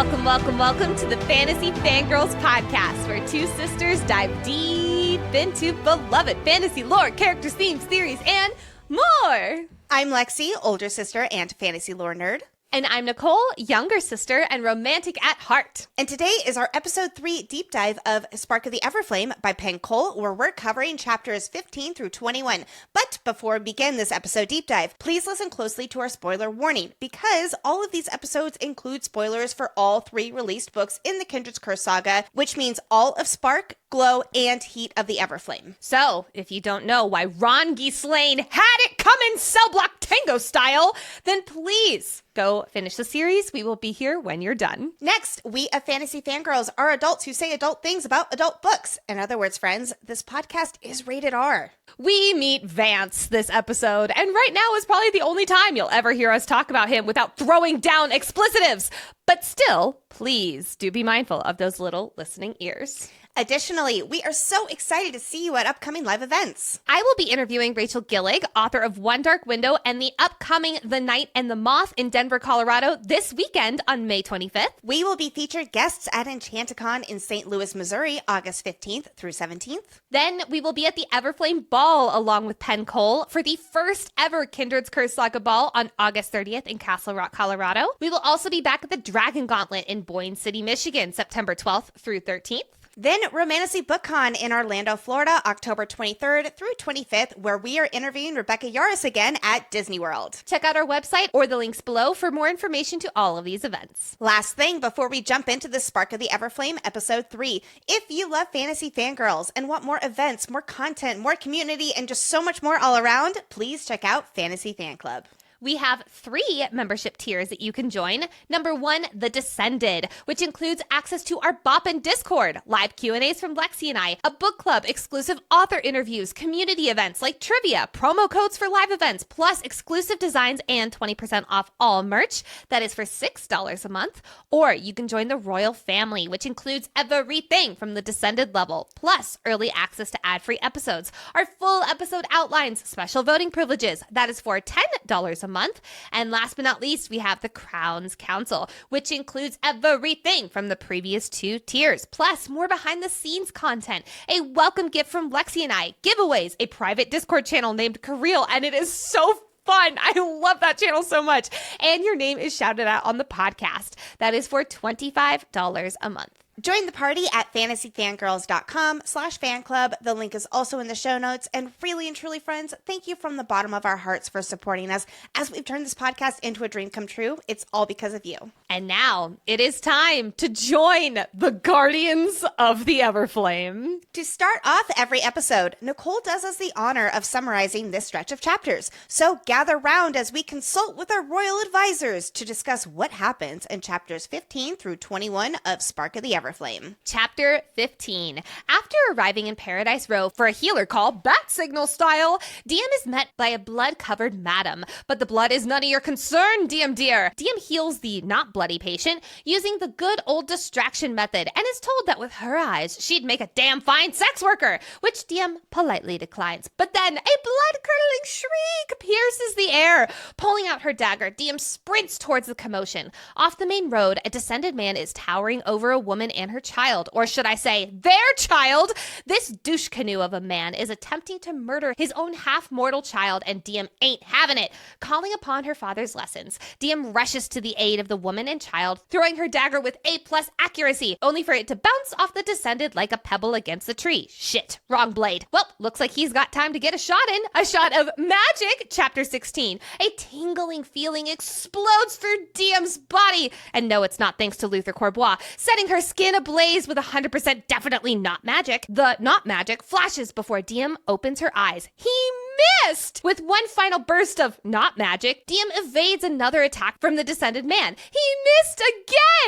Welcome to the Fantasy Fangirls Podcast, where two sisters dive deep into beloved fantasy lore, characters, themes, theories, and more. I'm Lexi, older sister and fantasy lore nerd. And I'm Nicole, younger sister and romantic at heart. And today is our episode 3 deep dive of Spark of the Everflame by Penn, where we're covering chapters 15 through 21. But before we begin this episode deep dive, please listen closely to our spoiler warning, because all of these episodes include spoilers for all 3 released books in the Kindred's Curse saga, which means all of Spark, Glow, and Heat of the Everflame. So, if you don't know why Ron Ghislaine had it coming cell block tango style, then please go finish the series. We will be here when you're done. Next, we of Fantasy Fangirls are adults who say adult things about adult books. In other words, friends, this podcast is rated R. We meet Vance this episode, and right now is probably the only time you'll ever hear us talk about him without throwing down explicitives. But still, please do be mindful of those little listening ears. Additionally, we are so excited to see you at upcoming live events. I will be interviewing Rachel Gillig, author of One Dark Window and the upcoming The Night and the Moth in Denver, Colorado this weekend on May 25th. We will be featured guests at Enchanticon in St. Louis, Missouri, August 15th through 17th. Then we will be at the Everflame Ball along with Penn for the first ever Kindred's Curse Saga Ball on August 30th in Castle Rock, Colorado. We will also be back at the Dragon Gauntlet in Boyne City, Michigan, September 12th through 13th. Then Romantasy BookCon in Orlando, Florida, October 23rd through 25th, where we are interviewing Rebecca Yarros again at Disney World. Check out our website or the links below for more information to all of these events. Last thing before we jump into the Spark of the Everflame, episode 3. If you love Fantasy Fangirls and want more events, more content, more community, and just so much more all around, please check out Fantasy Fan Club. We have 3 membership tiers that you can join. Number 1, The Descended, which includes access to our Boppin' Discord, live Q&As from Lexi and I, a book club, exclusive author interviews, community events like trivia, promo codes for live events, plus exclusive designs and 20% off all merch. That is for $6 a month. Or you can join the Royal Family, which includes everything from the Descended level, plus early access to ad-free episodes, our full episode outlines, special voting privileges. That is for $10 a month. And last but not least, we have the Crowns Council, which includes everything from the previous 2 tiers, plus more behind the scenes content, a welcome gift from Lexi and I, giveaways, a private Discord channel named Kareel, and it is so fun. I love that channel so much. And your name is shouted out on the podcast. That is for $25 a month. Join the party at fantasyfangirls.com/fan club. The link is also in the show notes. And really and truly, friends, thank you from the bottom of our hearts for supporting us as we've turned this podcast into a dream come true. It's all because of you. And now it is time to join the Guardians of the Everflame. To start off every episode, Nicole does us the honor of summarizing this stretch of chapters. So gather round as we consult with our royal advisors to discuss what happens in chapters 15 through 21 of Spark of the Everflame. Chapter 15. After arriving in Paradise Row for a healer call, bat signal style, Diem is met by a blood-covered madam. But the blood is none of your concern, Diem dear. Diem heals the not bloody patient using the good old distraction method and is told that with her eyes, she'd make a damn fine sex worker, which Diem politely declines. But then a blood-curdling shriek pierces the air. Pulling out her dagger, Diem sprints towards the commotion. Off the main road, a descended man is towering over a woman and her child, or should I say, their child. This douche canoe of a man is attempting to murder his own half-mortal child, and Diem ain't having it. Calling upon her father's lessons, Diem rushes to the aid of the woman and child, throwing her dagger with A+ accuracy, only for it to bounce off the descended like a pebble against the tree. Shit, wrong blade. Well, looks like he's got time to get a shot in. A shot of magic, chapter 16. A tingling feeling explodes through Diem's body. And no, it's not thanks to Luther Corbois, setting her skin ablaze with 100% definitely not magic. The not magic flashes before Diem opens her eyes. He missed! With one final burst of not magic, Diem evades another attack from the descended man. He missed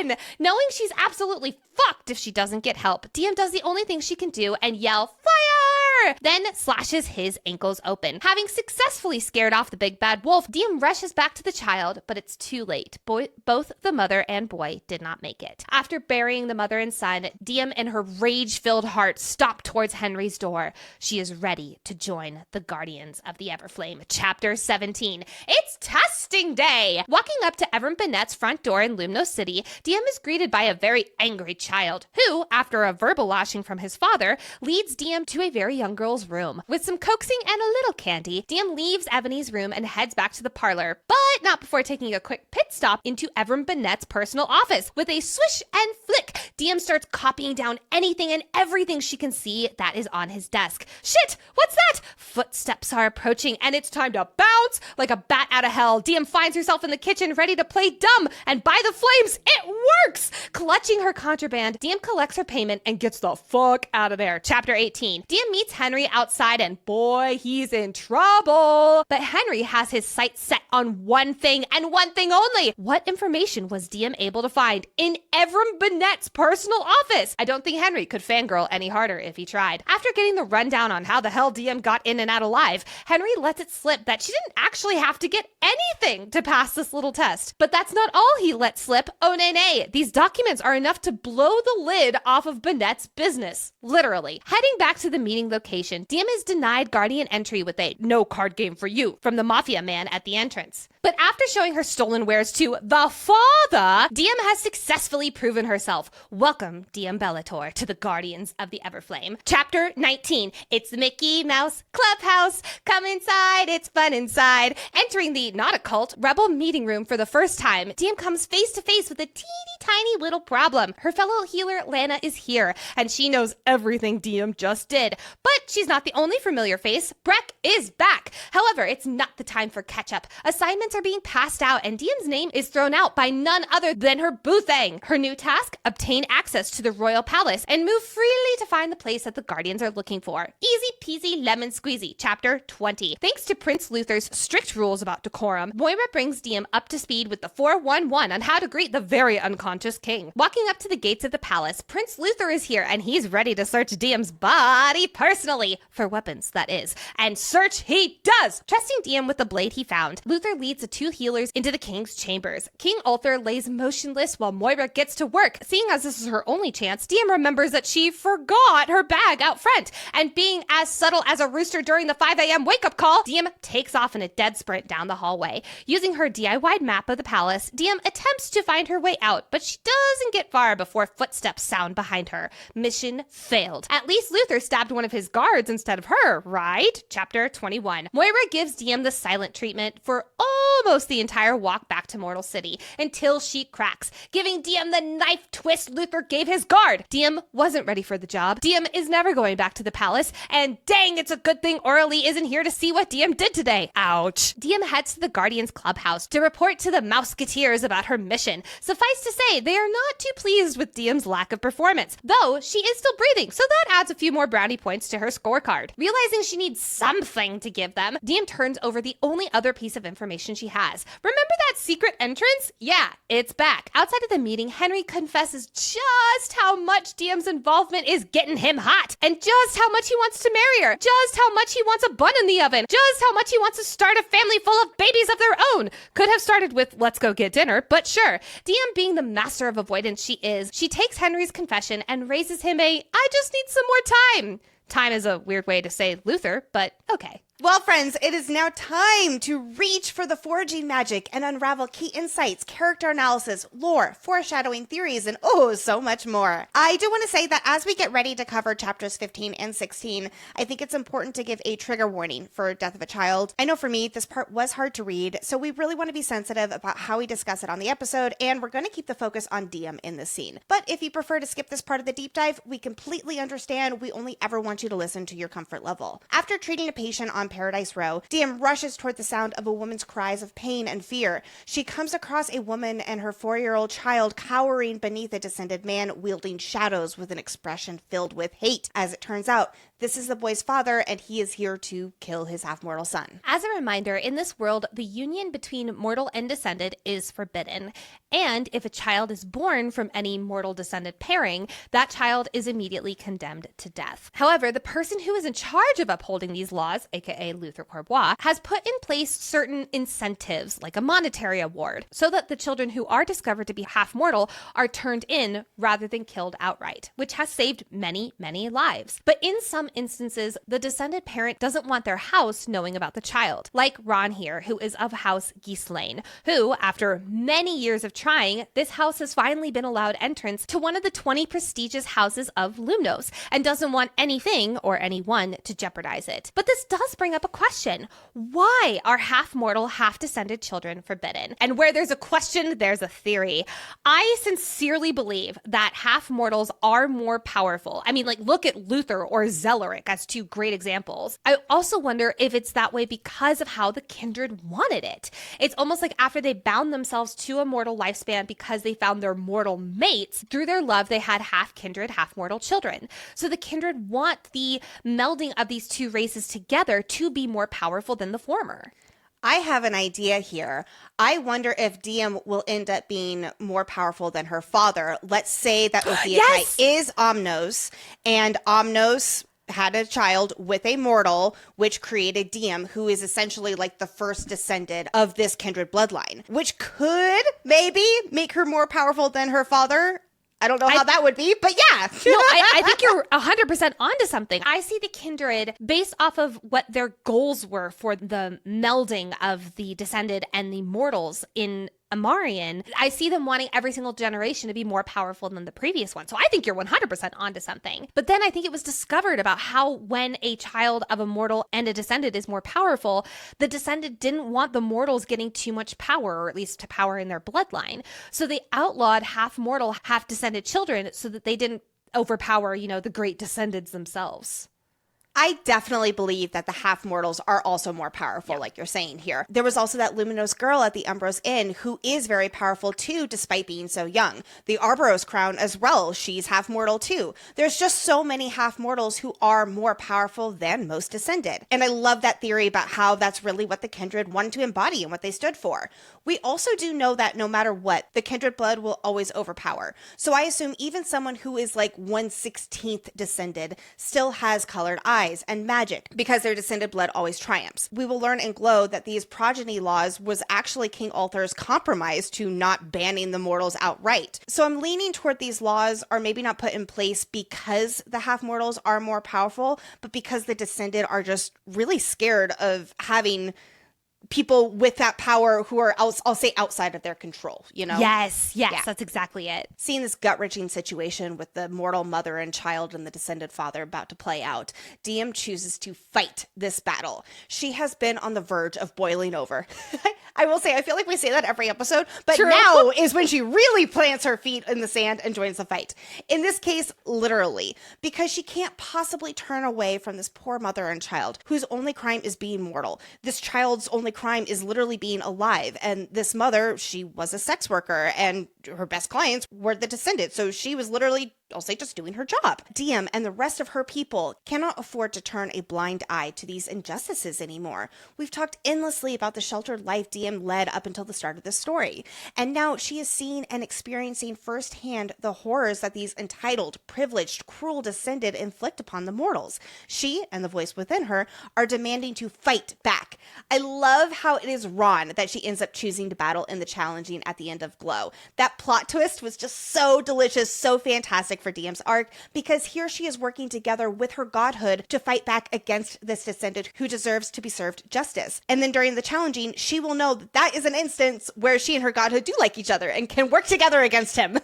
again! Knowing she's absolutely fucked if she doesn't get help, Diem does the only thing she can do and yell, "Fire!" then slashes his ankles open. Having successfully scared off the big bad wolf, Diem rushes back to the child, but it's too late. Both the mother and boy did not make it. After burying the mother and son, Diem in her rage-filled heart stopped towards Henry's door. She is ready to join the Guardians of the Everflame. Chapter 17. It's testing day! Walking up to Benette's front door in Lumnos City, Diem is greeted by a very angry child, who, after a verbal lashing from his father, leads Diem to a very young girl's room. With some coaxing and a little candy, Diem leaves Ebony's room and heads back to the parlor, but not before taking a quick pit stop into Benette's personal office. With a swish and flick, Diem starts copying down anything and everything she can see that is on his desk. Shit! What's that? Footsteps are approaching, and it's time to bounce like a bat out of hell. Diem finds herself in the kitchen ready to play dumb, and by the flames, it works! Clutching her contraband, Diem collects her payment and gets the fuck out of there. Chapter 18. Diem meets Henry outside, and boy, he's in trouble. But Henry has his sights set on one thing and one thing only. What information was Diem able to find in Benette's personal office? I don't think Henry could fangirl any harder if he tried. After getting the rundown on how the hell Diem got in and out alive, Henry lets it slip that she didn't actually have to get anything to pass this little test. But that's not all he let slip. Oh, nay. These documents are enough to blow the lid off of Benette's business. Literally. Heading back to the meeting location, Diem is denied Guardian entry with a "no card game for you" from the Mafia man at the entrance. But after showing her stolen wares to the father, Diem has successfully proven herself. Welcome, Diem Bellator, to the Guardians of the Everflame. Chapter 19. It's the Mickey Mouse Clubhouse. Come inside, it's fun inside. Entering the not a cult rebel meeting room for the first time, Diem comes face to face with a teeny tiny little problem. Her fellow healer Lana is here, and she knows everything Diem just did. But she's not the only familiar face. Breck is back. However, it's not the time for catch-up. Assignments are being passed out, and Diem's name is thrown out by none other than her boothang. Her new task: obtain access to the royal palace and move freely to find the place that the Guardians are looking for. Easy peasy lemon squeezy. Chapter 20. Thanks to Prince Luther's strict rules about decorum, Moira brings Diem up to speed with the 411 on how to greet the very unconscious king. Walking up to the gates of the palace, Prince Luther is here, and he's ready to search Diem's body personally, for weapons, that is. And search he does! Trusting Diem with the blade he found, Luther leads the two healers into the king's chambers. King Ulthar lays motionless while Moira gets to work. Seeing as this is her only chance, Diem remembers that she forgot her bag out front, and being as subtle as a rooster during the 5 a.m. wake-up call, Diem takes off in a dead sprint down the hallway. Using her DIY map of the palace, Diem attempts to find her way out, but she doesn't get far before footsteps sound behind her. Mission failed. At least Luther stabbed one of his guards instead of her, right? Chapter 21. Moira gives Diem the silent treatment for almost the entire walk back to Mortal City, until she cracks, giving Diem the knife twist Luther gave his guard. Diem wasn't ready for the job. Diem is never going back to the palace, and dang, it's a good thing Oralee isn't here to see what Diem did today. Ouch. Diem heads to the Guardians Clubhouse to report to the Mouseketeers about her mission. Suffice to say, they are not too pleased with Diem's lack of performance, though she is still breathing, so that adds a few more brownie points to her scorecard. Realizing she needs something to give them, Diem turns over the only other piece of information she has. Remember that secret entrance? Yeah, it's back. Outside of the meeting, Henry confesses just how much Diem's involvement is getting him hot, and just how much he wants to marry her, just how much he wants a bun in the oven, just how much he wants to start a family full of babies of their own. Could have started with "let's go get dinner," but sure. Diem being the master of avoidance she is, she takes Henry's confession and raises him a "I just need some more time." Time is a weird way to say Luther, but okay. Well, friends, it is now time to reach for the foraging magic and unravel key insights, character analysis, lore, foreshadowing theories, and oh, so much more. I do want to say that as we get ready to cover chapters 15 and 16, I think it's important to give a trigger warning for death of a child. I know for me, this part was hard to read, so we really want to be sensitive about how we discuss it on the episode, and we're going to keep the focus on Diem in this scene. But if you prefer to skip this part of the deep dive, we completely understand. We only ever want you to listen to your comfort level. After treating a patient on Paradise Row, Diem rushes toward the sound of a woman's cries of pain and fear. She comes across a woman and her 4-year-old child cowering beneath a descended man wielding shadows with an expression filled with hate. As it turns out, This is the boy's father, and he is here to kill his half-mortal son. As a reminder, in this world, the union between mortal and descended is forbidden. And if a child is born from any mortal-descended pairing, that child is immediately condemned to death. However, the person who is in charge of upholding these laws, aka Luther Corbois, has put in place certain incentives, like a monetary award, so that the children who are discovered to be half-mortal are turned in rather than killed outright, which has saved many, many lives. But in some instances, the descended parent doesn't want their house knowing about the child, like Ron here, who is of House Ghislaine, who, after many years of trying, this house has finally been allowed entrance to one of the 20 prestigious houses of Lumnos, and doesn't want anything or anyone to jeopardize it. But this does bring up a question. Why are half-mortal, half-descended children forbidden? And where there's a question, there's a theory. I sincerely believe that half-mortals are more powerful. I mean, like, look at Luther or Zelaric as two great examples. I also wonder if it's that way because of how the kindred wanted it. It's almost like after they bound themselves to a mortal lifespan because they found their mortal mates, through their love, they had half-kindred, half-mortal children. So the kindred want the melding of these two races together to be more powerful than the former. I have an idea here. I wonder if Diem will end up being more powerful than her father. Let's say that Ophiuchi is Omnos, and Omnos had a child with a mortal, which created Diem, who is essentially like the first descendant of this kindred bloodline, which could maybe make her more powerful than her father. I don't know how that would be, but yeah. No, I think you're 100% onto something. I see the kindred based off of what their goals were for the melding of the descended and the mortals in Amarian. I see them wanting every single generation to be more powerful than the previous one. So I think you're 100% onto something. But then I think it was discovered about how when a child of a mortal and a descendant is more powerful, the descendant didn't want the mortals getting too much power, or at least to power in their bloodline. So they outlawed half-mortal, half-descended children so that they didn't overpower, the great descendants themselves. I definitely believe that the half-mortals are also more powerful, like you're saying here. There was also that luminous girl at the Umbros Inn who is very powerful too, despite being so young. The Arboros crown as well, she's half-mortal too. There's just so many half-mortals who are more powerful than most descended. And I love that theory about how that's really what the kindred wanted to embody and what they stood for. We also do know that no matter what, the kindred blood will always overpower. So I assume even someone who is like 1/16th descended still has colored eyes and magic because their descended blood always triumphs. We will learn in Glow that these progeny laws was actually King Ulthar's compromise to not banning the mortals outright. So I'm leaning toward these laws are maybe not put in place because the half-mortals are more powerful, but because the descended are just really scared of having people with that power who are, I'll say, outside of their control, Yes, that's exactly it. Seeing this gut-wrenching situation with the mortal mother and child and the descended father about to play out, Diem chooses to fight this battle. She has been on the verge of boiling over. I will say, I feel like we say that every episode, but True. Now is when she really plants her feet in the sand and joins the fight. In this case, literally, because she can't possibly turn away from this poor mother and child whose only crime is being mortal. This child's only crime is literally being alive. And this mother, she was a sex worker and her best clients were the descendants. So she was literally, I'll say, just doing her job. Diem and the rest of her people cannot afford to turn a blind eye to these injustices anymore. We've talked endlessly about the sheltered life Diem led up until the start of this story. And now she is seeing and experiencing firsthand the horrors that these entitled, privileged, cruel descended inflict upon the mortals. She and the voice within her are demanding to fight back. I love how it is Ron that she ends up choosing to battle in the challenging at the end of Glow. That plot twist was just so delicious, so fantastic for Diem's arc, because here she is working together with her godhood to fight back against this descendant who deserves to be served justice. And then during the challenging, she will know that that is an instance where she and her godhood do like each other and can work together against him.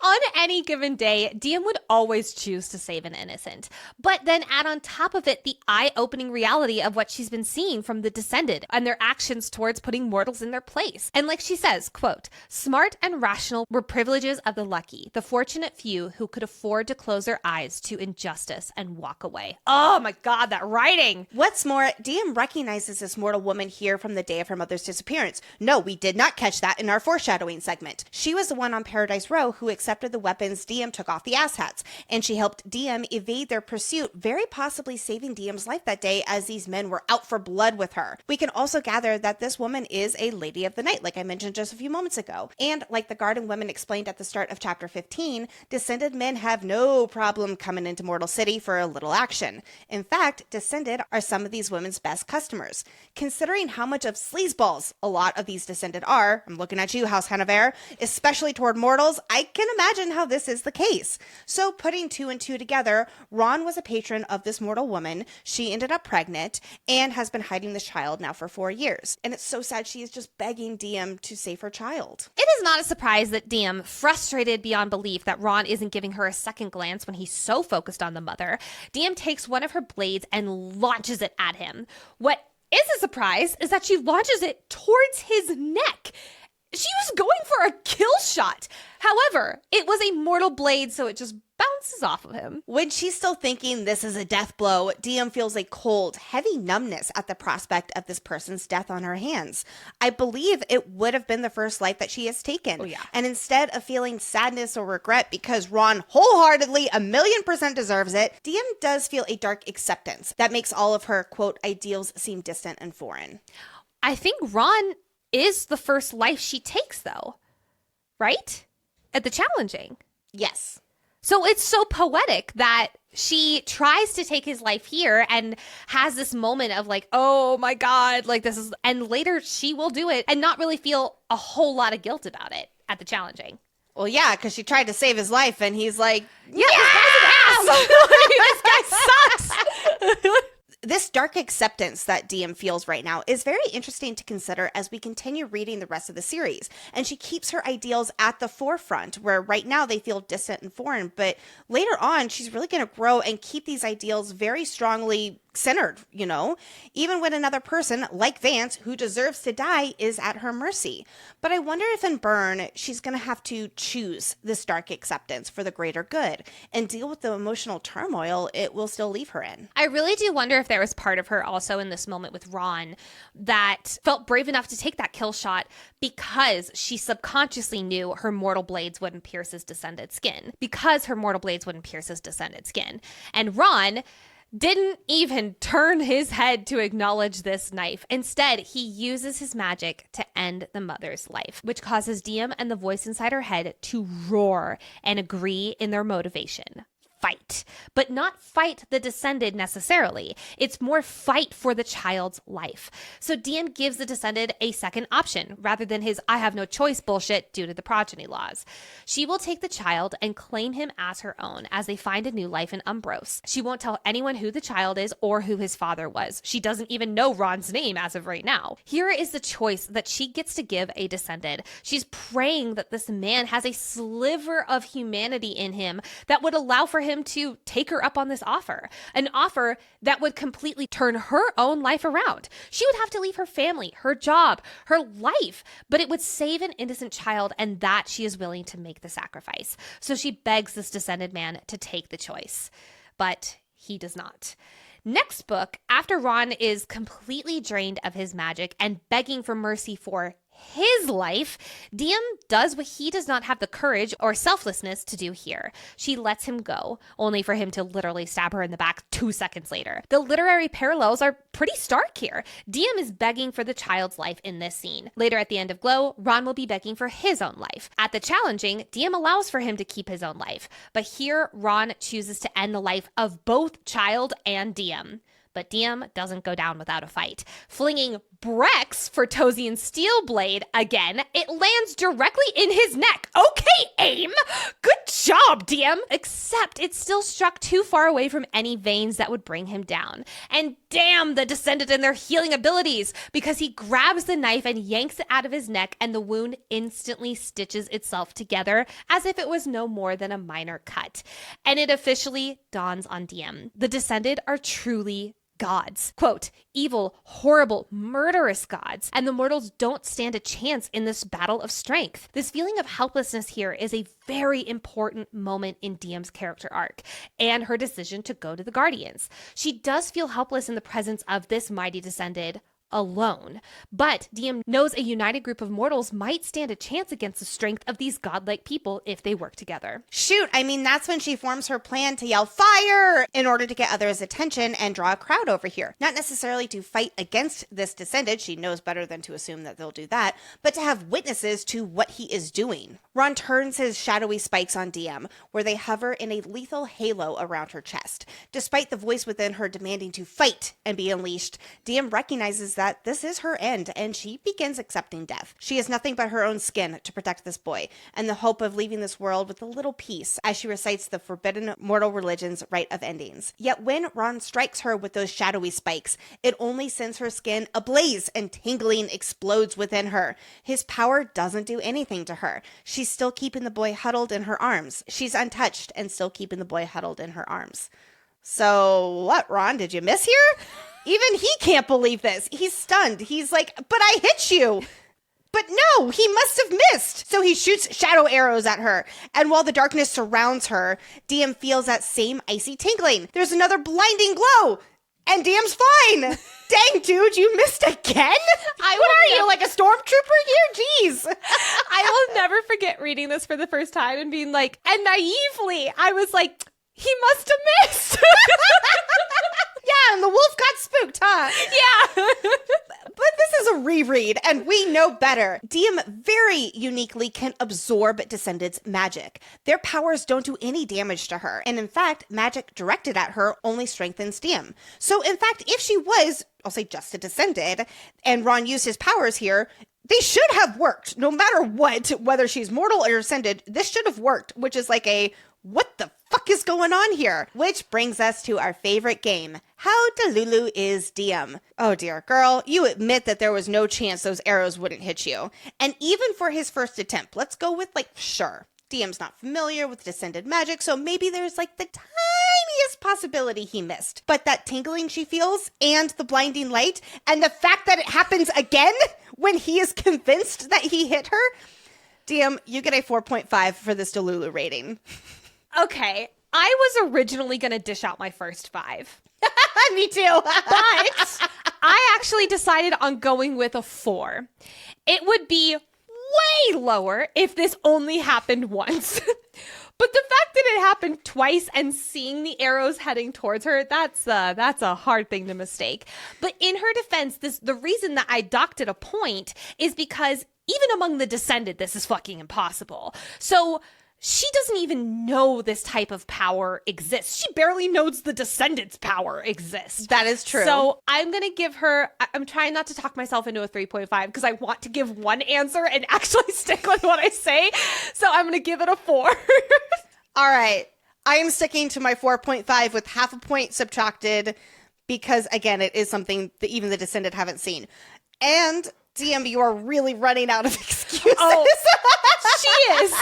On any given day, Diem would always choose to save an innocent, but then add on top of it the eye-opening reality of what she's been seeing from the descended and their actions towards putting mortals in their place. And like she says, quote, "Smart and rational were privileges of the lucky, the fortunate few who could afford to close their eyes to injustice and walk away." Oh my God, that writing! What's more, Diem recognizes this mortal woman here from the day of her mother's disappearance. No, we did not catch that in our foreshadowing segment. She was the one on Paradise Row who accepted accepted the weapons, Diem took off the asshats, and she helped Diem evade their pursuit, very possibly saving Diem's life that day as these men were out for blood with her. We can also gather that this woman is a lady of the night, like I mentioned just a few moments ago. And like the garden women explained at the start of chapter 15, descended men have no problem coming into Mortal City for a little action. In fact, descended are some of these women's best customers. Considering how much of sleazeballs a lot of these descended are, I'm looking at you, House Hanover, especially toward mortals, I can imagine how this is the case. So putting two and two together, Ron was a patron of this mortal woman. She ended up pregnant and has been hiding this child now for 4 years. And it's so sad she is just begging Diem to save her child. It is not a surprise that Diem, frustrated beyond belief that Ron isn't giving her a second glance when he's so focused on the mother, Diem takes one of her blades and launches it at him. What is a surprise is that she launches it towards his neck. She was going for a kill shot. However, it was a mortal blade, so it just bounces off of him. When she's still thinking this is a death blow, Diem feels a cold, heavy numbness at the prospect of this person's death on her hands. I believe it would have been the first life that she has taken. Oh, yeah. And instead of feeling sadness or regret because Ron wholeheartedly 1,000,000% deserves it, Diem does feel a dark acceptance that makes all of her, quote, ideals seem distant and foreign. I think Ron is the first life she takes, though. Right? At the challenging. Yes. So it's so poetic that she tries to take his life here and has this moment of like, oh my God, like this is, and later she will do it and not really feel a whole lot of guilt about it at the challenging. Well, yeah, because she tried to save his life and he's like, yeah, this guy's an ass. This guy sucks. This dark acceptance that Diem feels right now is very interesting to consider as we continue reading the rest of the series. And she keeps her ideals at the forefront, where right now they feel distant and foreign. But later on, she's really going to grow and keep these ideals very strongly centered, you know, even when another person like Vance, who deserves to die, is at her mercy. But I wonder if in Burn, she's going to have to choose this dark acceptance for the greater good and deal with the emotional turmoil it will still leave her in. I really do wonder if there was part of her also in this moment with Ron that felt brave enough to take that kill shot because she subconsciously knew her mortal blades wouldn't pierce his descended skin. Because her mortal blades wouldn't pierce his descended skin. And Ron didn't even turn his head to acknowledge this knife. Instead, he uses his magic to end the mother's life, which causes Diem and the voice inside her head to roar and agree in their motivation. Fight, but not fight the descended necessarily. It's more fight for the child's life. So Diem gives the descended a second option rather than his I have no choice bullshit due to the progeny laws. She will take the child and claim him as her own as they find a new life in Umbros. She won't tell anyone who the child is or who his father was. She doesn't even know Ron's name as of right now. Here is the choice that she gets to give a descended. She's praying that this man has a sliver of humanity in him that would allow for him to take her up on this offer, an offer that would completely turn her own life around. She would have to leave her family, her job, her life, but it would save an innocent child, and that she is willing to make the sacrifice. So she begs this descended man to take the choice, but he does not. Next book, after Ron is completely drained of his magic and begging for mercy for his life, Diem does what he does not have the courage or selflessness to do here. She lets him go, only for him to literally stab her in the back 2 seconds later. The literary parallels are pretty stark here. Diem is begging for the child's life in this scene. Later at the end of Glow, Ron will be begging for his own life. At the challenging, Diem allows for him to keep his own life. But here, Ron chooses to end the life of both child and Diem. But Diem doesn't go down without a fight. Flinging Brex for Tozian's steel blade again, it lands directly in his neck. Okay, aim! Good job, Diem! Except it still struck too far away from any veins that would bring him down. And damn the descendant and their healing abilities, because he grabs the knife and yanks it out of his neck, and the wound instantly stitches itself together as if it was no more than a minor cut. And it officially dawns on Diem. The descended are truly gods. Quote, evil, horrible, murderous gods, and the mortals don't stand a chance in this battle of strength. This feeling of helplessness here is a very important moment in Diem's character arc and her decision to go to the Guardians. She does feel helpless in the presence of this mighty descended alone. But Diem knows a united group of mortals might stand a chance against the strength of these godlike people if they work together. Shoot, I mean, that's when she forms her plan to yell fire in order to get others' attention and draw a crowd over here. Not necessarily to fight against this descendant, she knows better than to assume that they'll do that, but to have witnesses to what he is doing. Ron turns his shadowy spikes on Diem, where they hover in a lethal halo around her chest. Despite the voice within her demanding to fight and be unleashed, Diem recognizes that this is her end, and she begins accepting death. She has nothing but her own skin to protect this boy, and the hope of leaving this world with a little peace as she recites the forbidden mortal religion's rite of endings. Yet when Ron strikes her with those shadowy spikes, it only sends her skin ablaze and tingling explodes within her. His power doesn't do anything to her. She's still keeping the boy huddled in her arms. She's untouched and still keeping the boy huddled in her arms. So what, Ron, did you miss here? Even he can't believe this. He's stunned. He's like, but I hit you. But no, he must have missed. So he shoots shadow arrows at her. And while the darkness surrounds her, Diem feels that same icy tingling. There's another blinding glow. And Diem's fine. Dang, dude, you missed again? What are you, like a stormtrooper here? Jeez. I will never forget reading this for the first time and being like, and naively, I was like, he must have missed. Yeah, and the wolf got spooked, huh? Yeah. But this is a reread, and we know better. Diem very uniquely can absorb Descendants' magic. Their powers don't do any damage to her, and in fact, magic directed at her only strengthens Diem. So in fact, if she was, I'll say just a Descendant, and Ron used his powers here, they should have worked. No matter what, whether she's mortal or Ascended, this should have worked, which is like a, what the fuck is going on here? Which brings us to our favorite game. How Dulu is Diem. Oh dear, girl, you admit that there was no chance those arrows wouldn't hit you. And even for his first attempt, let's go with sure. Diem's not familiar with Descended magic, so maybe there's the tiniest possibility he missed. But that tingling she feels, and the blinding light, and the fact that it happens again when he is convinced that he hit her, Diem, you get a 4.5 for this Delulu rating. Okay, I was originally going to dish out my first 5. Me too. But I actually decided on going with a 4. It would be way lower if this only happened once. But the fact that it happened twice and seeing the arrows heading towards her, that's a hard thing to mistake. But in her defense, the reason that I docked at a point is because even among the Descended, this is fucking impossible. So she doesn't even know this type of power exists. She barely knows the Descendants' power exists. That is true. So I'm going to give her, I'm trying not to talk myself into a 3.5 because I want to give one answer and actually stick with what I say. So I'm going to give it a 4. All right. I am sticking to my 4.5 with half a point subtracted because, again, it is something that even the Descendant haven't seen. And Diem, you are really running out of excuses. Oh, she is.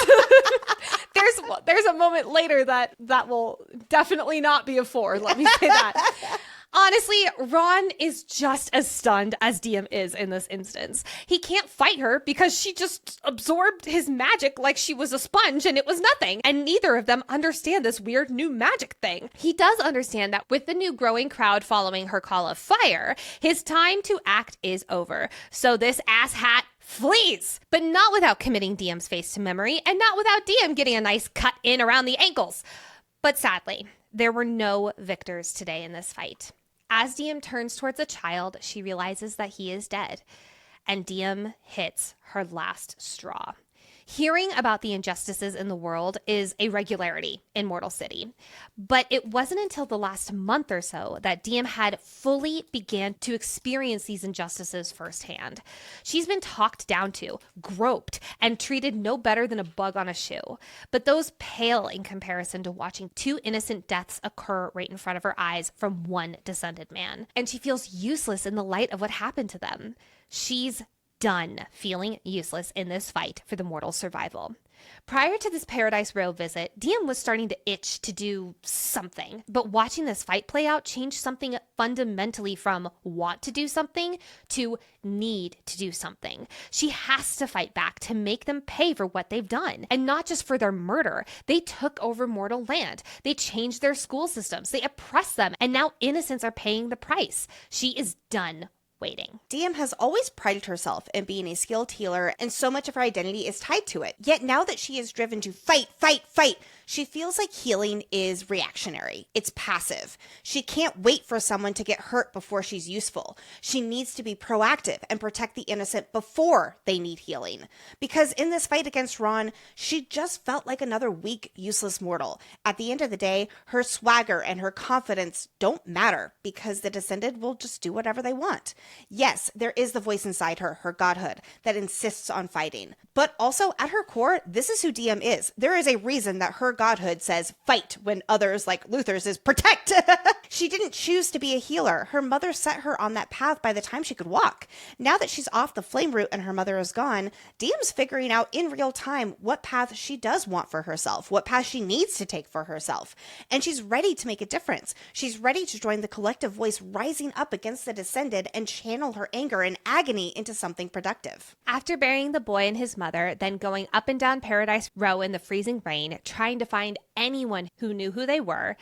There's a moment later that will definitely not be a 4. Let me say that. Honestly, Ron is just as stunned as Diem is in this instance. He can't fight her because she just absorbed his magic like she was a sponge and it was nothing. And neither of them understand this weird new magic thing. He does understand that with the new growing crowd following her call of fire, his time to act is over. So this asshat flees, but not without committing Diem's face to memory and not without Diem getting a nice cut in around the ankles. But sadly, there were no victors today in this fight. As Diem turns towards a child, she realizes that he is dead, and Diem hits her last straw. Hearing about the injustices in the world is a regularity in Mortal City, but it wasn't until the last month or so that Diem had fully began to experience these injustices firsthand. She's been talked down to, groped, and treated no better than a bug on a shoe, but those pale in comparison to watching 2 innocent deaths occur right in front of her eyes from one Descended man, and she feels useless in the light of what happened to them. She's done feeling useless in this fight for the mortal survival. Prior to this Paradise Row visit, Diem was starting to itch to do something, but watching this fight play out changed something fundamentally from want to do something to need to do something. She has to fight back to make them pay for what they've done, and not just for their murder. They took over mortal land. They changed their school systems. They oppressed them, and now innocents are paying the price. She is done waiting. Diem has always prided herself in being a skilled healer, and so much of her identity is tied to it. Yet now that she is driven to fight, she feels like healing is reactionary. It's passive. She can't wait for someone to get hurt before she's useful. She needs to be proactive and protect the innocent before they need healing. Because in this fight against Ron, she just felt like another weak, useless mortal. At the end of the day, her swagger and her confidence don't matter because the Descended will just do whatever they want. Yes, there is the voice inside her godhood, that insists on fighting. But also, at her core, this is who Diem is. There is a reason that her godhood says fight when others, like Luther's, is protect. She didn't choose to be a healer. Her mother set her on that path by the time she could walk. Now that she's off the flame route and her mother is gone, Diem's figuring out in real time what path she does want for herself, what path she needs to take for herself. And she's ready to make a difference. She's ready to join the collective voice rising up against the Descended and channel her anger and agony into something productive. After burying the boy and his mother, then going up and down Paradise Row in the freezing rain, trying to find anyone who knew who they were,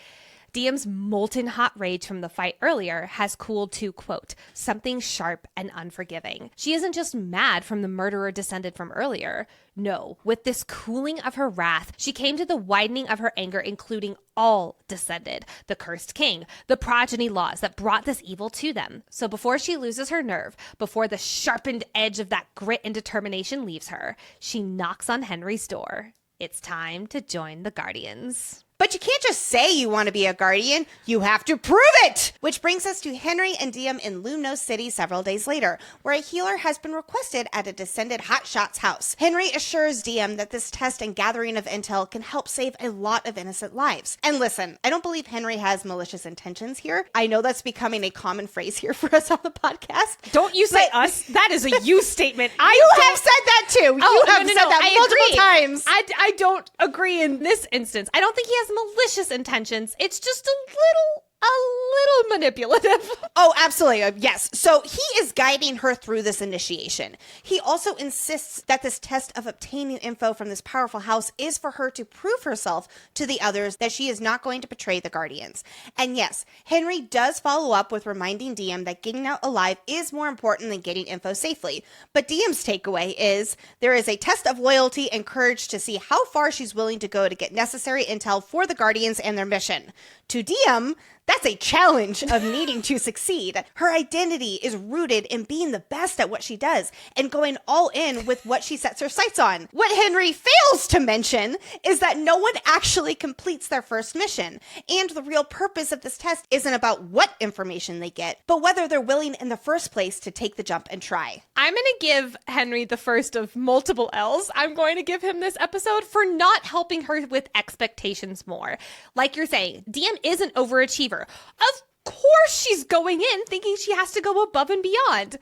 Diem's molten hot rage from the fight earlier has cooled to, quote, something sharp and unforgiving. She isn't just mad from the murderer Descended from earlier. No, with this cooling of her wrath, she came to the widening of her anger, including all Descended, the cursed king, the progeny laws that brought this evil to them. So before she loses her nerve, before the sharpened edge of that grit and determination leaves her, she knocks on Henry's door. It's time to join the Guardians. But you can't just say you want to be a guardian, you have to prove it! Which brings us to Henry and Diem in Lumnos City several days later, where a healer has been requested at a Descended hotshot's house. Henry assures Diem that this test and gathering of intel can help save a lot of innocent lives. And listen, I don't believe Henry has malicious intentions here. I know that's becoming a common phrase here for us on the podcast. Don't you say us. That is a you statement. You have said that too. You have said that multiple times. I don't agree in this instance. I don't think he has malicious intentions. It's just a little manipulative. Oh, absolutely. Yes. So he is guiding her through this initiation. He also insists that this test of obtaining info from this powerful house is for her to prove herself to the others that she is not going to betray the Guardians. And yes, Henry does follow up with reminding Diem that getting out alive is more important than getting info safely. But Diem's takeaway is there is a test of loyalty and courage to see how far she's willing to go to get necessary intel for the Guardians and their mission. To Diem, that's a challenge of needing to succeed. Her identity is rooted in being the best at what she does and going all in with what she sets her sights on. What Henry fails to mention is that no one actually completes their first mission. And the real purpose of this test isn't about what information they get, but whether they're willing in the first place to take the jump and try. I'm going to give Henry the first of multiple L's. I'm going to give him this episode for not helping her with expectations more. Like you're saying, Diem is an overachiever. Of course she's going in thinking she has to go above and beyond. And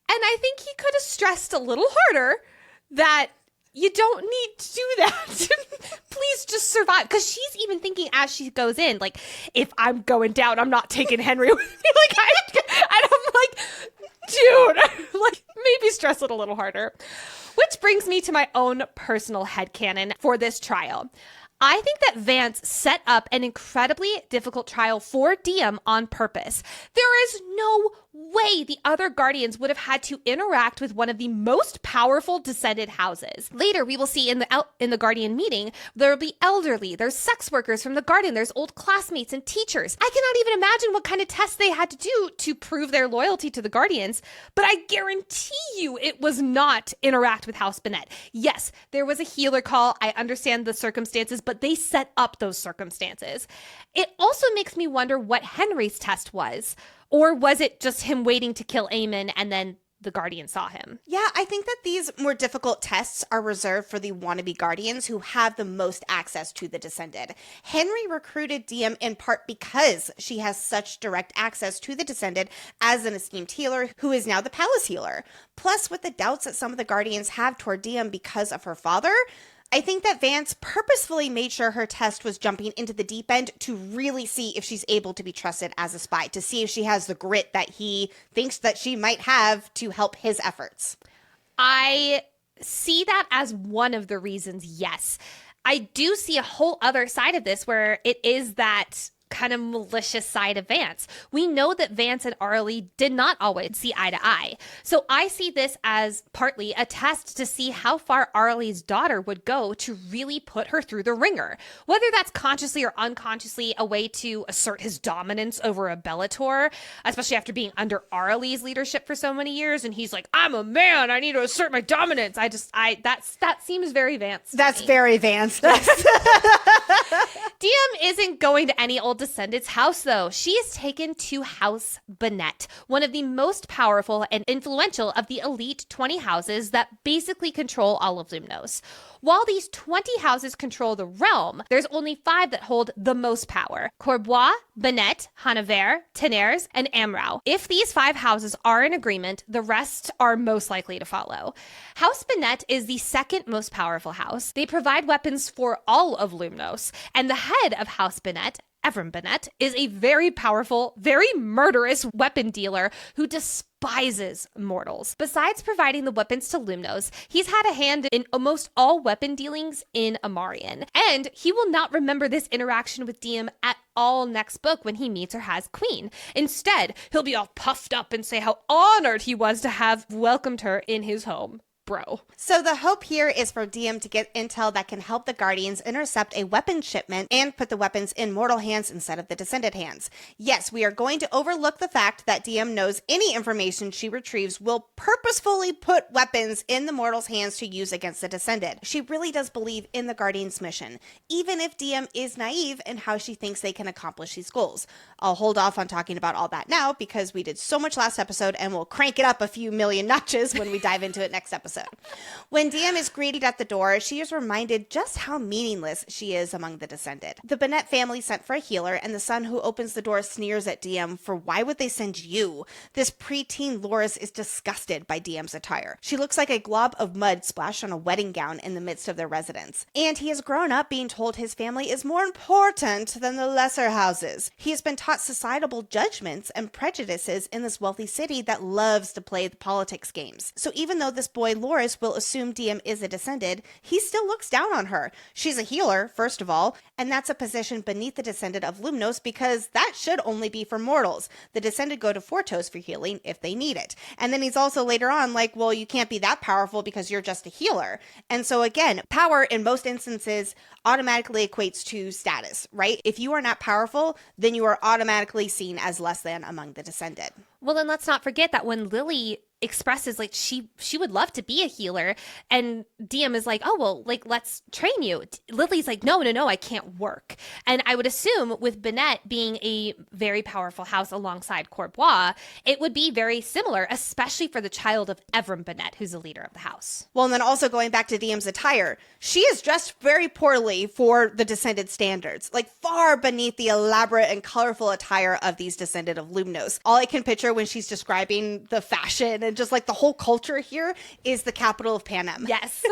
I think he could have stressed a little harder that you don't need to do that. Please just survive. Because she's even thinking as she goes in, like, if I'm going down, I'm not taking Henry with me. And I'm like, dude, like, maybe stress it a little harder. Which brings me to my own personal headcanon for this trial. I think that Vance set up an incredibly difficult trial for Diem on purpose. There is no way the other Guardians would have had to interact with one of the most powerful Descended houses. Later, we will see in the Guardian meeting, there will be elderly, there's sex workers from the Guardian, there's old classmates and teachers. I cannot even imagine what kind of tests they had to do to prove their loyalty to the Guardians, but I guarantee you it was not interact with House Benette. Yes, there was a healer call. I understand the circumstances, but they set up those circumstances. It also makes me wonder what Henry's test was. Or was it just him waiting to kill Aemon and then the Guardian saw him? Yeah, I think that these more difficult tests are reserved for the wannabe Guardians who have the most access to the Descended. Henry recruited Diem in part because she has such direct access to the Descended as an esteemed healer who is now the palace healer. Plus, with the doubts that some of the Guardians have toward Diem because of her father, I think that Vance purposefully made sure her test was jumping into the deep end to really see if she's able to be trusted as a spy, to see if she has the grit that he thinks that she might have to help his efforts. I see that as one of the reasons, yes. I do see a whole other side of this where it is that kind of malicious side of Vance. We know that Vance and Arlie did not always see eye to eye. So I see this as partly a test to see how far Arlie's daughter would go to really put her through the ringer. Whether that's consciously or unconsciously a way to assert his dominance over a Bellator, especially after being under Arlie's leadership for so many years. And he's like, I'm a man, I need to assert my dominance. That seems very Vance. That's very Vance. Diem isn't going to any old descendant's house, though. She is taken to House Benette, one of the most powerful and influential of the elite 20 houses that basically control all of Lumnos. While these 20 houses control the realm, there's only 5 that hold the most power: Courbois, Benette, Hanover, Teners, and Amrou. If these 5 houses are in agreement, the rest are most likely to follow. House Benette is the second most powerful house. They provide weapons for all of Lumnos, and the head of House Benette, Benette, is a very powerful, very murderous weapon dealer who despises mortals. Besides providing the weapons to Lumnos, he's had a hand in almost all weapon dealings in Amarian, and he will not remember this interaction with Diem at all next book when he meets her as queen. Instead, he'll be all puffed up and say how honored he was to have welcomed her in his home. Bro. So the hope here is for Diem to get intel that can help the Guardians intercept a weapon shipment and put the weapons in mortal hands instead of the Descended hands. Yes, we are going to overlook the fact that Diem knows any information she retrieves will purposefully put weapons in the mortals' hands to use against the Descended. She really does believe in the Guardians' mission, even if Diem is naive in how she thinks they can accomplish these goals. I'll hold off on talking about all that now because we did so much last episode and we'll crank it up a few million notches when we dive into it next episode. When Diem is greeted at the door, she is reminded just how meaningless she is among the Descended. The Benette family sent for a healer, and the son who opens the door sneers at Diem for why would they send you? This preteen Loris is disgusted by Diem's attire. She looks like a glob of mud splashed on a wedding gown in the midst of their residence. And he has grown up being told his family is more important than the lesser houses. He has been taught societal judgments and prejudices in this wealthy city that loves to play the politics games. So even though this boy Loris will assume Diem is a Descended, he still looks down on her. She's a healer, first of all, and that's a position beneath the Descended of Lumnos because that should only be for mortals. The Descended go to Fortos for healing if they need it. And then he's also later on like, well, you can't be that powerful because you're just a healer. And so again, power in most instances automatically equates to status, right? If you are not powerful, then you are automatically seen as less than among the Descended. Well, then let's not forget that when Lily expresses like she would love to be a healer, and Diem is like, oh well, like let's train you. Lily's like, no, I can't work. And I would assume with Benette being a very powerful house alongside Courbois, it would be very similar, especially for the child of Benette, who's the leader of the house. Well, and then also going back to Diem's attire, she is dressed very poorly for the Descended standards, like far beneath the elaborate and colorful attire of these Descended of Lumnos. All I can picture when she's describing the fashion and just like the whole culture here is the capital of Panem. Yes,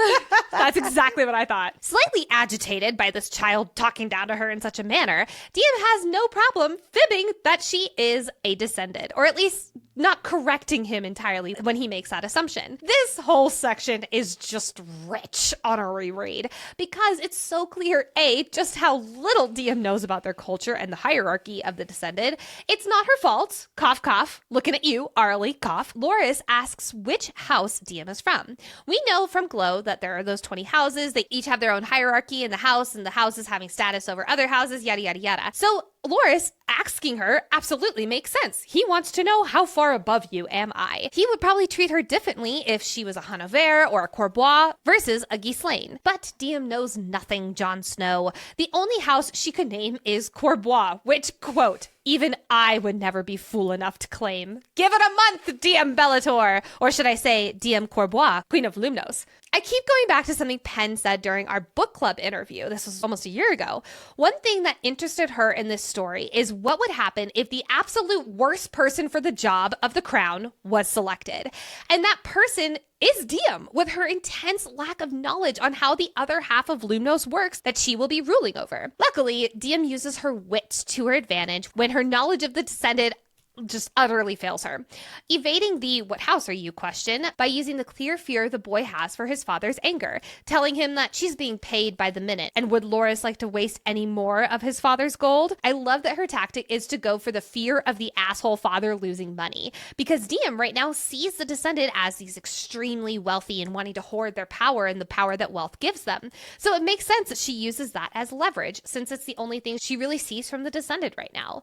that's exactly what I thought. Slightly agitated by this child talking down to her in such a manner, Diem has no problem fibbing that she is a Descended, or at least not correcting him entirely when he makes that assumption. This whole section is just rich on a reread because it's so clear, A, just how little Diem knows about their culture and the hierarchy of the Descended. It's not her fault. Cough, cough. Looking at you, Arlie, cough. Loris asks which house Diem is from. We know from Glow that there are those 20 houses. They each have their own hierarchy in the house, and the houses having status over other houses, yada, yada, yada. So Loris asking her absolutely makes sense. He wants to know, how far above you am I? He would probably treat her differently if she was a Hanover or a Courbois versus a Ghislaine. But Diem knows nothing, Jon Snow. The only house she could name is Courbois, which, quote, even I would never be fool enough to claim. Give it a month, Diem Bellator! Or should I say, Diem Courbois, Queen of Lumnos. I keep going back to something Penn said during our book club interview. This was almost a year ago. One thing that interested her in this story is what would happen if the absolute worst person for the job of the crown was selected. And that person is Diem, with her intense lack of knowledge on how the other half of Lumnos works that she will be ruling over. Luckily, Diem uses her wit to her advantage when her knowledge of the Descended just utterly fails her. Evading the "what house are you" question by using the clear fear the boy has for his father's anger, telling him that she's being paid by the minute, and would Loris like to waste any more of his father's gold? I love that her tactic is to go for the fear of the asshole father losing money, because Diem right now sees the Descended as these extremely wealthy and wanting to hoard their power and the power that wealth gives them. So it makes sense that she uses that as leverage, since it's the only thing she really sees from the Descended right now.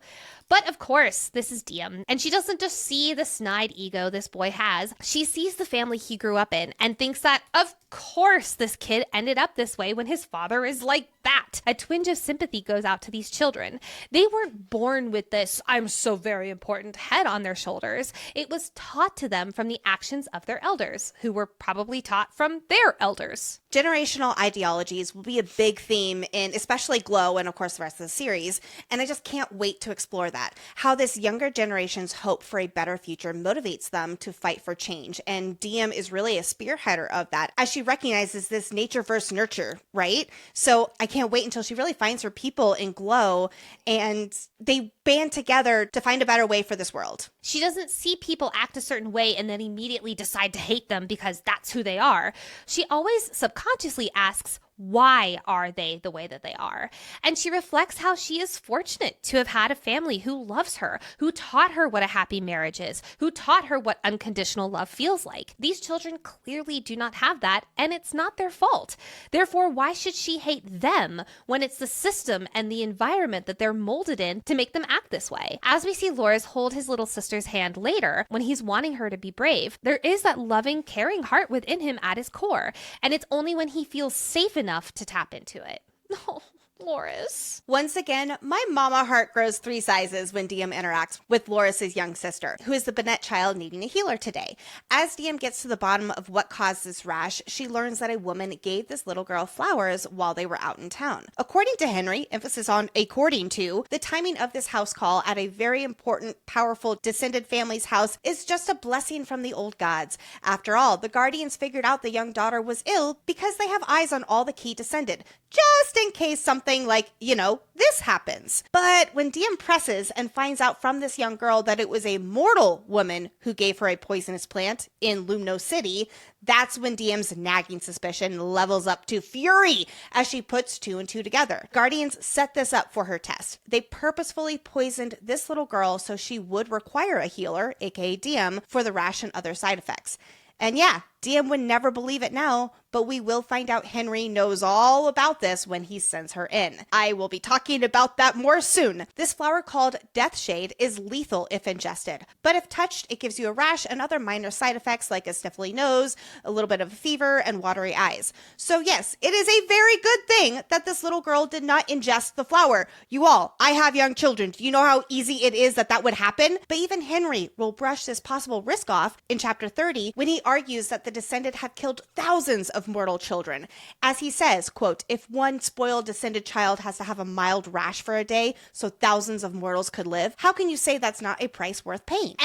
But of course, this is Diem, and she doesn't just see the snide ego this boy has. She sees the family he grew up in and thinks that, of course, this kid ended up this way when his father is like that. A twinge of sympathy goes out to these children. They weren't born with this "I'm so very important" head on their shoulders. It was taught to them from the actions of their elders, who were probably taught from their elders. Generational ideologies will be a big theme in especially Glow and, of course, the rest of the series, and I just can't wait to explore that. How this younger generation's hope for a better future motivates them to fight for change, and Diem is really a spearheader of that, as she recognizes this nature versus nurture, right? So I can't wait until she really finds her people in Glow, and they band together to find a better way for this world. She doesn't see people act a certain way and then immediately decide to hate them because that's who they are. She always subconsciously asks, why are they the way that they are? And she reflects how she is fortunate to have had a family who loves her, who taught her what a happy marriage is, who taught her what unconditional love feels like. These children clearly do not have that, and it's not their fault. Therefore, why should she hate them when it's the system and the environment that they're molded in to make them act this way? As we see Loris hold his little sister's hand later, when he's wanting her to be brave, there is that loving, caring heart within him at his core, and it's only when he feels safe enough to tap into it. Oh, Loris. Once again, my mama heart grows 3 sizes when Diem interacts with Loris's young sister, who is the Benette child needing a healer today. As Diem gets to the bottom of what caused this rash, she learns that a woman gave this little girl flowers while they were out in town. According to Henry, emphasis on according to, the timing of this house call at a very important, powerful, descended family's house is just a blessing from the old gods. After all, the guardians figured out the young daughter was ill because they have eyes on all the key descended, just in case something like, this happens. But when Diem presses and finds out from this young girl that it was a mortal woman who gave her a poisonous plant in Lumno City, that's when Diem's nagging suspicion levels up to fury as she puts 2 and 2 together. Guardians set this up for her test. They purposefully poisoned this little girl so she would require a healer, aka Diem, for the rash and other side effects. And yeah, Diem would never believe it now, but we will find out Henry knows all about this when he sends her in. I will be talking about that more soon. This flower called Deathshade is lethal if ingested, but if touched, it gives you a rash and other minor side effects like a sniffly nose, a little bit of a fever, and watery eyes. So yes, it is a very good thing that this little girl did not ingest the flower. You all, I have young children. Do you know how easy it is that would happen? But even Henry will brush this possible risk off in chapter 30 when he argues that the Descended have killed thousands of mortal children. As he says, quote, "If one spoiled Descended child has to have a mild rash for a day so thousands of mortals could live, how can you say that's not a price worth paying?"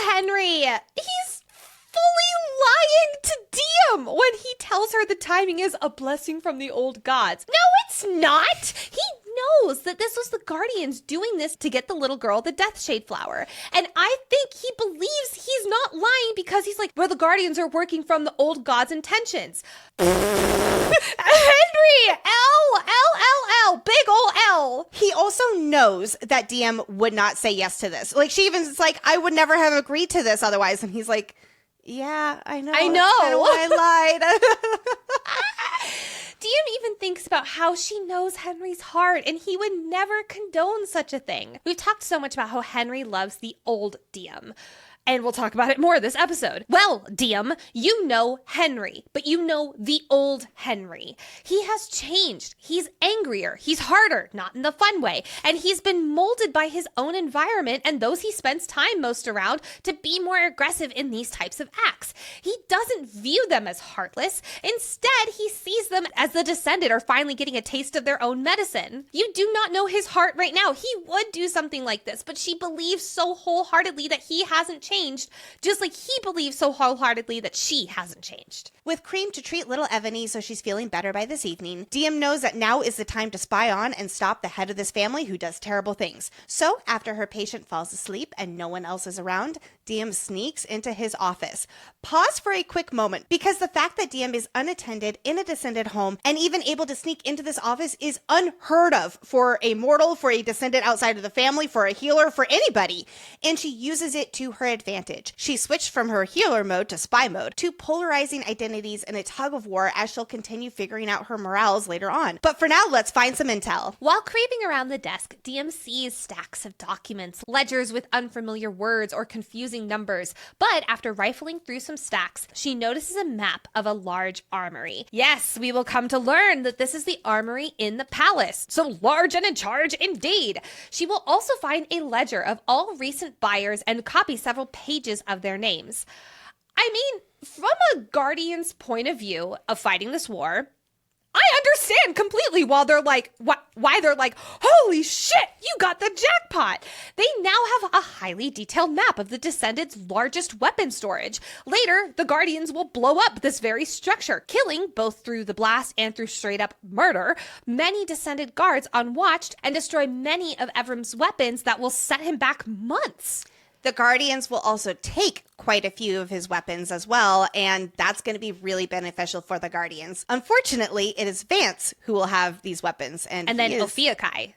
Henry. He's fully lying to Diem when he tells her the timing is a blessing from the old gods. No, it's not. He knows that this was the Guardians doing this to get the little girl the Deathshade flower. And I think he believes he's not lying because he's like, well, the Guardians are working from the old gods' intentions. Henry! L, big ol' L. He also knows that Diem would not say yes to this. Like, she even is like, I would never have agreed to this otherwise. And he's like, yeah, I know. I know. That's kind of why I lied. Diem even thinks about how she knows Henry's heart, and he would never condone such a thing. We've talked so much about how Henry loves the old Diem, and we'll talk about it more this episode. Well, Diem, you know Henry, but you know the old Henry. He has changed. He's angrier. He's harder, not in the fun way. And he's been molded by his own environment and those he spends time most around to be more aggressive in these types of acts. He doesn't view them as heartless. Instead, he sees them as the Descended are finally getting a taste of their own medicine. You do not know his heart right now. He would do something like this, but she believes so wholeheartedly that he hasn't changed changed, just like he believes so wholeheartedly that she hasn't changed. With cream to treat little Ebony so she's feeling better by this evening, Diem knows that now is the time to spy on and stop the head of this family who does terrible things. So, after her patient falls asleep and no one else is around, Diem sneaks into his office. Pause for a quick moment, because the fact that Diem is unattended in a descended home and even able to sneak into this office is unheard of for a mortal, for a descendant outside of the family, for a healer, for anybody. And she uses it to her advantage. She switched from her healer mode to spy mode, to polarizing identities in a tug of war as she'll continue figuring out her morals later on. But for now, let's find some intel. While creeping around the desk, Diem sees stacks of documents, ledgers with unfamiliar words or confusing numbers. But after rifling through some stacks, she notices a map of a large armory. Yes, we will come to learn that this is the armory in the palace. So large and in charge indeed. She will also find a ledger of all recent buyers and copy several pages of their names. I mean, from a Guardian's point of view of fighting this war, I understand completely why they're like, holy shit, you got the jackpot. They now have a highly detailed map of the Descendants' largest weapon storage. Later, the Guardians will blow up this very structure, killing, both through the blast and through straight up murder, many Descendant guards unwatched and destroy many of Evrim's weapons that will set him back months. The Guardians will also take quite a few of his weapons as well, and that's going to be really beneficial for the Guardians. Unfortunately, it is Vance who will have these weapons. And then Ophiuchi.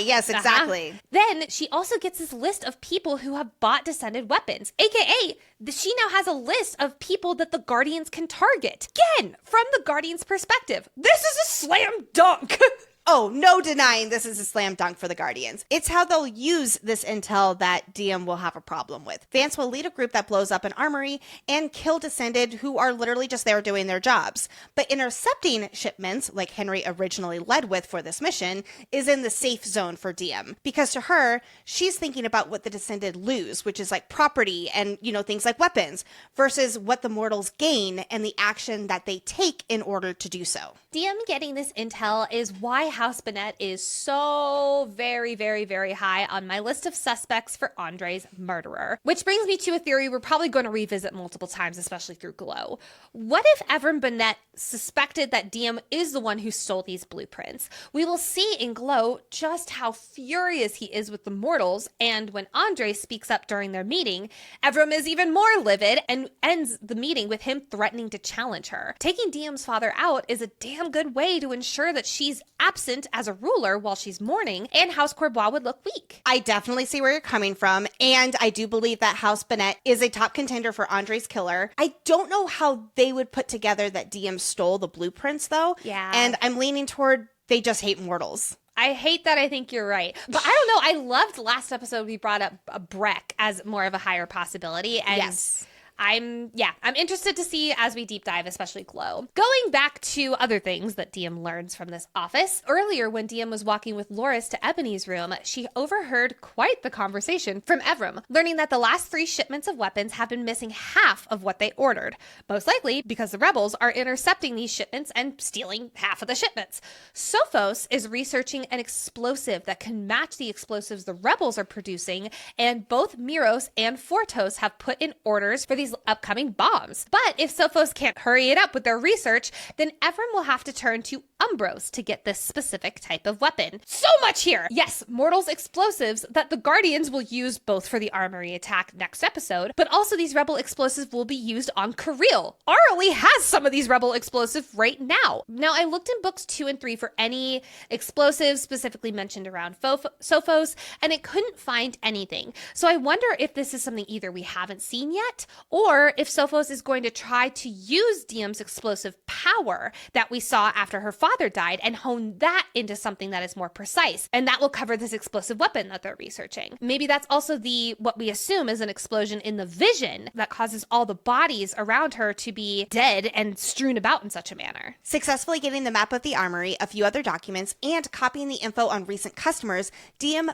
Yes, exactly. Then she also gets this list of people who have bought Descended weapons, aka she now has a list of people that the Guardians can target. Again, from the Guardians' perspective, this is a slam dunk. Oh, no denying this is a slam dunk for the Guardians. It's how they'll use this intel that Diem will have a problem with. Vance will lead a group that blows up an armory and kill Descended who are literally just there doing their jobs. But intercepting shipments, like Henry originally led with for this mission, is in the safe zone for Diem. Because to her, she's thinking about what the Descended lose, which is like property and, things like weapons, versus what the mortals gain and the action that they take in order to do so. Diem getting this intel is why House Benette is so very, very, very high on my list of suspects for Andre's murderer. Which brings me to a theory we're probably going to revisit multiple times, especially through Glow. What if Evrim Benette suspected that Diem is the one who stole these blueprints? We will see in Glow just how furious he is with the mortals, and when Andre speaks up during their meeting, Evrim is even more livid and ends the meeting with him threatening to challenge her. Taking Diem's father out is a damn good way to ensure that she's absent as a ruler while she's mourning, and House Corbois would look weak. I definitely see where you're coming from, and I do believe that House Benette is a top contender for Andre's killer. I don't know how they would put together that Diem stole the blueprints, though. Yeah. And I'm leaning toward they just hate mortals. I hate that. I think you're right. But I don't know. I loved last episode we brought up Breck as more of a higher possibility. And yes. I'm interested to see as we deep dive, especially Glow. Going back to other things that Diem learns from this office. Earlier, when Diem was walking with Loris to Ebony's room, she overheard quite the conversation from Evrim, learning that the last 3 shipments of weapons have been missing half of what they ordered. Most likely because the rebels are intercepting these shipments and stealing half of the shipments. Sofos is researching an explosive that can match the explosives the rebels are producing, and both Miros and Fortos have put in orders for these upcoming bombs. But if Sofos can't hurry it up with their research, then Evrim will have to turn to Umbros to get this specific type of weapon. So much here! Yes, Mortals explosives that the Guardians will use both for the armory attack next episode, but also these rebel explosives will be used on Kirill. Arlie has some of these rebel explosives right now. Now, I looked in books 2 and 3 for any explosives specifically mentioned around Sofos, and it couldn't find anything. So I wonder if this is something either we haven't seen yet, or if Sofos is going to try to use Diem's explosive power that we saw after her father died and hone that into something that is more precise. And that will cover this explosive weapon that they're researching. Maybe that's also what we assume is an explosion in the vision that causes all the bodies around her to be dead and strewn about in such a manner. Successfully getting the map of the armory, a few other documents, and copying the info on recent customers, Diem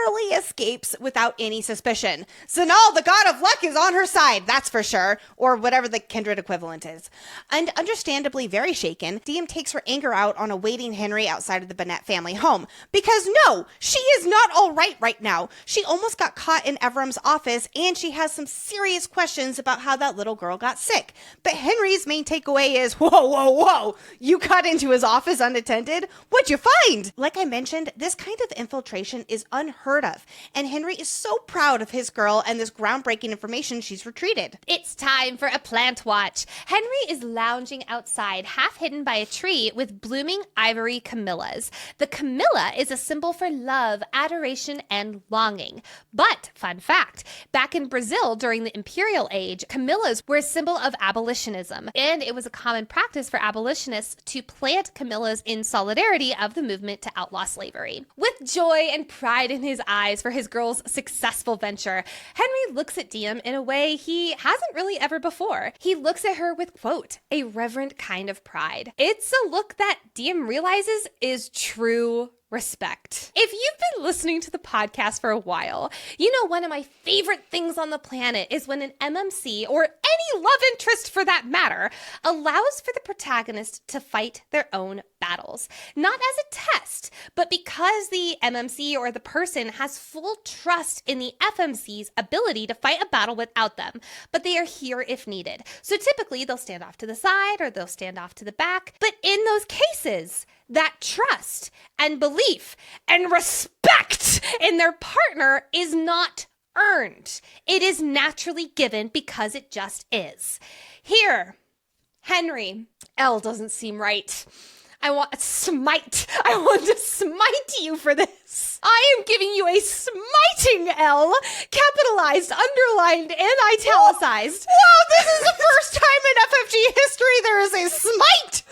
barely escapes without any suspicion. Zanal, the god of luck, is on her side, that's for sure, or whatever the kindred equivalent is. And understandably very shaken, Diem takes her anger out on awaiting Henry outside of the Benette family home. Because no, she is not all right now. She almost got caught in Everum's office, and she has some serious questions about how that little girl got sick. But Henry's main takeaway is, whoa, you got into his office unattended? What'd you find? Like I mentioned, this kind of infiltration is unheard of, and Henry is so proud of his girl and this groundbreaking information she's retrieved. It's time for a plant watch. Henry is lounging outside, half hidden by a tree with blooming ivory camellias. The camilla is a symbol for love, adoration, and longing. But, fun fact, back in Brazil during the Imperial Age, camellias were a symbol of abolitionism, and it was a common practice for abolitionists to plant camellias in solidarity of the movement to outlaw slavery. With joy and pride in his eyes for his girl's successful venture, Henry looks at Diem in a way he hasn't really ever before. He looks at her with, quote, a reverent kind of pride. It's a look that Diem realizes is true respect. If you've been listening to the podcast for a while, you know one of my favorite things on the planet is when an MMC, or any love interest for that matter, allows for the protagonist to fight their own battles. Not as a test, but because the MMC or the person has full trust in the FMC's ability to fight a battle without them, but they are here if needed. So typically they'll stand off to the side or they'll stand off to the back. But in those cases, that trust and belief and respect in their partner is not earned. It is naturally given because it just is. Here, Henry, L doesn't seem right. I want to smite you for this. I am giving you a smiting L, capitalized, underlined, and italicized. Wow, this is the first time in FFG history there is a smite!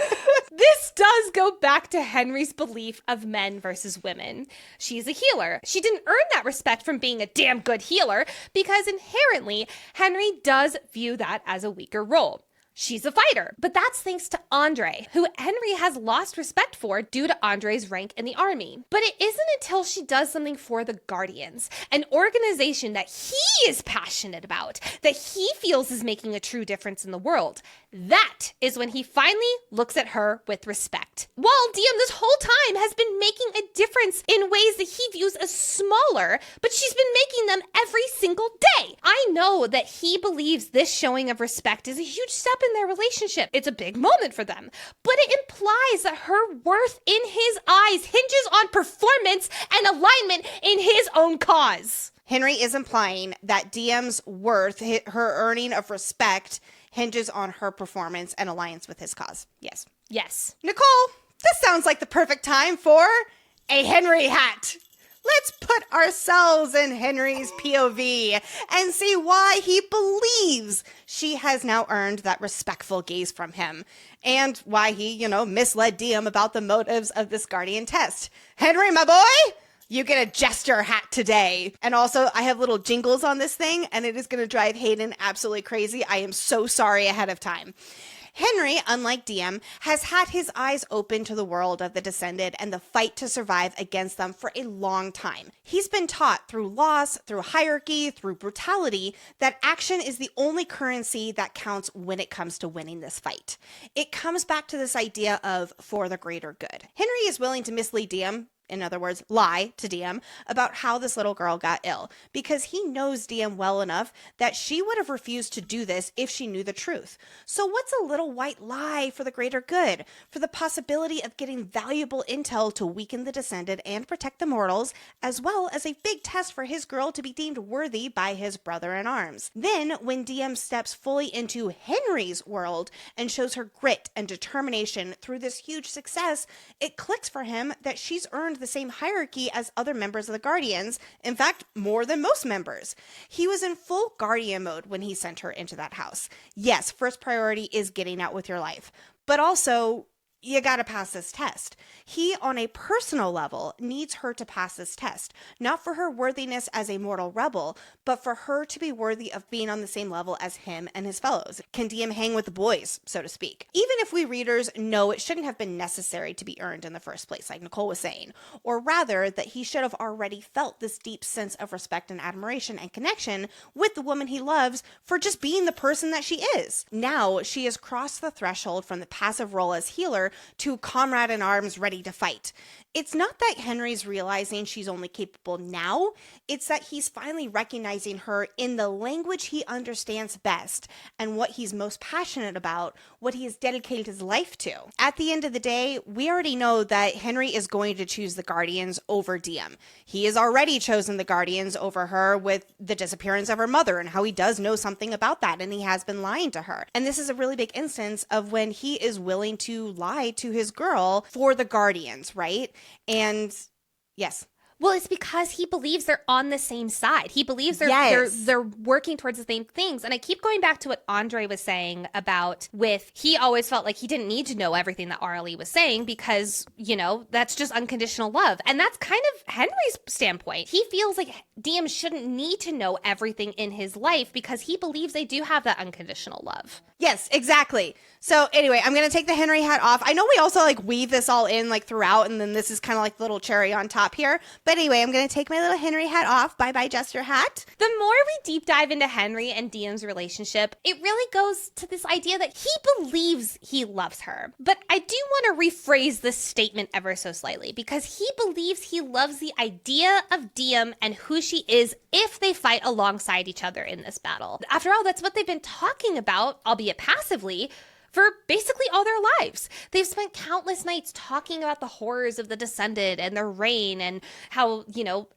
This does go back to Henry's belief of men versus women. She's a healer. She didn't earn that respect from being a damn good healer because inherently, Henry does view that as a weaker role. She's a fighter, but that's thanks to Andre, who Henry has lost respect for due to Andre's rank in the army. But it isn't until she does something for the Guardians, an organization that he is passionate about, that he feels is making a true difference in the world. That is when he finally looks at her with respect. While Diem this whole time has been making a difference in ways that he views as smaller, but she's been making them every single day. I know that he believes this showing of respect is a huge step in their relationship. It's a big moment for them, but it implies that her worth in his eyes hinges on performance and alignment in his own cause. Henry is implying that Diem's worth, her earning of respect, hinges on her performance and alliance with his cause. Yes. Yes. Nicole, this sounds like the perfect time for a Henry hat. Let's put ourselves in Henry's POV and see why he believes she has now earned that respectful gaze from him, and why he, misled Diem about the motives of this Guardian test. Henry, my boy, you get a jester hat today. And also, I have little jingles on this thing, and it is going to drive Hayden absolutely crazy. I am so sorry ahead of time. Henry, unlike Diem, has had his eyes open to the world of the Descended and the fight to survive against them for a long time. He's been taught through loss, through hierarchy, through brutality, that action is the only currency that counts when it comes to winning this fight. It comes back to this idea of for the greater good. Henry is willing to mislead Diem, in other words, lie to Diem about how this little girl got ill, because he knows Diem well enough that she would have refused to do this if she knew the truth. So what's a little white lie for the greater good? For the possibility of getting valuable intel to weaken the Descended and protect the mortals, as well as a big test for his girl to be deemed worthy by his brother-in-arms. Then, when Diem steps fully into Henry's world and shows her grit and determination through this huge success, it clicks for him that she's earned the same hierarchy as other members of the Guardians, in fact, more than most members. He was in full Guardian mode when he sent her into that house. Yes, first priority is getting out with your life, but also, you gotta pass this test. He, on a personal level, needs her to pass this test, not for her worthiness as a mortal rebel, but for her to be worthy of being on the same level as him and his fellows. Can DM hang with the boys, so to speak? Even if we readers know it shouldn't have been necessary to be earned in the first place, like Nicole was saying, or rather that he should have already felt this deep sense of respect and admiration and connection with the woman he loves for just being the person that she is. Now, she has crossed the threshold from the passive role as healer to comrade in arms ready to fight. It's not that Henry's realizing she's only capable now, it's that he's finally recognizing her in the language he understands best and what he's most passionate about, what he has dedicated his life to. At the end of the day, we already know that Henry is going to choose the Guardians over DM. He has already chosen the Guardians over her with the disappearance of her mother and how he does know something about that and he has been lying to her. And this is a really big instance of when he is willing to lie to his girl for the Guardians, right? And yes. Well, it's because he believes they're on the same side. He believes they're working towards the same things. And I keep going back to what Andre was saying about he always felt like he didn't need to know everything that RLE was saying because, that's just unconditional love. And that's kind of Henry's standpoint. He feels like DM shouldn't need to know everything in his life because he believes they do have that unconditional love. Yes, exactly. So anyway, I'm going to take the Henry hat off. I know we also weave this all in throughout, and then this is kind of the little cherry on top here. But anyway, I'm going to take my little Henry hat off. Bye-bye, Jester hat. The more we deep dive into Henry and DM's relationship, it really goes to this idea that he believes he loves her. But I do want to rephrase this statement ever so slightly because he believes he loves the idea of DM and who she is if they fight alongside each other in this battle. After all, that's what they've been talking about, albeit passively, for basically all their lives. They've spent countless nights talking about the horrors of the Descended and their reign and how,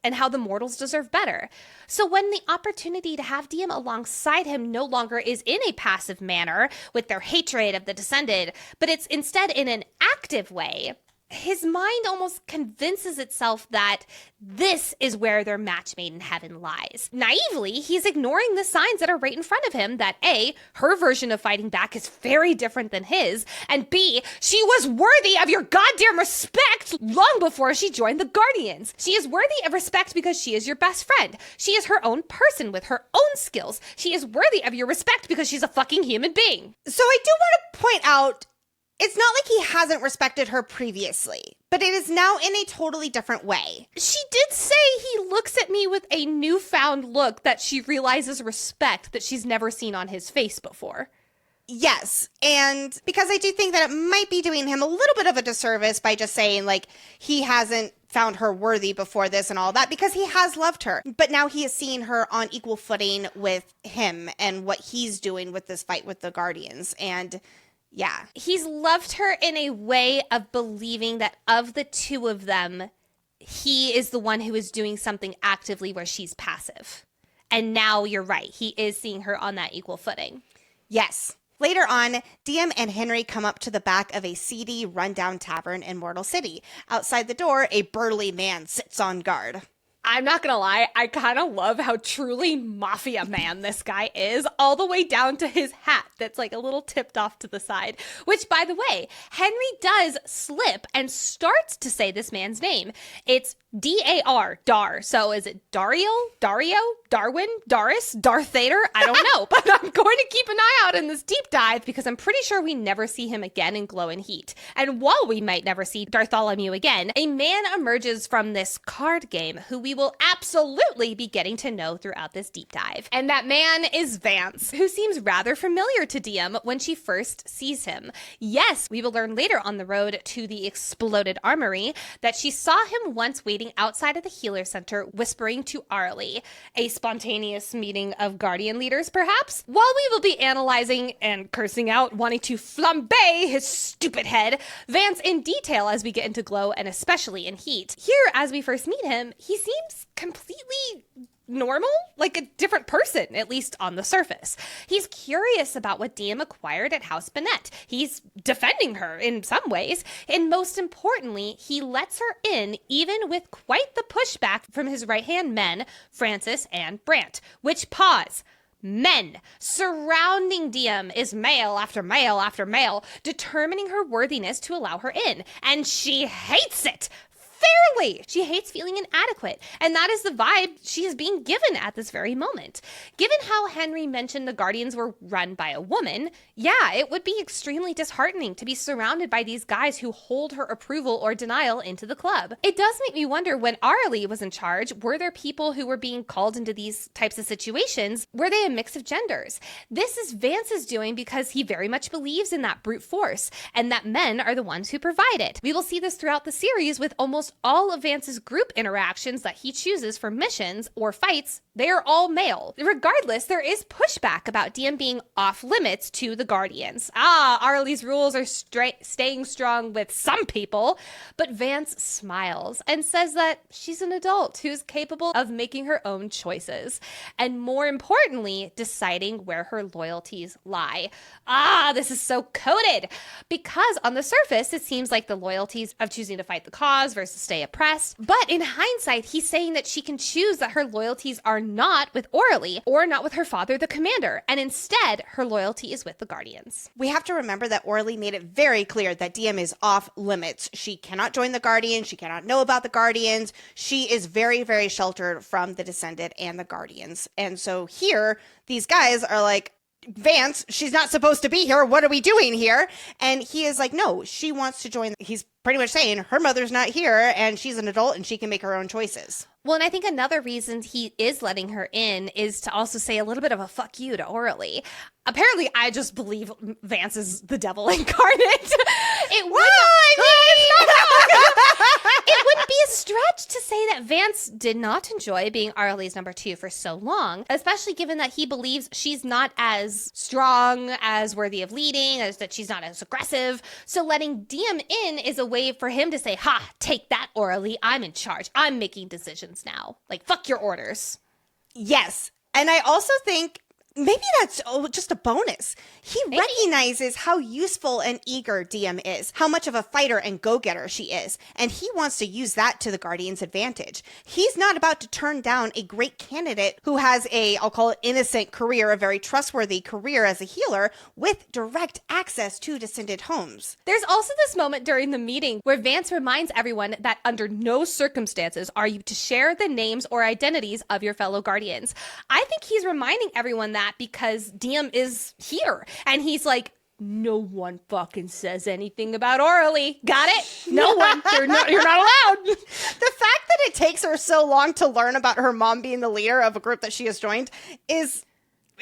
and how the mortals deserve better. So when the opportunity to have DM alongside him no longer is in a passive manner with their hatred of the Descended, but it's instead in an active way, his mind almost convinces itself that this is where their match made in heaven lies. Naively, he's ignoring the signs that are right in front of him that A, her version of fighting back is very different than his, and B, she was worthy of your goddamn respect long before she joined the Guardians. She is worthy of respect because she is your best friend. She is her own person with her own skills. She is worthy of your respect because she's a fucking human being. So I do want to point out, it's not like he hasn't respected her previously, but it is now in a totally different way. She did say he looks at me with a newfound look that she realizes respect that she's never seen on his face before. Yes, and because I do think that it might be doing him a little bit of a disservice by just saying, he hasn't found her worthy before this and all that, because he has loved her. But now he is seeing her on equal footing with him and what he's doing with this fight with the Guardians, and yeah. He's loved her in a way of believing that of the two of them, he is the one who is doing something actively where she's passive. And now you're right. He is seeing her on that equal footing. Yes. Later on, DM and Henry come up to the back of a seedy, rundown tavern in Mortal City. Outside the door, a burly man sits on guard. I'm not gonna lie, I kind of love how truly mafia man this guy is, all the way down to his hat that's a little tipped off to the side. Which, by the way, Henry does slip and starts to say this man's name. It's D-A-R, Dar. So is it Dario, Darwin, Doris, Darth Vader? I don't know, but I'm going to keep an eye out in this deep dive because I'm pretty sure we never see him again in Glow and Heat. And while we might never see Bartholomew again, a man emerges from this card game who we will absolutely be getting to know throughout this deep dive. And that man is Vance, who seems rather familiar to DM when she first sees him. Yes, we will learn later on the road to the exploded armory that she saw him once waiting outside of the healer center whispering to Arlie, a spontaneous meeting of guardian leaders perhaps. While we will be analyzing and cursing out, wanting to flambe his stupid head, Vance in detail as we get into Glow and especially in Heat. Here, as we first meet him, he seems completely normal, like a different person, at least on the surface. He's curious about what DM acquired at House Benette. He's defending her in some ways, and most importantly, he lets her in even with quite the pushback from his right-hand men, Francis and Brant. Which, pause, Men surrounding Diem is male after male after male, determining her worthiness to allow her in. And she hates it. Fairly. She hates feeling inadequate, and that is the vibe she is being given at this very moment. Given how Henry mentioned the Guardians were run by a woman, yeah, it would be extremely disheartening to be surrounded by these guys who hold her approval or denial into the club. It does make me wonder, when Arlie was in charge, were there people who were being called into these types of situations? Were they a mix of genders? This is Vance's doing because he very much believes in that brute force, and that men are the ones who provide it. We will see this throughout the series with almost all of Vance's group interactions that he chooses for missions or fights. They are all male. Regardless, there is pushback about Diem being off limits to the Guardians. Arlie's rules are staying strong with some people, but Vance smiles and says that she's an adult who's capable of making her own choices, and more importantly, deciding where her loyalties lie. This is so coded, because on the surface, it seems like the loyalties of choosing to fight the cause versus stay oppressed, but in hindsight, he's saying that she can choose that her loyalties are not with Orly or not with her father, the commander, and instead her loyalty is with the Guardians. We have to remember that Orly made it very clear that Diem is off limits. She cannot join the Guardians. She cannot know about the Guardians. She is very, very sheltered from the Descendant and the Guardians. And so here, these guys are like, Vance, she's not supposed to be here. What are we doing here? And he is like, no, she wants to join. He's pretty much saying her mother's not here and she's an adult and she can make her own choices. Well, and I think another reason he is letting her in is to also say a little bit of a fuck you to Orly. Apparently, I just believe Vance is the devil incarnate. It wouldn't be a stretch to say that Vance did not enjoy being Arlie's number 2 for so long, especially given that he believes she's not as strong, as worthy of leading, as that she's not as aggressive. So letting Diem in is a way for him to say, ha, take that, Orly. I'm in charge. I'm making decisions now. Like, fuck your orders. Yes. And I also think maybe that's just a bonus. He recognizes how useful and eager Diem is, how much of a fighter and go-getter she is, and he wants to use that to the Guardians' advantage. He's not about to turn down a great candidate who has I'll call it innocent career, a very trustworthy career as a healer with direct access to Descendant homes. There's also this moment during the meeting where Vance reminds everyone that under no circumstances are you to share the names or identities of your fellow Guardians. I think he's reminding everyone that because Diem is here, and he's like, no one fucking says anything about Orly. Got it? No one. You're not allowed. The fact that it takes her so long to learn about her mom being the leader of a group that she has joined is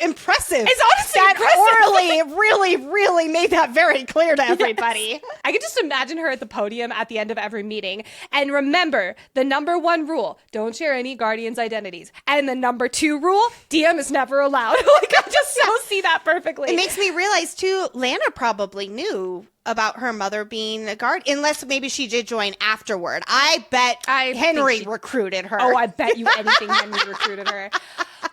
impressive. It's honestly impressive. Orly really, really made that very clear to everybody. Yes. I can just imagine her at the podium at the end of every meeting. And remember, the number 1 rule, don't share any Guardians' identities. And the number 2 rule, Diem is never allowed. Like, I just so see that perfectly. It makes me realize, too, Lana probably knew about her mother being a guard, unless maybe she did join afterward. I bet Henry recruited her. Oh, I bet you anything Henry recruited her.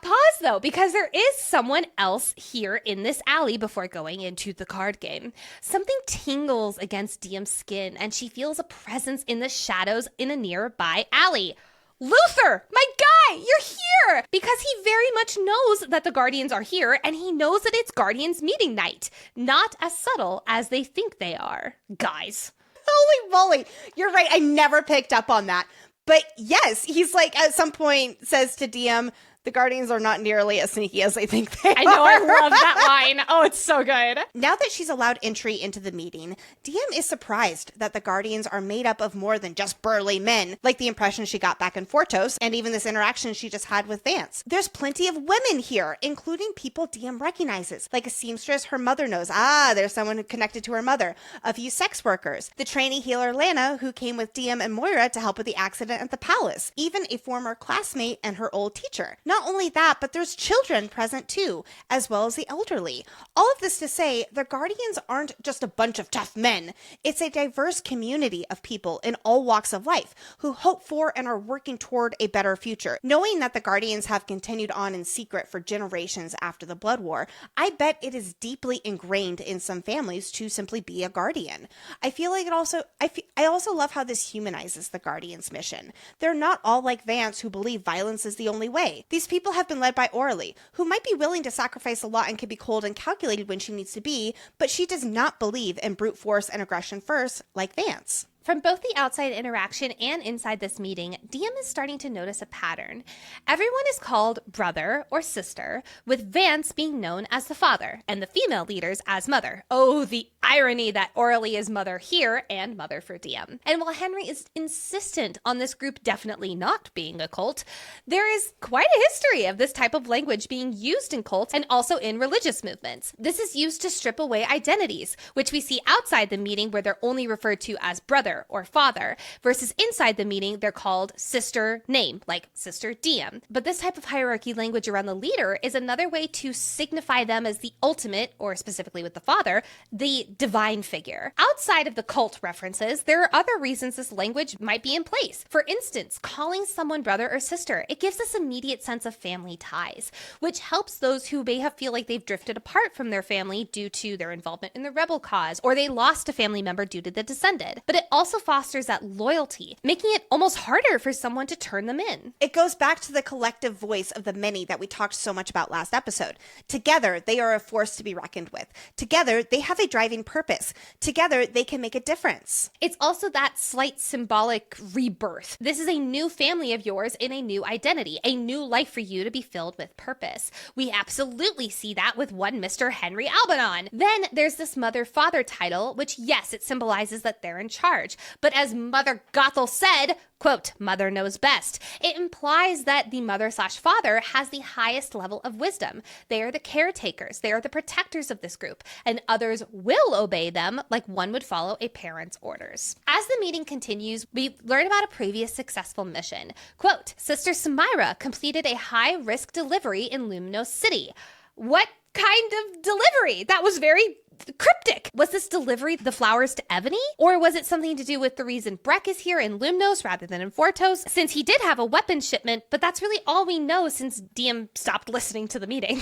Pause, though, because there is someone else here in this alley before going into the card game. Something tingles against Diem's skin, and she feels a presence in the shadows in a nearby alley. Luther, my guy, you're here! Because he very much knows that the Guardians are here, and he knows that it's Guardians meeting night. Not as subtle as they think they are. Guys. Holy moly. You're right. I never picked up on that. But yes, he's like, at some point says to Diem, the Guardians are not nearly as sneaky as they think they are. I know, I love that line. Oh, it's so good. Now that she's allowed entry into the meeting, Diem is surprised that the Guardians are made up of more than just burly men, like the impression she got back in Fortos, and even this interaction she just had with Vance. There's plenty of women here, including people Diem recognizes, like a seamstress her mother knows. There's someone connected to her mother. A few sex workers. The trainee healer Lana, who came with Diem and Moira to help with the accident at the palace. Even a former classmate and her old teacher. Not only that, but there's children present too, as well as the elderly. All of this to say, the Guardians aren't just a bunch of tough men. It's a diverse community of people in all walks of life who hope for and are working toward a better future. Knowing that the Guardians have continued on in secret for generations after the Blood War, I bet it is deeply ingrained in some families to simply be a Guardian. I feel like I also love how this humanizes the Guardians' mission. They're not all like Vance who believe violence is the only way. These These people have been led by Orally, who might be willing to sacrifice a lot and can be cold and calculated when she needs to be, but she does not believe in brute force and aggression first, like Vance. From both the outside interaction and inside this meeting, DM is starting to notice a pattern. Everyone is called brother or sister, with Vance being known as the father, and the female leaders as mother. Oh, the irony that Orally is mother here and mother for DM. And while Henry is insistent on this group definitely not being a cult, there is quite a history of this type of language being used in cults and also in religious movements. This is used to strip away identities, which we see outside the meeting where they're only referred to as brother or father, versus inside the meeting, they're called sister name, like sister DM. But this type of hierarchy language around the leader is another way to signify them as the ultimate, or specifically with the father, the divine figure. Outside of the cult references, there are other reasons this language might be in place. For instance, calling someone brother or sister, it gives this immediate sense of family ties, which helps those who may feel like they've drifted apart from their family due to their involvement in the rebel cause, or they lost a family member due to the Descended. But it also fosters that loyalty, making it almost harder for someone to turn them in. It goes back to the collective voice of the many that we talked so much about last episode. Together, they are a force to be reckoned with. Together, they have a driving purpose. Together, they can make a difference. It's also that slight symbolic rebirth. This is a new family of yours in a new identity, a new life for you to be filled with purpose. We absolutely see that with one Mr. Henry Albanon. Then there's this mother-father title, which yes, it symbolizes that they're in charge. But as Mother Gothel said, quote, mother knows best. It implies that the mother/father has the highest level of wisdom. They are the caretakers. They are the protectors of this group, and others will obey them like one would follow a parent's orders. As the meeting continues, we learn about a previous successful mission. Quote, Sister Samira completed a high-risk delivery in Lumnos City. What kind of delivery? That was very cryptic. Was this delivery the flowers to Ebony? Or was it something to do with the reason Breck is here in Lumnos rather than in Fortos? Since he did have a weapons shipment, but that's really all we know since DM stopped listening to the meeting.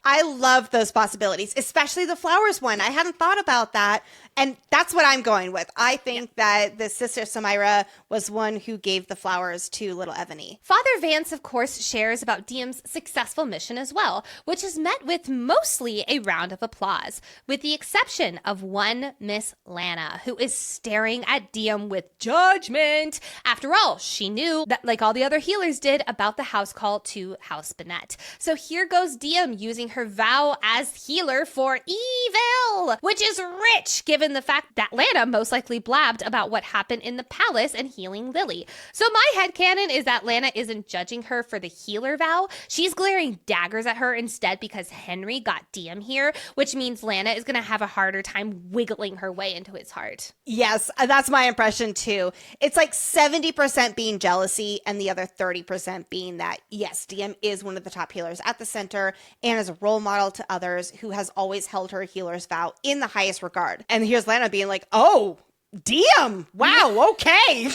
I love those possibilities, especially the flowers one. I hadn't thought about that. And that's what I'm going with. I think that the Sister Samira was one who gave the flowers to little Ebony. Father Vance, of course, shares about DM's successful mission as well, which is met with mostly a round of applause, with the exception of one Miss Lana, who is staring at DM with judgment. After all, she knew that, like all the other healers did, about the house call to House Benette. So here goes DM using her vow as healer for evil, which is rich given the fact that Lana most likely blabbed about what happened in the palace and healing Lily. So my headcanon is that Lana isn't judging her for the healer vow. She's glaring daggers at her instead because Henry got DM here, which means Lana is going to have a harder time wiggling her way into his heart. Yes, that's my impression too. It's like 70% being jealousy and the other 30% being that, yes, DM is one of the top healers at the center and is a role model to others who has always held her healer's vow in the highest regard. And here's Lana being like, oh, DM, wow, okay.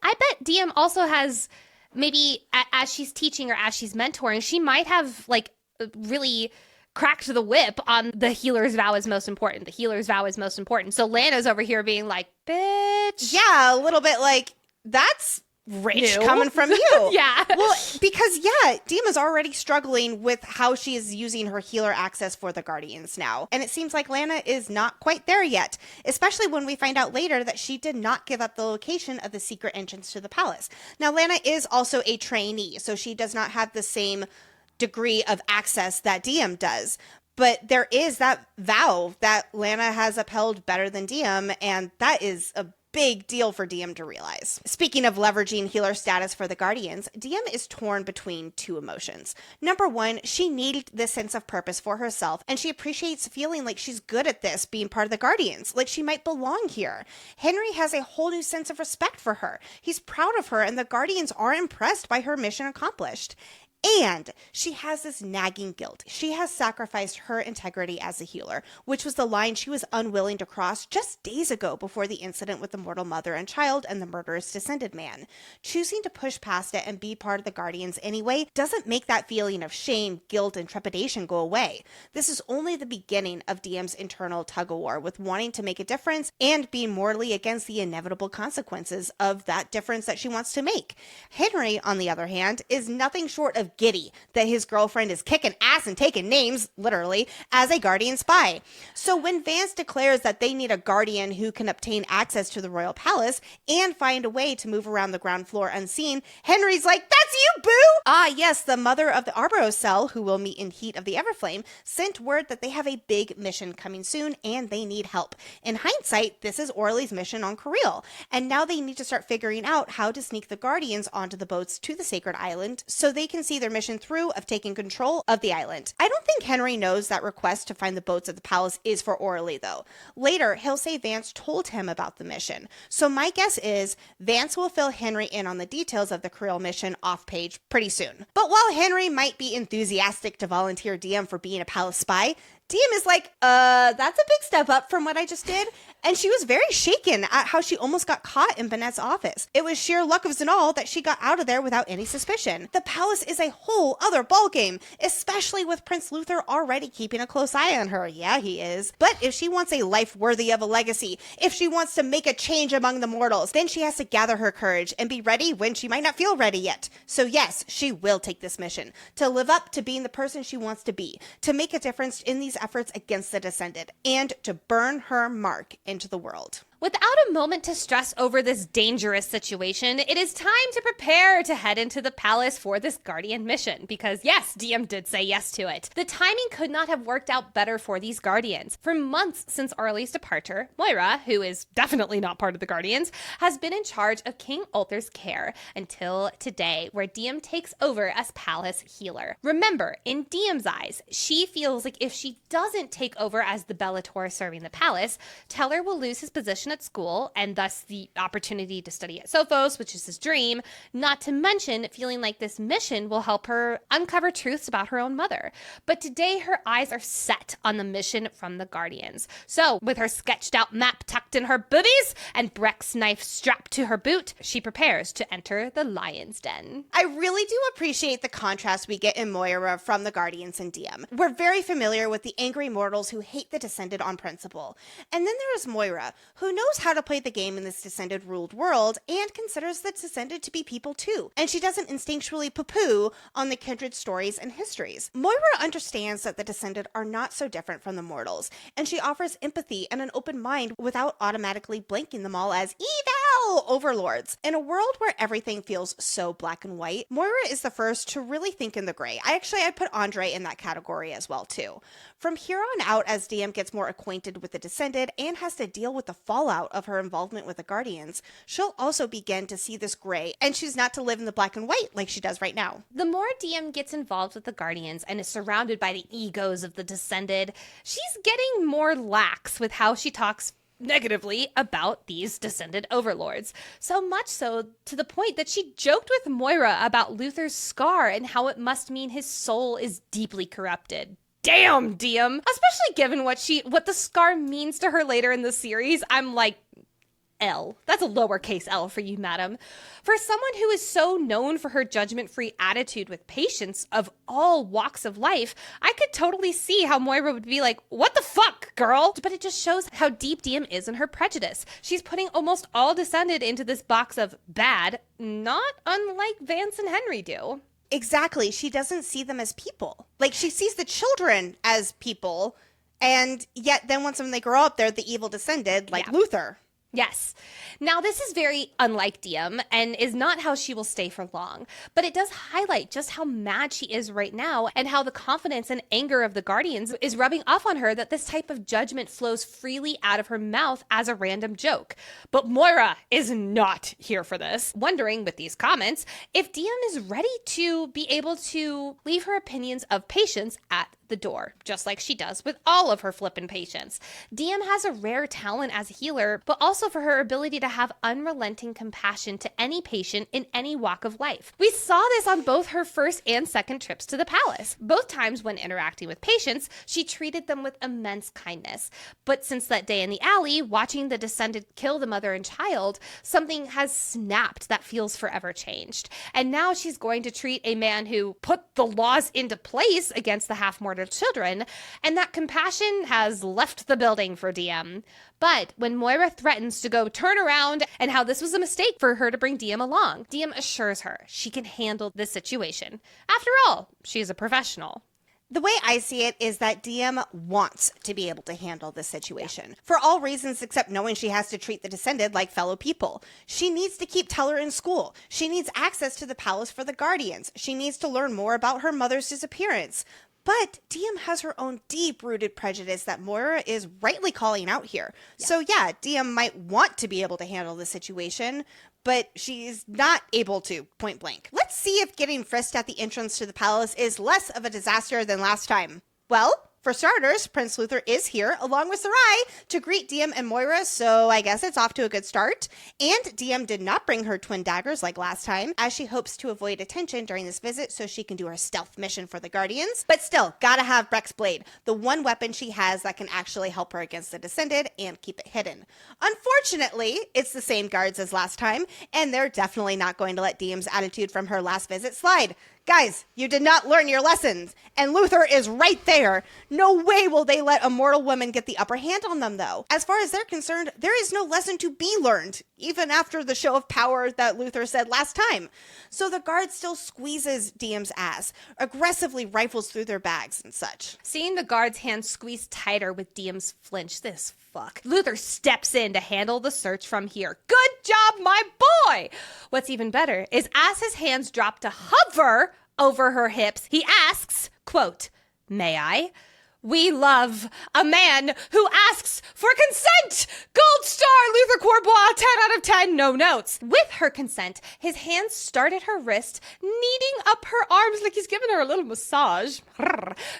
I bet DM also has, maybe as she's teaching or as she's mentoring, she might have like really cracked the whip on the healer's vow is most important. The healer's vow is most important. So Lana's over here being like, bitch. Yeah, a little bit like, that's rich coming from you. Yeah. Well, because DM is already struggling with how she is using her healer access for the Guardians now. And it seems like Lana is not quite there yet, especially when we find out later that she did not give up the location of the secret entrance to the palace. Now, Lana is also a trainee, so she does not have the same degree of access that DM does. But there is that vow that Lana has upheld better than DM, and that is a big deal for DM to realize. Speaking of leveraging healer status for the Guardians, DM is torn between two emotions. Number one, she needed this sense of purpose for herself, and she appreciates feeling like she's good at this, being part of the Guardians, like she might belong here. Henry has a whole new sense of respect for her. He's proud of her, and the Guardians are impressed by her mission accomplished. And she has this nagging guilt. She has sacrificed her integrity as a healer, which was the line she was unwilling to cross just days ago before the incident with the mortal mother and child and the murderous descended man. Choosing to push past it and be part of the Guardians anyway doesn't make that feeling of shame, guilt, and trepidation go away. This is only the beginning of DM's internal tug-of-war with wanting to make a difference and being morally against the inevitable consequences of that difference that she wants to make. Henry, on the other hand, is nothing short of giddy that his girlfriend is kicking ass and taking names, literally, as a guardian spy. So when Vance declares that they need a guardian who can obtain access to the royal palace and find a way to move around the ground floor unseen, Henry's like, "That's you, boo!" Ah, yes, the mother of the Arborocell, who will meet in Heat of the Everflame, sent word that they have a big mission coming soon and they need help. In hindsight, this is Orly's mission on Kareel, and now they need to start figuring out how to sneak the Guardians onto the boats to the Sacred Island so they can see their mission through of taking control of the island. I don't think Henry knows that request to find the boats at the palace is for Orly, though. Later, he'll say Vance told him about the mission. So my guess is Vance will fill Henry in on the details of the Kareel mission off-page pretty soon. But while Henry might be enthusiastic to volunteer DM for being a palace spy, DM is like, that's a big step up from what I just did. And she was very shaken at how she almost got caught in Benette's office. It was sheer luck of Zenal that she got out of there without any suspicion. The palace is a whole other ballgame, especially with Prince Luther already keeping a close eye on her. Yeah, he is. But if she wants a life worthy of a legacy, if she wants to make a change among the mortals, then she has to gather her courage and be ready when she might not feel ready yet. So yes, she will take this mission to live up to being the person she wants to be, to make a difference in these efforts against the Descended, and to burn her mark into the world. Without a moment to stress over this dangerous situation, it is time to prepare to head into the palace for this Guardian mission, because yes, DM did say yes to it. The timing could not have worked out better for these Guardians. For months since Orly's departure, Moira, who is definitely not part of the Guardians, has been in charge of King Ulther's care until today, where DM takes over as palace healer. Remember, in DM's eyes, she feels like if she doesn't take over as the Bellator serving the palace, Teller will lose his position at school and thus the opportunity to study at Sofos, which is his dream, not to mention feeling like this mission will help her uncover truths about her own mother. But today her eyes are set on the mission from the Guardians. So with her sketched out map tucked in her boobies and Breck's knife strapped to her boot, she prepares to enter the Lion's Den. I really do appreciate the contrast we get in Moira from the Guardians and DM. We're very familiar with the angry mortals who hate the Descended on principle. And then there is Moira, who knows how to play the game in this Descended-ruled world and considers the Descended to be people too. And she doesn't instinctually poo-poo on the kindred stories and histories. Moira understands that the Descended are not so different from the mortals, and she offers empathy and an open mind without automatically blanking them all as evil overlords. In a world where everything feels so black and white, Moira is the first to really think in the gray. I'd put Andre in that category as well too. From here on out, as DM gets more acquainted with the Descended and has to deal with the fallout of her involvement with the Guardians, she'll also begin to see this gray and choose not to live in the black and white like she does right now. The more DM gets involved with the Guardians and is surrounded by the egos of the Descended, she's getting more lax with how she talks negatively about these Descended overlords. So much so to the point that she joked with Moira about Luther's scar and how it must mean his soul is deeply corrupted. Damn, DM! Especially given what the scar means to her later in the series, I'm like, L. That's a lowercase L for you, madam. For someone who is so known for her judgment-free attitude with patients of all walks of life, I could totally see how Moira would be like, what the fuck, girl? But it just shows how deep DM is in her prejudice. She's putting almost all Descended into this box of bad, not unlike Vance and Henry do. Exactly. She doesn't see them as people. Like, she sees the children as people, and yet then once when they grow up, they're the evil Descended, like Luther. Yes. Now, this is very unlike DM and is not how she will stay for long, but it does highlight just how mad she is right now and how the confidence and anger of the Guardians is rubbing off on her that this type of judgment flows freely out of her mouth as a random joke. But Moira is not here for this, wondering with these comments if DM is ready to be able to leave her opinions of patients at the door, just like she does with all of her flippin' patients. DM has a rare talent as a healer, but also for her ability to have unrelenting compassion to any patient in any walk of life. We saw this on both her first and second trips to the palace. Both times when interacting with patients, she treated them with immense kindness. But since that day in the alley, watching the Descended kill the mother and child, something has snapped that feels forever changed. And now she's going to treat a man who put the laws into place against the half-mortal murdered children, and that compassion has left the building for Diem. But when Moira threatens to go turn around and how this was a mistake for her to bring Diem along, Diem assures her she can handle this situation. After all, she's a professional. The way I see it is that Diem wants to be able to handle this situation for all reasons except knowing she has to treat the descended like fellow people. She needs to keep Teller in school. She needs access to the palace for the Guardians. She needs to learn more about her mother's disappearance. But Diem has her own deep-rooted prejudice that Moira is rightly calling out here. Yeah. So yeah, Diem might want to be able to handle the situation, but she's not able to, point blank. Let's see if getting frisked at the entrance to the palace is less of a disaster than last time. Well, for starters, Prince Luther is here, along with Sarai, to greet Diem and Moira, so I guess it's off to a good start. And Diem did not bring her twin daggers like last time, as she hopes to avoid attention during this visit so she can do her stealth mission for the Guardians. But still, gotta have Breck's blade, the one weapon she has that can actually help her against the Descended and keep it hidden. Unfortunately, it's the same guards as last time, and they're definitely not going to let Diem's attitude from her last visit slide. Guys, you did not learn your lessons, and Luther is right there. No way will they let a mortal woman get the upper hand on them, though. As far as they're concerned, there is no lesson to be learned, even after the show of power that Luther said last time. So the guard still squeezes Diem's ass, aggressively rifles through their bags and such. Seeing the guard's hand squeeze tighter with Diem's flinch, this fuck. Luther steps in to handle the search from here. Good job, my boy! What's even better is as his hands drop to hover over her hips, he asks, quote, "May I? We love a man who asks for consent! Gold star, Luther Corbois, 10 out of 10, no notes." With her consent, his hands start at her wrist, kneading up her arms like he's giving her a little massage.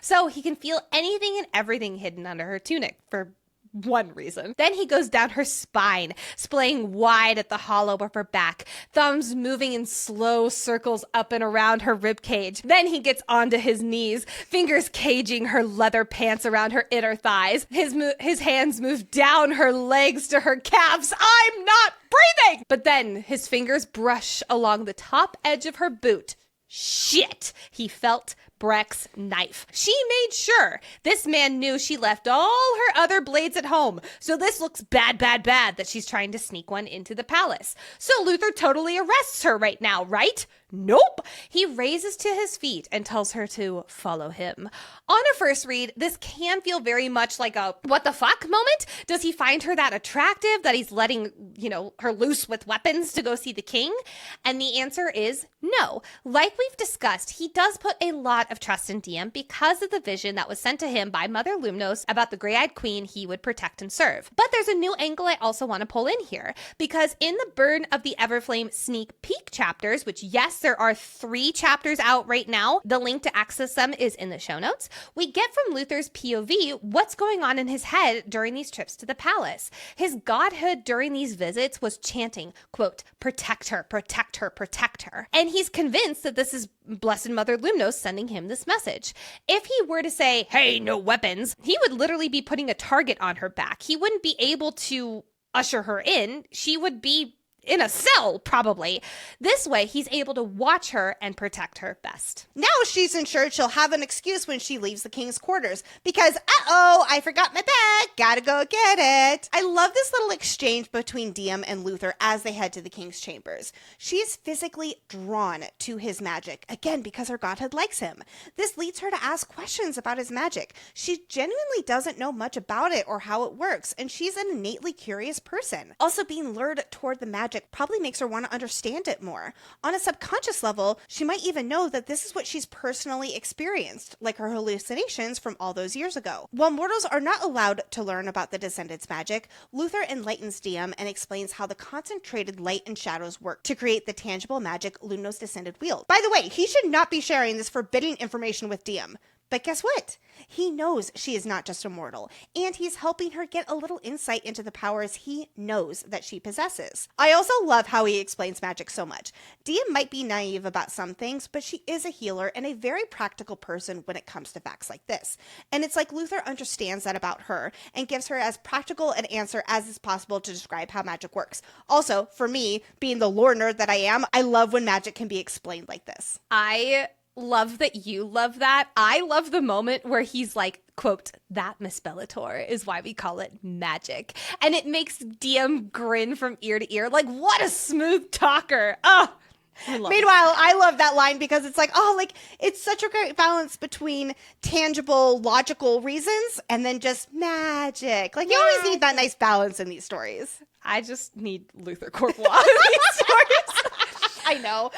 So he can feel anything and everything hidden under her tunic for one reason. Then he goes down her spine, splaying wide at the hollow of her back, thumbs moving in slow circles up and around her ribcage. Then he gets onto his knees, fingers caging her leather pants around her inner thighs. His hands move down her legs to her calves. I'm not breathing! But then his fingers brush along the top edge of her boot. Shit! He felt Breck's knife. She made sure this man knew she left all her other blades at home. So this looks bad that she's trying to sneak one into the palace. So Luther totally arrests her right now, right? Nope. He raises to his feet and tells her to follow him. On a first read, this can feel very much like a what the fuck moment. Does he find her that attractive that he's letting, her loose with weapons to go see the king? And the answer is no. Like we've discussed, he does put a lot of trust in Diem because of the vision that was sent to him by Mother Lumnos about the gray-eyed queen he would protect and serve. But there's a new angle I also want to pull in here, because in the Burn of the Everflame sneak peek chapters, which yes, there are 3 chapters out right now, the link to access them is in the show notes, we get from Luther's POV what's going on in his head during these trips to the palace. His godhood during these visits was chanting, quote, "Protect her, protect her, protect her." And he's convinced that this is Blessed Mother Lumnos sending him this message. If he were to say, "Hey, no weapons," he would literally be putting a target on her back. He wouldn't be able to usher her in. She would be in a cell, probably. This way, he's able to watch her and protect her best. Now she's ensured she'll have an excuse when she leaves the king's quarters, because, uh-oh, I forgot my bag, gotta go get it. I love this little exchange between Diem and Luther as they head to the king's chambers. She is physically drawn to his magic, again, because her godhood likes him. This leads her to ask questions about his magic. She genuinely doesn't know much about it or how it works, and she's an innately curious person. Also, being lured toward the magic probably makes her want to understand it more. On a subconscious level, she might even know that this is what she's personally experienced, like her hallucinations from all those years ago. While mortals are not allowed to learn about the Descendants' magic, Luther enlightens Diem and explains how the concentrated light and shadows work to create the tangible magic Lumnos Descended wield. By the way, he should not be sharing this forbidden information with Diem. But guess what? He knows she is not just a mortal, and he's helping her get a little insight into the powers he knows that she possesses. I also love how he explains magic so much. Diem might be naive about some things, but she is a healer and a very practical person when it comes to facts like this. And it's like Luther understands that about her and gives her as practical an answer as is possible to describe how magic works. Also, for me, being the lore nerd that I am, I love when magic can be explained like this. I love that you love that. I love the moment where he's like, quote, that Miss Bellator is why we call it magic. And it makes DM grin from ear to ear. Like, what a smooth talker. Oh, Meanwhile, I love that line because it's like, oh, like, it's such a great balance between tangible, logical reasons and then just magic. Like, you always need that nice balance in these stories. I just need Luther Corporal in these stories. I know.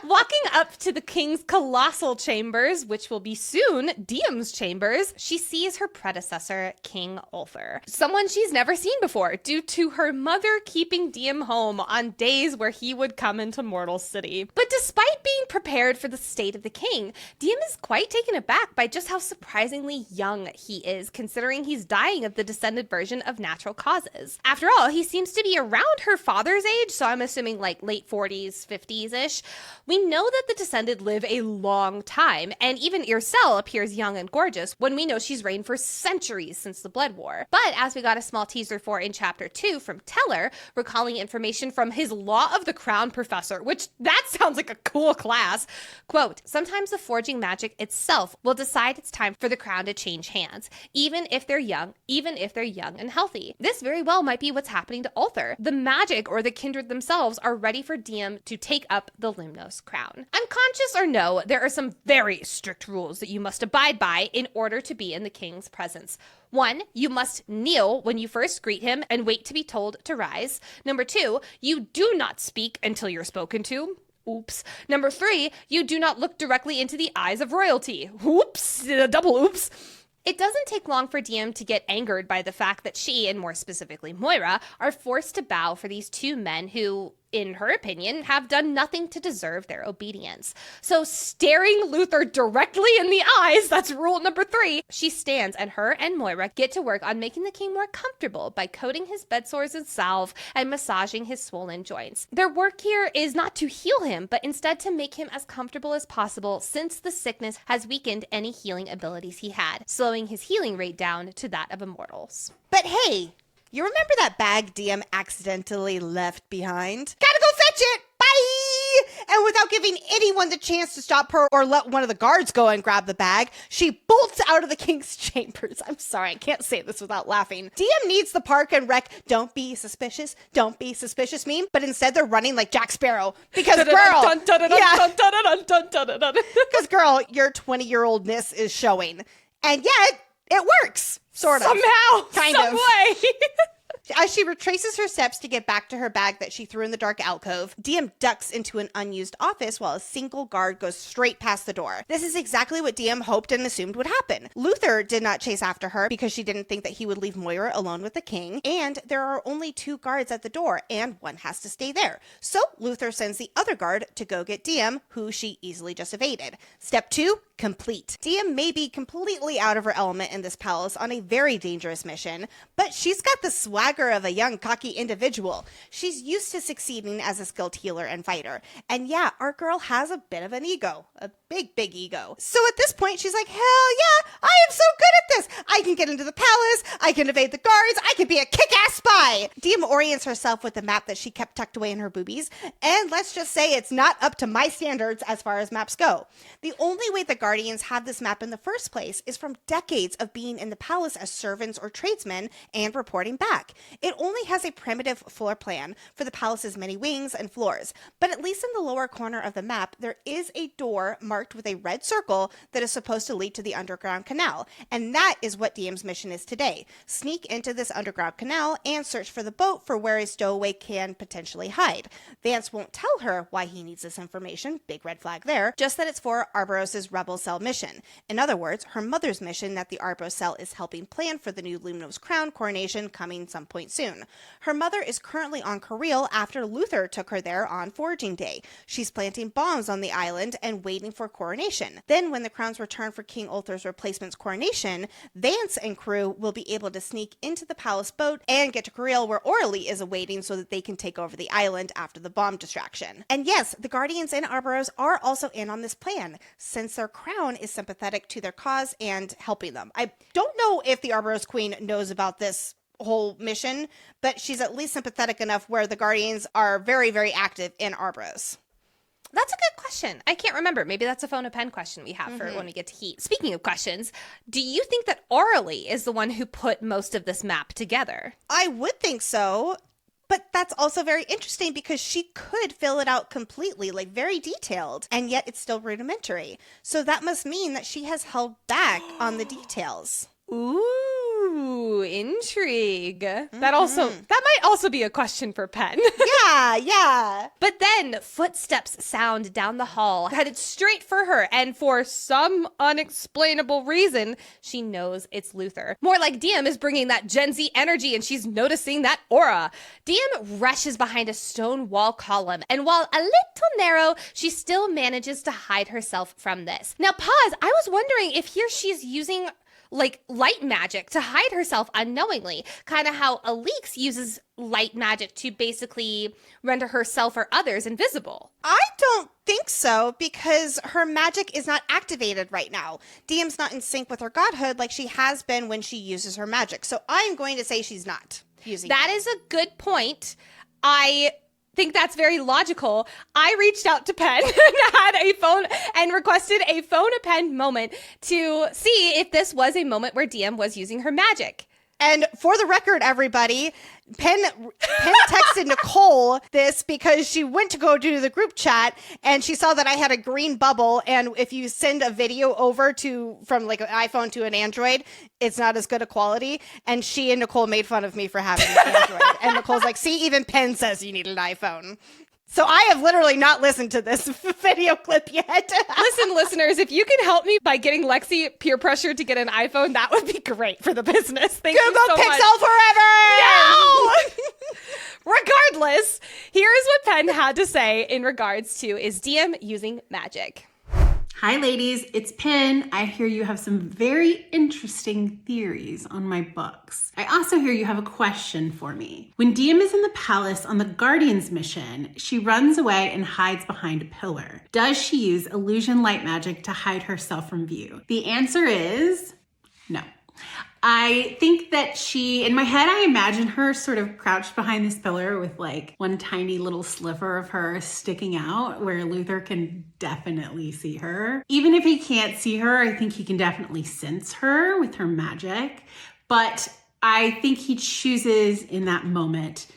Walking up to the king's colossal chambers, which will be soon Diem's chambers, she sees her predecessor, King Ulthar, someone she's never seen before due to her mother keeping Diem home on days where he would come into mortal city. But despite being prepared for the state of the king, Diem is quite taken aback by just how surprisingly young he is, considering he's dying of the descended version of natural causes. After all, he seems to be around her father's age, so I'm assuming like late 40s, 50s-ish. We know that the descended live a long time, and even Ircel appears young and gorgeous when we know she's reigned for centuries since the Blood War. But as we got a small teaser for in Chapter 2 from Teller, recalling information from his Law of the Crown professor, which that sounds like a cool class, quote, sometimes the forging magic itself will decide it's time for the crown to change hands, even if they're young and healthy. This very well might be what's happening to Ulthar. The magic or the kindred themselves are ready for Diem to take up the Lemnos crown. Unconscious or no, there are some very strict rules that you must abide by in order to be in the king's presence. 1, you must kneel when you first greet him and wait to be told to rise. Number 2, you do not speak until you're spoken to. Oops. Number 3, you do not look directly into the eyes of royalty. Oops. Double oops. It doesn't take long for Diem to get angered by the fact that she, and more specifically Moira, are forced to bow for these two men who, in her opinion, have done nothing to deserve their obedience. So staring Luther directly in the eyes, that's rule number 3, she stands and her and Moira get to work on making the king more comfortable by coating his bedsores in salve and massaging his swollen joints. Their work here is not to heal him, but instead to make him as comfortable as possible since the sickness has weakened any healing abilities he had, slowing his healing rate down to that of immortals. But hey, you remember that bag Diem accidentally left behind? Gotta go fetch it! Bye! And without giving anyone the chance to stop her or let one of the guards go and grab the bag, she bolts out of the king's chambers. I'm sorry, I can't say this without laughing. Diem needs the park and rec don't be suspicious meme, but instead they're running like Jack Sparrow. Because girl, because girl, your 20-year-oldness is showing. And yet, it works. Sort of. Somehow. Kind some of. way. As she retraces her steps to get back to her bag that she threw in the dark alcove, Diem ducks into an unused office while a single guard goes straight past the door. This is exactly what Diem hoped and assumed would happen. Luther did not chase after her because she didn't think that he would leave Moira alone with the king, and there are only 2 guards at the door, and one has to stay there. So Luther sends the other guard to go get Diem, who she easily just evaded. Step 2, complete. Diem may be completely out of her element in this palace on a very dangerous mission, but she's got the swagger of a young, cocky individual. She's used to succeeding as a skilled healer and fighter. And yeah, our girl has a bit of an ego. A big ego. So at this point, she's like, hell yeah, I am so good at this. I can get into the palace. I can evade the guards. I can be a kick-ass spy. Diem orients herself with the map that she kept tucked away in her boobies. And let's just say it's not up to my standards as far as maps go. The only way the Guardians have this map in the first place is from decades of being in the palace as servants or tradesmen and reporting back. It only has a primitive floor plan for the palace's many wings and floors, but at least in the lower corner of the map, there is a door marked with a red circle that is supposed to lead to the underground canal, and that is what Diem's mission is today. Sneak into this underground canal and search for the boat for where a stowaway can potentially hide. Vance won't tell her why he needs this information, big red flag there, just that it's for Arboros' Rebel Cell mission. In other words, her mother's mission that the Arboros Cell is helping plan for the new Lemnos crown coronation coming some point soon. Her mother is currently on Kareel after Luther took her there on Foraging Day. She's planting bombs on the island and waiting for coronation. Then when the crowns return for King Ulthar's replacement's coronation, Vance and crew will be able to sneak into the palace boat and get to Kareel where Orly is awaiting so that they can take over the island after the bomb distraction. And yes, the Guardians and Arboros are also in on this plan, since their crown is sympathetic to their cause and helping them. I don't know if the Arboros Queen knows about this whole mission, but she's at least sympathetic enough where the Guardians are very, very active in Arboros. That's a good question. I can't remember. Maybe that's a phone a pen question we have for when we get to heat. Speaking of questions, do you think that Orally is the one who put most of this map together? I would think so. But that's also very interesting because she could fill it out completely, like very detailed, and yet it's still rudimentary. So that must mean that she has held back on the details. Ooh, intrigue. That might also be a question for Penn. Yeah. But then footsteps sound down the hall, headed straight for her, and for some unexplainable reason, she knows it's Luther. More like Diem is bringing that Gen Z energy and she's noticing that aura. Diem rushes behind a stone wall column, and while a little narrow, she still manages to hide herself from this. Now pause, I was wondering if here she's using like light magic to hide herself unknowingly, kind of how Alix uses light magic to basically render herself or others invisible. I don't think so, because her magic is not activated right now. Diem's not in sync with her godhood like she has been when she uses her magic. So I'm going to say she's not using That is a good point. I think that's very logical. I reached out to Penn and requested a phone a pen moment to see if this was a moment where Diem was using her magic. And for the record, everybody, Penn texted Nicole this because she went to go do the group chat and she saw that I had a green bubble. And if you send a video over from like an iPhone to an Android, it's not as good a quality. And she and Nicole made fun of me for having an Android. And Nicole's like, see, even Penn says you need an iPhone. So I have literally not listened to this video clip yet. Listen, listeners, if you can help me by getting Lexi peer pressure to get an iPhone, that would be great for the business. Thank you so Google much. Pixel forever! No! Regardless, here is what Penn had to say in regards to is Diem using magic. Hi ladies, it's Penn. I hear you have some very interesting theories on my books. I also hear you have a question for me. When Diem is in the palace on the Guardian's mission, she runs away and hides behind a pillar. Does she use illusion light magic to hide herself from view? The answer is no. I think that in my head, I imagine her sort of crouched behind this pillar with like one tiny little sliver of her sticking out where Luther can definitely see her. Even if he can't see her, I think he can definitely sense her with her magic. But I think he chooses in that moment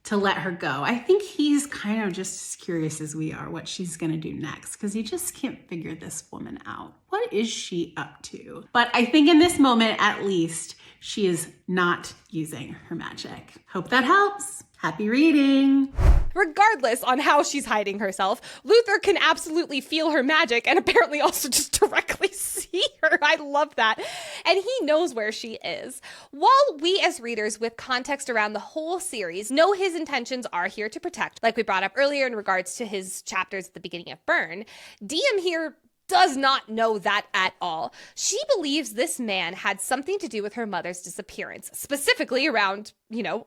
to let her go. I think he's kind of just as curious as we are what she's gonna do next, because he just can't figure this woman out. What is she up to? But I think in this moment, at least, she is not using her magic. Hope that helps. Happy reading. Regardless on how she's hiding herself, Luther can absolutely feel her magic and apparently also just directly see her. I love that. And he knows where she is. While we as readers with context around the whole series know his intentions are here to protect, like we brought up earlier in regards to his chapters at the beginning of Burn, Diem here does not know that at all. She believes this man had something to do with her mother's disappearance, specifically around,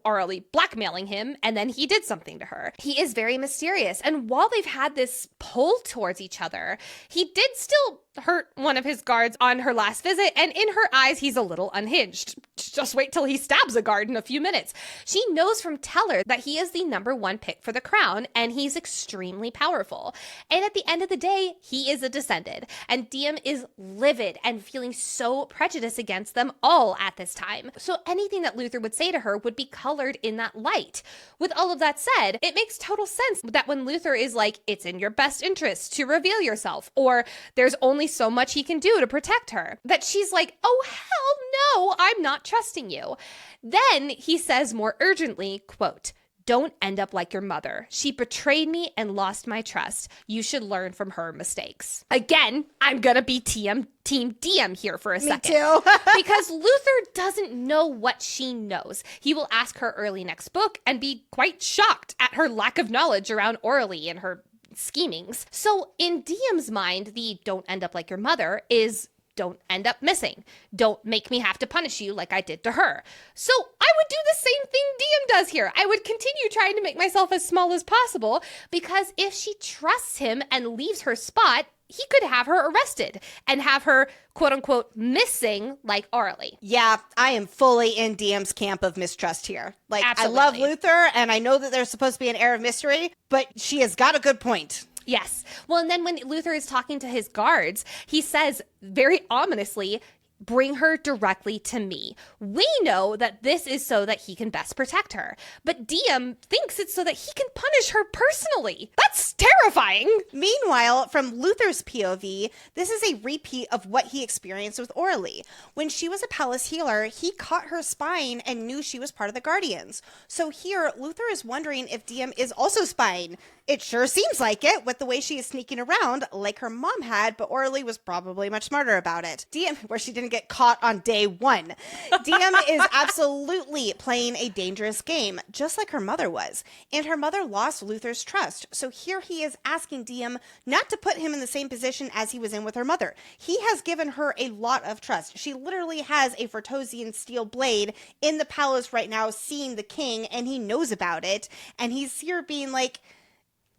orally blackmailing him, and then he did something to her. He is very mysterious, and while they've had this pull towards each other, he did still hurt one of his guards on her last visit, and in her eyes, he's a little unhinged. Just wait till he stabs a guard in a few minutes. She knows from Teller that he is the #1 pick for the crown, and he's extremely powerful. And at the end of the day, he is a descendant, and Diem is livid and feeling so prejudiced against them all at this time. So anything that Luther would say to her would be colored in that light. With all of that said, it makes total sense that when Luther is like, it's in your best interest to reveal yourself, or there's only so much he can do to protect her, that she's like, oh, hell no, I'm not trusting you. Then he says more urgently, quote, "Don't end up like your mother. She betrayed me and lost my trust. You should learn from her mistakes." Again, I'm gonna be Team Diem here for a second. Me too. Because Luther doesn't know what she knows. He will ask her early next book and be quite shocked at her lack of knowledge around Orally and her schemings. So in Diem's mind, the "don't end up like your mother" is don't end up missing. Don't make me have to punish you like I did to her. So I would do the same thing Diem does here. I would continue trying to make myself as small as possible, because if she trusts him and leaves her spot, he could have her arrested and have her, quote unquote, missing like Orally. Yeah, I am fully in Diem's camp of mistrust here. Like, Absolutely. I love Luther, and I know that there's supposed to be an air of mystery, but she has got a good point. Yes. Well, and then when Luther is talking to his guards, he says very ominously, bring her directly to me. We know that this is so that he can best protect her. But Diem thinks it's so that he can punish her personally. That's terrifying. Meanwhile, from Luther's POV, this is a repeat of what he experienced with Orly. When she was a palace healer, he caught her spying and knew she was part of the Guardians. So here, Luther is wondering if Diem is also spying. It sure seems like it, with the way she is sneaking around, like her mom had, but Orly was probably much smarter about it. Diem, where she didn't get caught on day one. Diem is absolutely playing a dangerous game, just like her mother was. And her mother lost Luther's trust. So here he is asking Diem not to put him in the same position as he was in with her mother. He has given her a lot of trust. She literally has a Fortosian steel blade in the palace right now, seeing the king, and he knows about it. And he's here being like,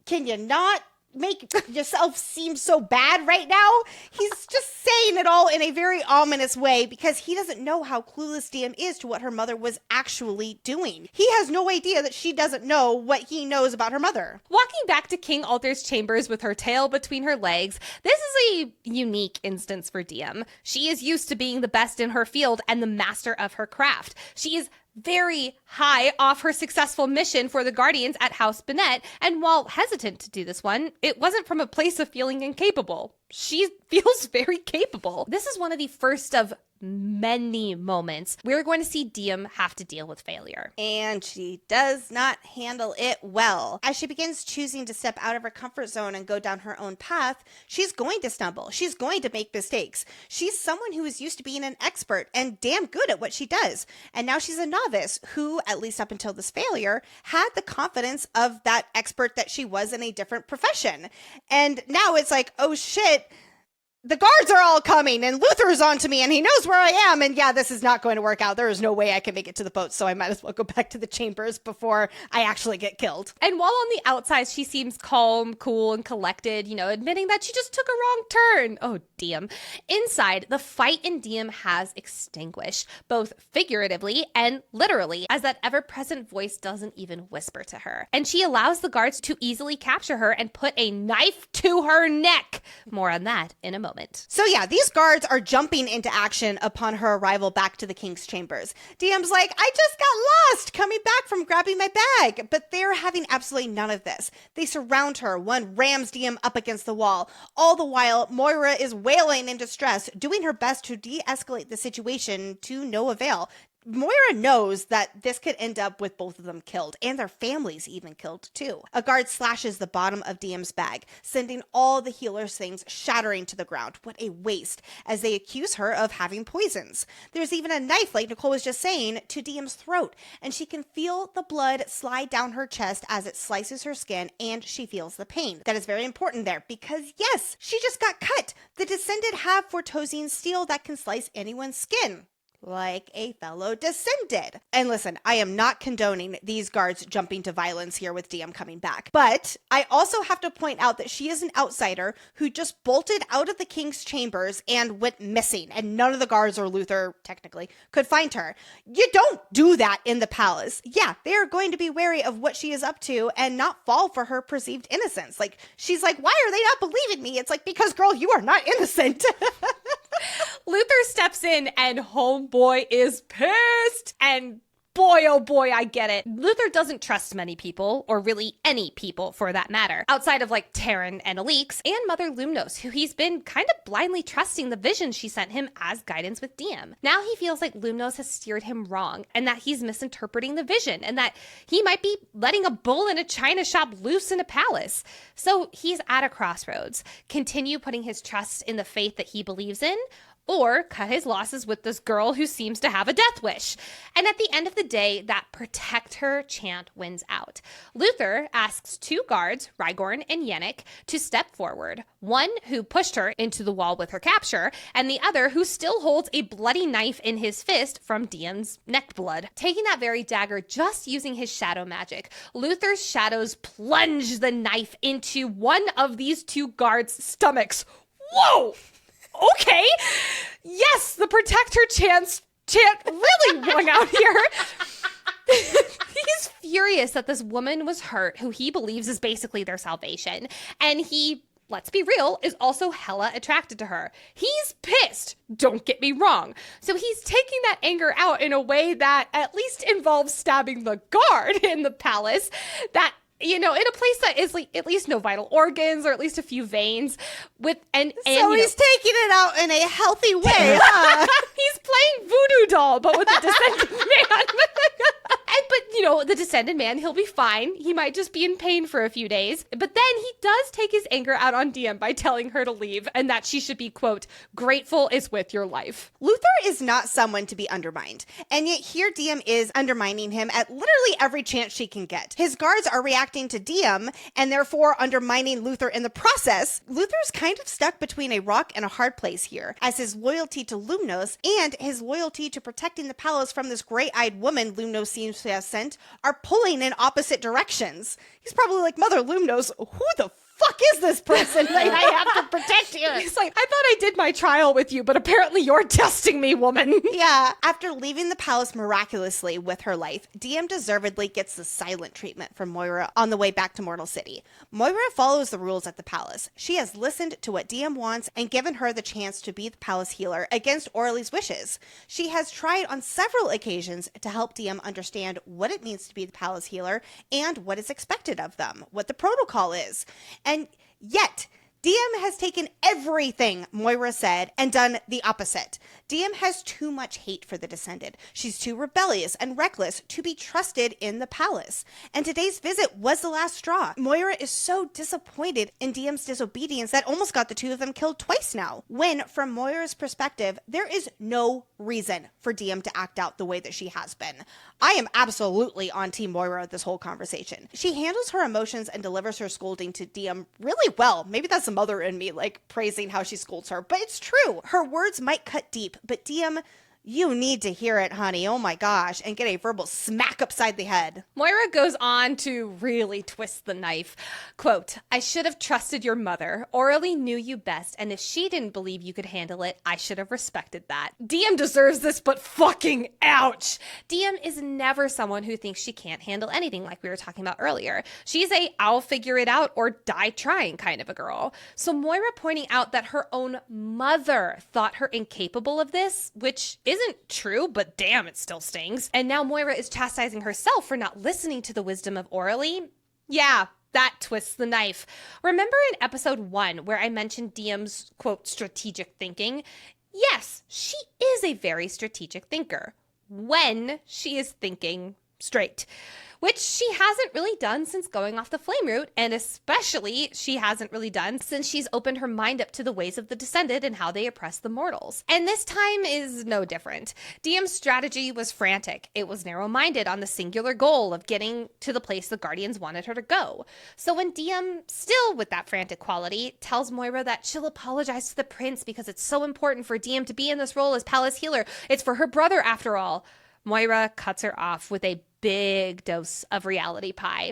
can you not make yourself seem so bad right now? He's just saying it all in a very ominous way because he doesn't know how clueless Diem is to what her mother was actually doing. He has no idea that she doesn't know what he knows about her mother. Walking back to King Arthur's chambers with her tail between her legs, this is a unique instance for Diem. She is used to being the best in her field and the master of her craft. She is very high off her successful mission for the Guardians at House Benette, and while hesitant to do this one, it wasn't from a place of feeling incapable. She feels very capable. This is one of the first of many moments we're going to see Diem have to deal with failure. And she does not handle it well. As she begins choosing to step out of her comfort zone and go down her own path, she's going to stumble. She's going to make mistakes. She's someone who is used to being an expert and damn good at what she does. And now she's a novice who, at least up until this failure, had the confidence of that expert that she was in a different profession. And now it's like, oh shit, the guards are all coming and Luther's onto me and he knows where I am. And yeah, this is not going to work out. There is no way I can make it to the boat. So I might as well go back to the chambers before I actually get killed. And while on the outside, she seems calm, cool, and collected, admitting that she just took a wrong turn. Oh, Diem. Inside, the fight in Diem has extinguished, both figuratively and literally, as that ever-present voice doesn't even whisper to her. And she allows the guards to easily capture her and put a knife to her neck. More on that in a moment. So yeah, these guards are jumping into action upon her arrival back to the king's chambers. Diem's like, I just got lost coming back from grabbing my bag. But they're having absolutely none of this. They surround her. One rams Diem up against the wall. All the while, Moira is wailing in distress, doing her best to de-escalate the situation to no avail. Moira knows that this could end up with both of them killed, and their families even killed too. A guard slashes the bottom of Diem's bag, sending all the healer's things shattering to the ground. What a waste, as they accuse her of having poisons. There's even a knife, like Nicole was just saying, to Diem's throat, and she can feel the blood slide down her chest as it slices her skin, and she feels the pain. That is very important there, because yes, she just got cut. The Descended have Fortosian steel that can slice anyone's skin, like a fellow Descended. And listen, I am not condoning these guards jumping to violence here with Diem coming back. But I also have to point out that she is an outsider who just bolted out of the king's chambers and went missing. And none of the guards, or Luther technically, could find her. You don't do that in the palace. Yeah, they are going to be wary of what she is up to and not fall for her perceived innocence. Like, she's like, why are they not believing me? It's like, because girl, you are not innocent. Luther steps in and homeboy is pissed, and boy, oh boy, I get it. Luther doesn't trust many people, or really any people for that matter, outside of like Taryn and Alix and Mother Lumnos, who he's been kind of blindly trusting the vision she sent him as guidance with Diem. Now he feels like Lumnos has steered him wrong, and that he's misinterpreting the vision, and that he might be letting a bull in a china shop loose in a palace. So he's at a crossroads. Continue putting his trust in the faith that he believes in, or cut his losses with this girl who seems to have a death wish. And at the end of the day, that protect her chant wins out. Luther asks two guards, Rygorn and Yannick, to step forward. One who pushed her into the wall with her capture, and the other who still holds a bloody knife in his fist from Diem's neck blood. Taking that very dagger, just using his shadow magic, Luther's shadows plunge the knife into one of these two guards' stomachs. Whoa! Okay. Yes, the protect her chant really won out here. He's furious that this woman was hurt who he believes is basically their salvation. And he, let's be real, is also hella attracted to her. He's pissed, don't get me wrong. So he's taking that anger out in a way that at least involves stabbing the guard in the palace that, you know, in a place that is like at least no vital organs or at least a few veins with and so you know, he's taking it out in a healthy way, huh? He's playing voodoo doll, but with a descended man. But, you know, the descended man, he'll be fine. He might just be in pain for a few days. But then he does take his anger out on Diem by telling her to leave and that she should be, quote, grateful is with your life. Luther is not someone to be undermined. And yet here Diem is undermining him at literally every chance she can get. His guards are reacting to Diem and therefore undermining Luther in the process. Luther's kind of stuck between a rock and a hard place here, as his loyalty to Lumnos and his loyalty to protecting the palace from this gray-eyed woman Lumnos seems to have sent are pulling in opposite directions. He's probably like, Mother Lumnos, who the fuck is this person that I have to protect you? He's like, I thought I did my trial with you, but apparently you're testing me, woman. Yeah. After leaving the palace miraculously with her life, Diem deservedly gets the silent treatment from Moira on the way back to Mortal City. Moira follows the rules at the palace. She has listened to what Diem wants and given her the chance to be the palace healer against Orly's wishes. She has tried on several occasions to help Diem understand what it means to be the palace healer and what is expected of them, what the protocol is. And yet, Diem has taken everything Moira said and done the opposite. Diem has too much hate for the Descended. She's too rebellious and reckless to be trusted in the palace. And today's visit was the last straw. Moira is so disappointed in Diem's disobedience that almost got the two of them killed twice now. When, from Moira's perspective, there is no reason for Diem to act out the way that she has been. I am absolutely on Team Moira this whole conversation. She handles her emotions and delivers her scolding to Diem really well. Maybe that's the mother in me, like, praising how she scolds her, but it's true. Her words might cut deep, but Diem, you need to hear it, honey. Oh my gosh. And get a verbal smack upside the head. Moira goes on to really twist the knife. Quote, I should have trusted your mother. Orly knew you best, and if she didn't believe you could handle it, I should have respected that. Diem deserves this, but fucking ouch. Diem is never someone who thinks she can't handle anything like we were talking about earlier. She's a I'll figure it out or die trying kind of a girl. So Moira pointing out that her own mother thought her incapable of this, which isn't true, but damn, it still stings. And now Moira is chastising herself for not listening to the wisdom of Orly. Yeah, that twists the knife. Remember in episode 1 where I mentioned Diem's, quote, strategic thinking? Yes, she is a very strategic thinker when she is thinking straight, which she hasn't really done since going off the flame route, and especially she hasn't really done since she's opened her mind up to the ways of the Descended and how they oppress the mortals. And this time is no different. Diem's strategy was frantic. It was narrow-minded on the singular goal of getting to the place the Guardians wanted her to go. So when Diem, still with that frantic quality, tells Moira that she'll apologize to the prince because it's so important for Diem to be in this role as palace healer, it's for her brother after all, Moira cuts her off with a big dose of reality pie.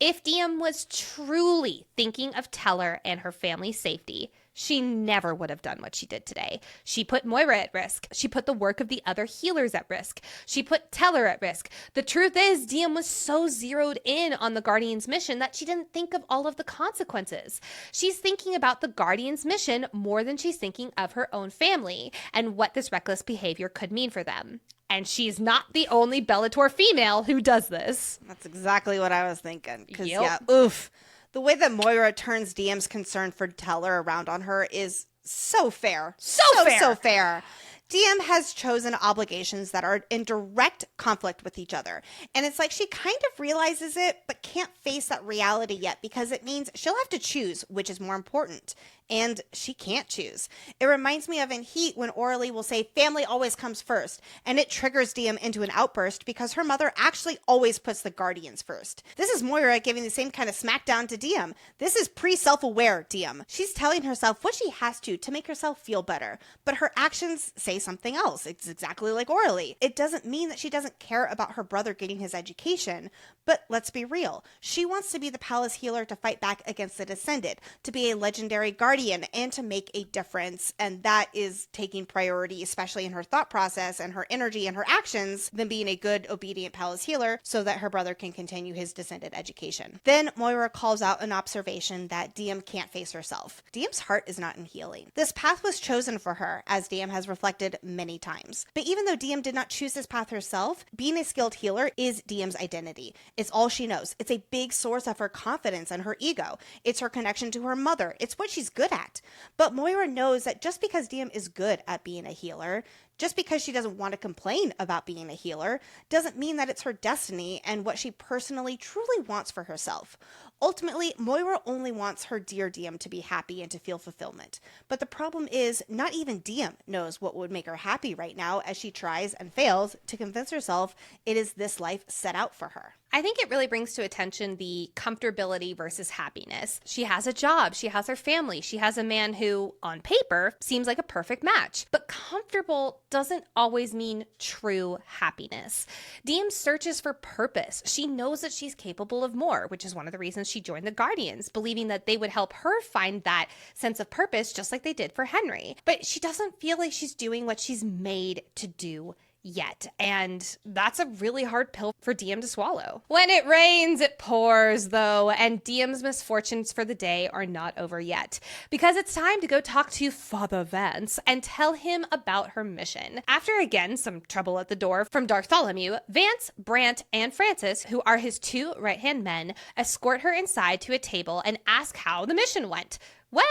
If Diem was truly thinking of Teller and her family's safety, she never would have done what she did today. She put Moira at risk. She put the work of the other healers at risk. She put Teller at risk. The truth is, Diem was so zeroed in on the Guardian's mission that she didn't think of all of the consequences. She's thinking about the Guardian's mission more than she's thinking of her own family and what this reckless behavior could mean for them. And she's not the only Bellator female who does this. That's exactly what I was thinking. Because, Yep. yeah, oof. The way that Moira turns Diem's concern for Teller around on her is so fair. So fair. Diem has chosen obligations that are in direct conflict with each other. And it's like she kind of realizes it, but can't face that reality yet because it means she'll have to choose which is more important. And she can't choose. It reminds me of in Heat when Orly will say family always comes first, and it triggers Diem into an outburst because her mother actually always puts the Guardians first. This is Moira giving the same kind of smackdown to Diem. This is pre-self-aware Diem. She's telling herself what she has to make herself feel better, but her actions say something else. It's exactly like Orly. It doesn't mean that she doesn't care about her brother getting his education, but let's be real. She wants to be the palace healer to fight back against the Descended, to be a legendary guardian guardian and to make a difference. And that is taking priority, especially in her thought process and her energy and her actions, than being a good, obedient palace healer so that her brother can continue his descended education. Then Moira calls out an observation that Diem can't face herself. Diem's heart is not in healing. This path was chosen for her, as Diem has reflected many times. But even though Diem did not choose this path herself, being a skilled healer is Diem's identity. It's all she knows. It's a big source of her confidence and her ego. It's her connection to her mother. It's what she's good at. But Moira knows that just because Diem is good at being a healer, just because she doesn't want to complain about being a healer, doesn't mean that it's her destiny and what she personally truly wants for herself. Ultimately, Moira only wants her dear Diem to be happy and to feel fulfillment. But the problem is, not even Diem knows what would make her happy right now as she tries and fails to convince herself it is this life set out for her. I think it really brings to attention the comfortability versus happiness. She has a job, she has her family, she has a man who, on paper, seems like a perfect match. But comfortable doesn't always mean true happiness. Diem searches for purpose. She knows that she's capable of more, which is one of the reasons she joined the Guardians, believing that they would help her find that sense of purpose just like they did for Henry. But she doesn't feel like she's doing what she's made to do yet. And that's a really hard pill for Diem to swallow. When it rains, it pours, though, and Diem's misfortunes for the day are not over yet, because it's time to go talk to Father Vance and tell him about her mission. After again some trouble at the door from Bartholomew, Vance, Brant, and Francis, who are his two right-hand men, escort her inside to a table and ask how the mission went. Well,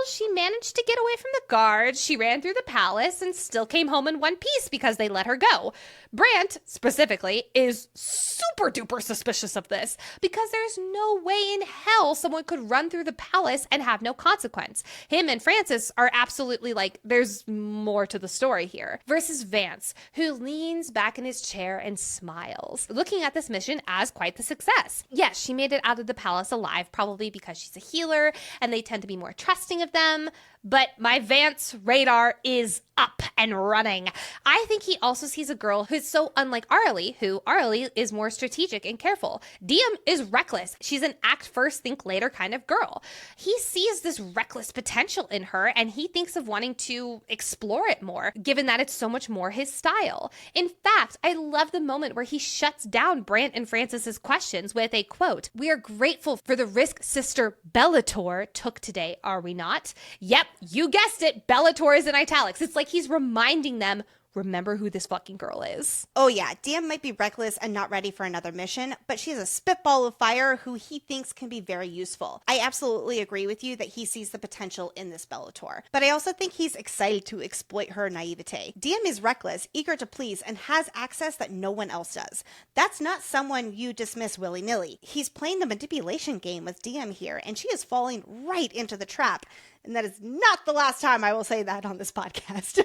she managed to get away from the guards, she ran through the palace, and still came home in one piece because they let her go. Brant, specifically, is super duper suspicious of this because there's no way in hell someone could run through the palace and have no consequence. Him and Francis are absolutely like, there's more to the story here. Versus Vance, who leans back in his chair and smiles, looking at this mission as quite the success. Yes, she made it out of the palace alive, probably because she's a healer and they tend to be more trusting of them, but my Vance radar is up and running. I think he also sees a girl who's so unlike Arlie, who Arlie is more strategic and careful. Diem is reckless. She's an act first, think later kind of girl. He sees this reckless potential in her, and he thinks of wanting to explore it more, given that it's so much more his style. In fact, I love the moment where he shuts down Brant and Francis's questions with a quote, "We are grateful for the risk Sister Bellator took today, are we not?" Yep, you guessed it. Bellator is in italics. It's like he's reminding them, remember who this fucking girl is. Oh yeah, Diem might be reckless and not ready for another mission, but she's a spitball of fire who he thinks can be very useful. I absolutely agree with you that he sees the potential in this Bellator, but I also think he's excited to exploit her naivete. Diem is reckless, eager to please, and has access that no one else does. That's not someone you dismiss willy-nilly. He's playing the manipulation game with Diem here, and she is falling right into the trap. And that is not the last time I will say that on this podcast.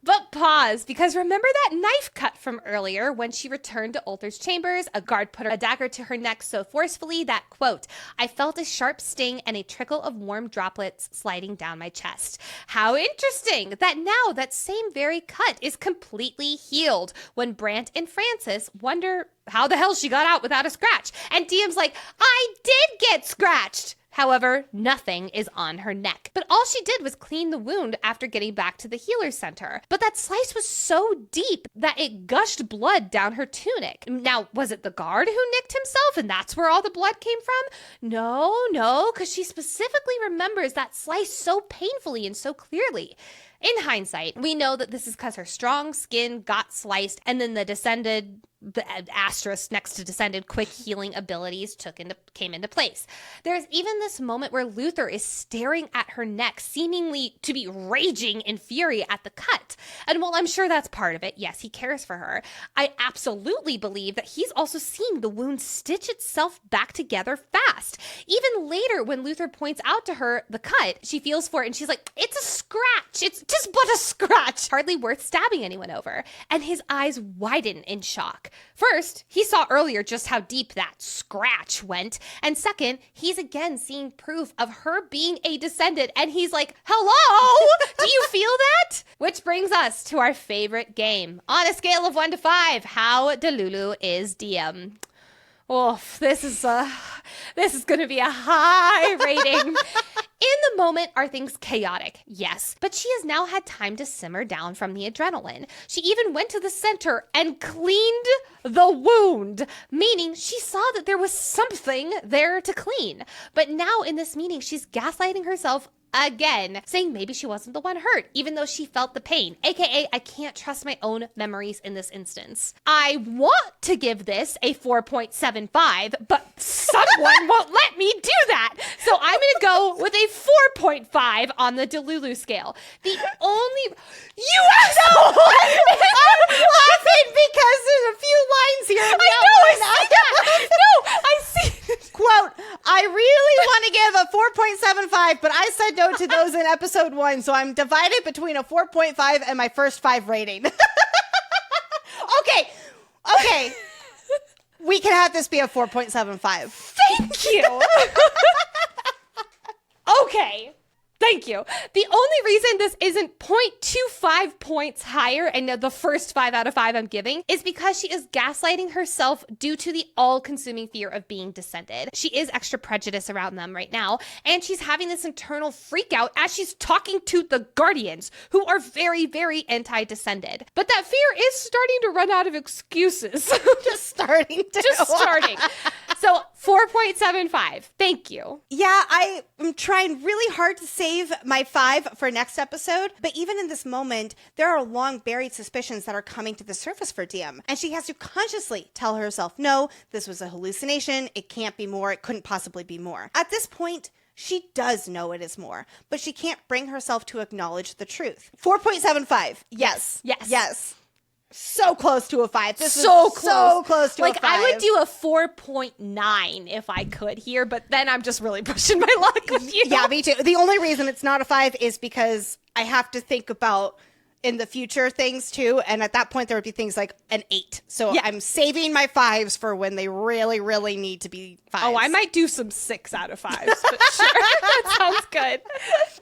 But pause, because remember that knife cut from earlier when she returned to Ulther's chambers? A guard put a dagger to her neck so forcefully that, quote, "I felt a sharp sting and a trickle of warm droplets sliding down my chest." How interesting that now that same very cut is completely healed when Brant and Francis wonder how the hell she got out without a scratch. And Diem's like, I did get scratched. However, nothing is on her neck. But all she did was clean the wound after getting back to the healer center. But that slice was so deep that it gushed blood down her tunic. Now, was it the guard who nicked himself and that's where all the blood came from? No, because she specifically remembers that slice so painfully and so clearly. In hindsight, we know that this is because her strong skin got sliced and then the asterisk next to descended quick healing abilities came into place. There's even this moment where Luther is staring at her neck, seemingly to be raging in fury at the cut. And while I'm sure that's part of it, yes, he cares for her, I absolutely believe that he's also seeing the wound stitch itself back together fast. Even later, when Luther points out to her the cut, she feels for it and she's like, it's a scratch. It's just but a scratch. Hardly worth stabbing anyone over. And his eyes widen in shock. First, he saw earlier just how deep that scratch went. And second, he's again seeing proof of her being a descendant. And he's like, hello, do you feel that? Which brings us to our favorite game. On a scale of 1 to 5, how Dulu is Diem? Oof, this is going to be a high rating. In the moment, are things chaotic? Yes. But she has now had time to simmer down from the adrenaline. She even went to the center and cleaned the wound, meaning she saw that there was something there to clean. But now in this meeting, she's gaslighting herself again, saying maybe she wasn't the one hurt, even though she felt the pain, aka I can't trust my own memories in this instance. I want to give this a 4.75, but someone won't let me do that. So I'm going to go with a 4.5 on the Dulu scale. The only... You asshole! I'm laughing because there's a few lines here. I know, I see that. No, I see it. Quote, I really want to give a 4.75, but I said no to those in episode 1, so I'm divided between a 4.5 and my first 5 rating. Okay. We can have this be a 4.75. Thank you. Okay. Thank you. The only reason this isn't 0.25 points higher and the first 5 out of 5 I'm giving is because she is gaslighting herself due to the all-consuming fear of being descended. She is extra prejudiced around them right now, and she's having this internal freak out as she's talking to the Guardians, who are very, very anti-descended. But that fear is starting to run out of excuses. Just starting. So 4.75. Thank you. Yeah, I am trying really hard to save my 5 for next episode, but even in this moment, there are long buried suspicions that are coming to the surface for Diem, and she has to consciously tell herself, no, this was a hallucination, it can't be more, it couldn't possibly be more. At this point, she does know it is more, but she can't bring herself to acknowledge the truth. 4.75. Yes. So close to a 5. This so was so close to a 5. I would do a 4.9 if I could here, but then I'm just really pushing my luck with you. Yeah, me too. The only reason it's not a 5 is because I have to think about in the future things too, and at that point there would be things like an 8. So yeah. I'm saving my 5s for when they really, really need to be 5s. Oh, I might do some 6 out of 5s, but sure. That sounds good.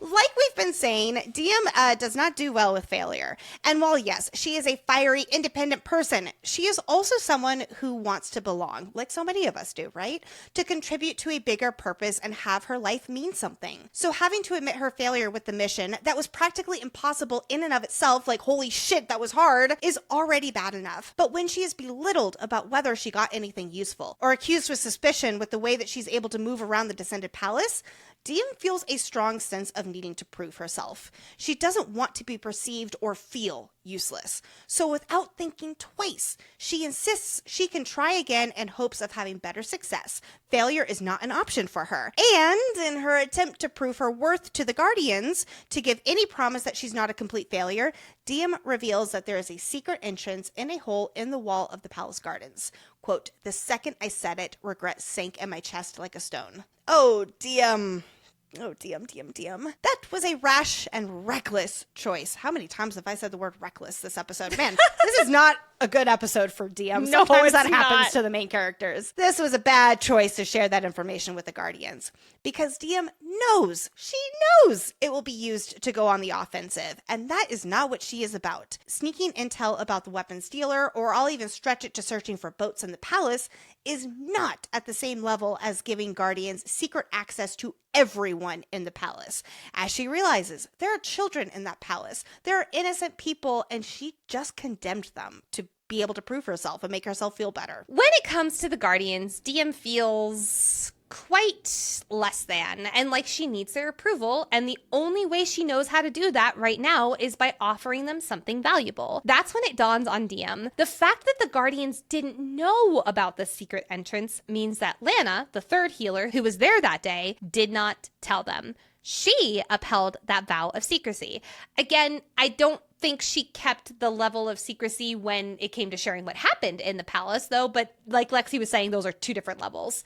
Like we've been saying, Diem does not do well with failure. And while yes, she is a fiery, independent person, she is also someone who wants to belong, like so many of us do, right? To contribute to a bigger purpose and have her life mean something. So having to admit her failure with the mission that was practically impossible in and of itself, like holy shit, that was hard, is already bad enough. But when she is belittled about whether she got anything useful, or accused with suspicion with the way that she's able to move around the Descended Palace, Diem feels a strong sense of needing to prove herself. She doesn't want to be perceived or feel useless. So without thinking twice, she insists she can try again in hopes of having better success. Failure is not an option for her. And in her attempt to prove her worth to the Guardians, to give any promise that she's not a complete failure, Diem reveals that there is a secret entrance in a hole in the wall of the palace gardens. Quote, the second I said it, regret sank in my chest like a stone. Oh, Diem. That was a rash and reckless choice. How many times have I said the word reckless this episode? Man, this is not a good episode for Diem. Sometimes that happens to the main characters. This was a bad choice to share that information with the Guardians. Because Diem knows, she knows it will be used to go on the offensive. And that is not what she is about. Sneaking intel about the weapons dealer, or I'll even stretch it to searching for boats in the palace, is not at the same level as giving Guardians secret access to everyone in the palace. As she realizes, there are children in that palace. There are innocent people, and she just condemned them to be able to prove herself and make herself feel better. When it comes to the Guardians, Diem feels quite less than, and like she needs their approval, and the only way she knows how to do that right now is by offering them something valuable. That's when it dawns on Diem. The fact that the Guardians didn't know about the secret entrance means that Lana, the third healer who was there that day, did not tell them. She upheld that vow of secrecy. Again, I don't think she kept the level of secrecy when it came to sharing what happened in the palace, though, but like Lexi was saying, those are 2 different levels.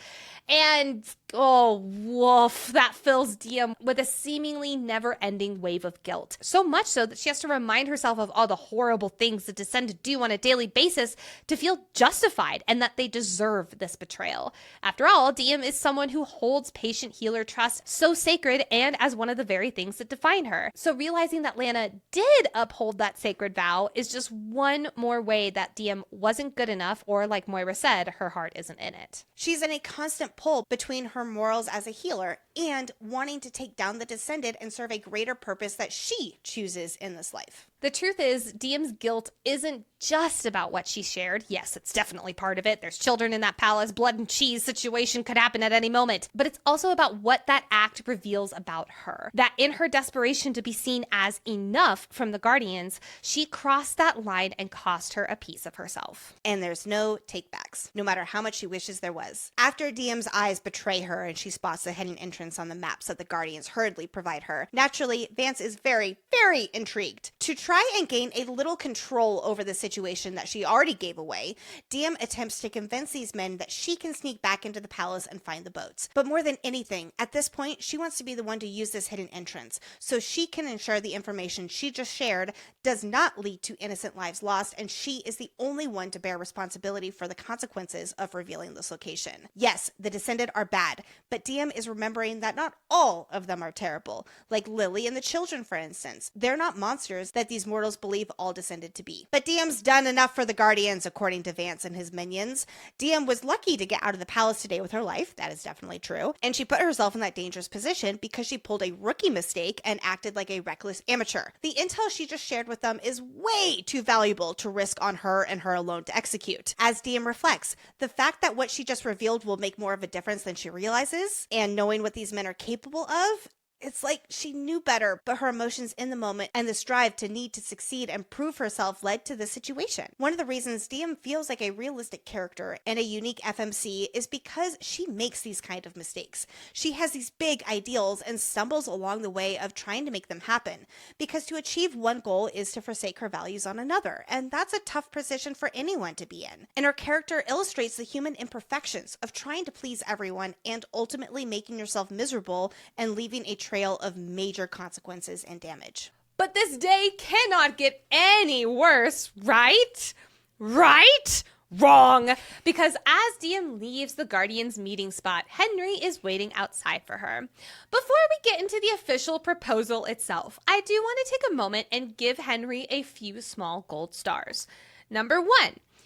And, oh, woof, that fills Diem with a seemingly never-ending wave of guilt. So much so that she has to remind herself of all the horrible things the Descended do on a daily basis to feel justified and that they deserve this betrayal. After all, Diem is someone who holds patient healer trust so sacred and as one of the very things that define her. So realizing that Lana did uphold hold that sacred vow is just one more way that Diem wasn't good enough, or like Moira said, her heart isn't in it. She's in a constant pull between her morals as a healer and wanting to take down the Descended and serve a greater purpose that she chooses in this life. The truth is, Diem's guilt isn't just about what she shared. Yes, it's definitely part of it. There's children in that palace, blood and cheese situation could happen at any moment. But it's also about what that act reveals about her. That in her desperation to be seen as enough from the Guardians, she crossed that line and cost her a piece of herself. And there's no takebacks, no matter how much she wishes there was. After Diem's eyes betray her and she spots the hidden entrance on the maps that the Guardians hurriedly provide her, naturally, Vance is very, very intrigued. To try and gain a little control over the situation that she already gave away, Diem attempts to convince these men that she can sneak back into the palace and find the boats. But more than anything, at this point, she wants to be the one to use this hidden entrance so she can ensure the information she just shared does not lead to innocent lives lost, and she is the only one to bear responsibility for the consequences of revealing this location. Yes, the Descended are bad, but Diem is remembering that not all of them are terrible, like Lily and the children, for instance. They're not monsters that these mortals believe all Descended to be. But Diem's done enough for the Guardians, according to Vance and his minions. Diem was lucky to get out of the palace today with her life, that is definitely true, and she put herself in that dangerous position because she pulled a rookie mistake and acted like a reckless amateur. The intel she just shared with them is way too valuable to risk on her and her alone to execute. As Diem reflects, the fact that what she just revealed will make more of a difference than she realizes, and knowing what these men are capable of, it's like she knew better, but her emotions in the moment and this drive to need to succeed and prove herself led to this situation. One of the reasons Diem feels like a realistic character and a unique FMC is because she makes these kind of mistakes. She has these big ideals and stumbles along the way of trying to make them happen, because to achieve one goal is to forsake her values on another, and that's a tough position for anyone to be in. And her character illustrates the human imperfections of trying to please everyone and ultimately making yourself miserable and leaving a trail of major consequences and damage. But this day cannot get any worse, right? Right? Wrong. Because as Diem leaves the Guardian's meeting spot, Henry is waiting outside for her. Before we get into the official proposal itself, I do want to take a moment and give Henry a few small gold stars. Number 1.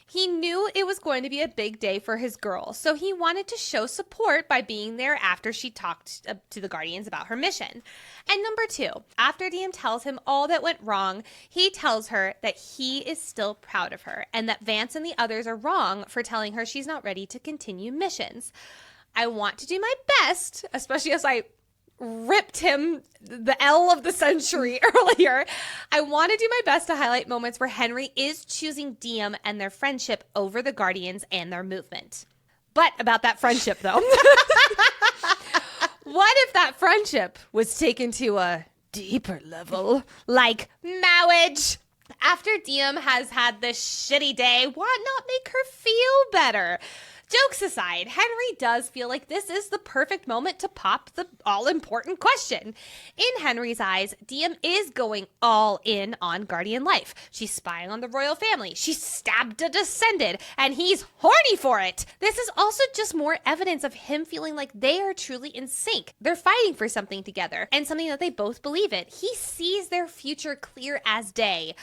He knew it was going to be a big day for his girl, so he wanted to show support by being there after she talked to the Guardians about her mission. And number 2, after Diem tells him all that went wrong, he tells her that he is still proud of her and that Vance and the others are wrong for telling her she's not ready to continue missions. I want to do my best, especially as I ripped him the L of the century earlier. I want to do my best to highlight moments where Henry is choosing Diem and their friendship over the Guardians and their movement. But about that friendship, though. What if that friendship was taken to a deeper level, like marriage? After Diem has had this shitty day, why not make her feel better? Jokes aside, Henry does feel like this is the perfect moment to pop the all-important question. In Henry's eyes, Diem is going all in on Guardian life. She's spying on the royal family. She stabbed a Descended, and he's horny for it. This is also just more evidence of him feeling like they are truly in sync. They're fighting for something together, and something that they both believe in. He sees their future clear as day.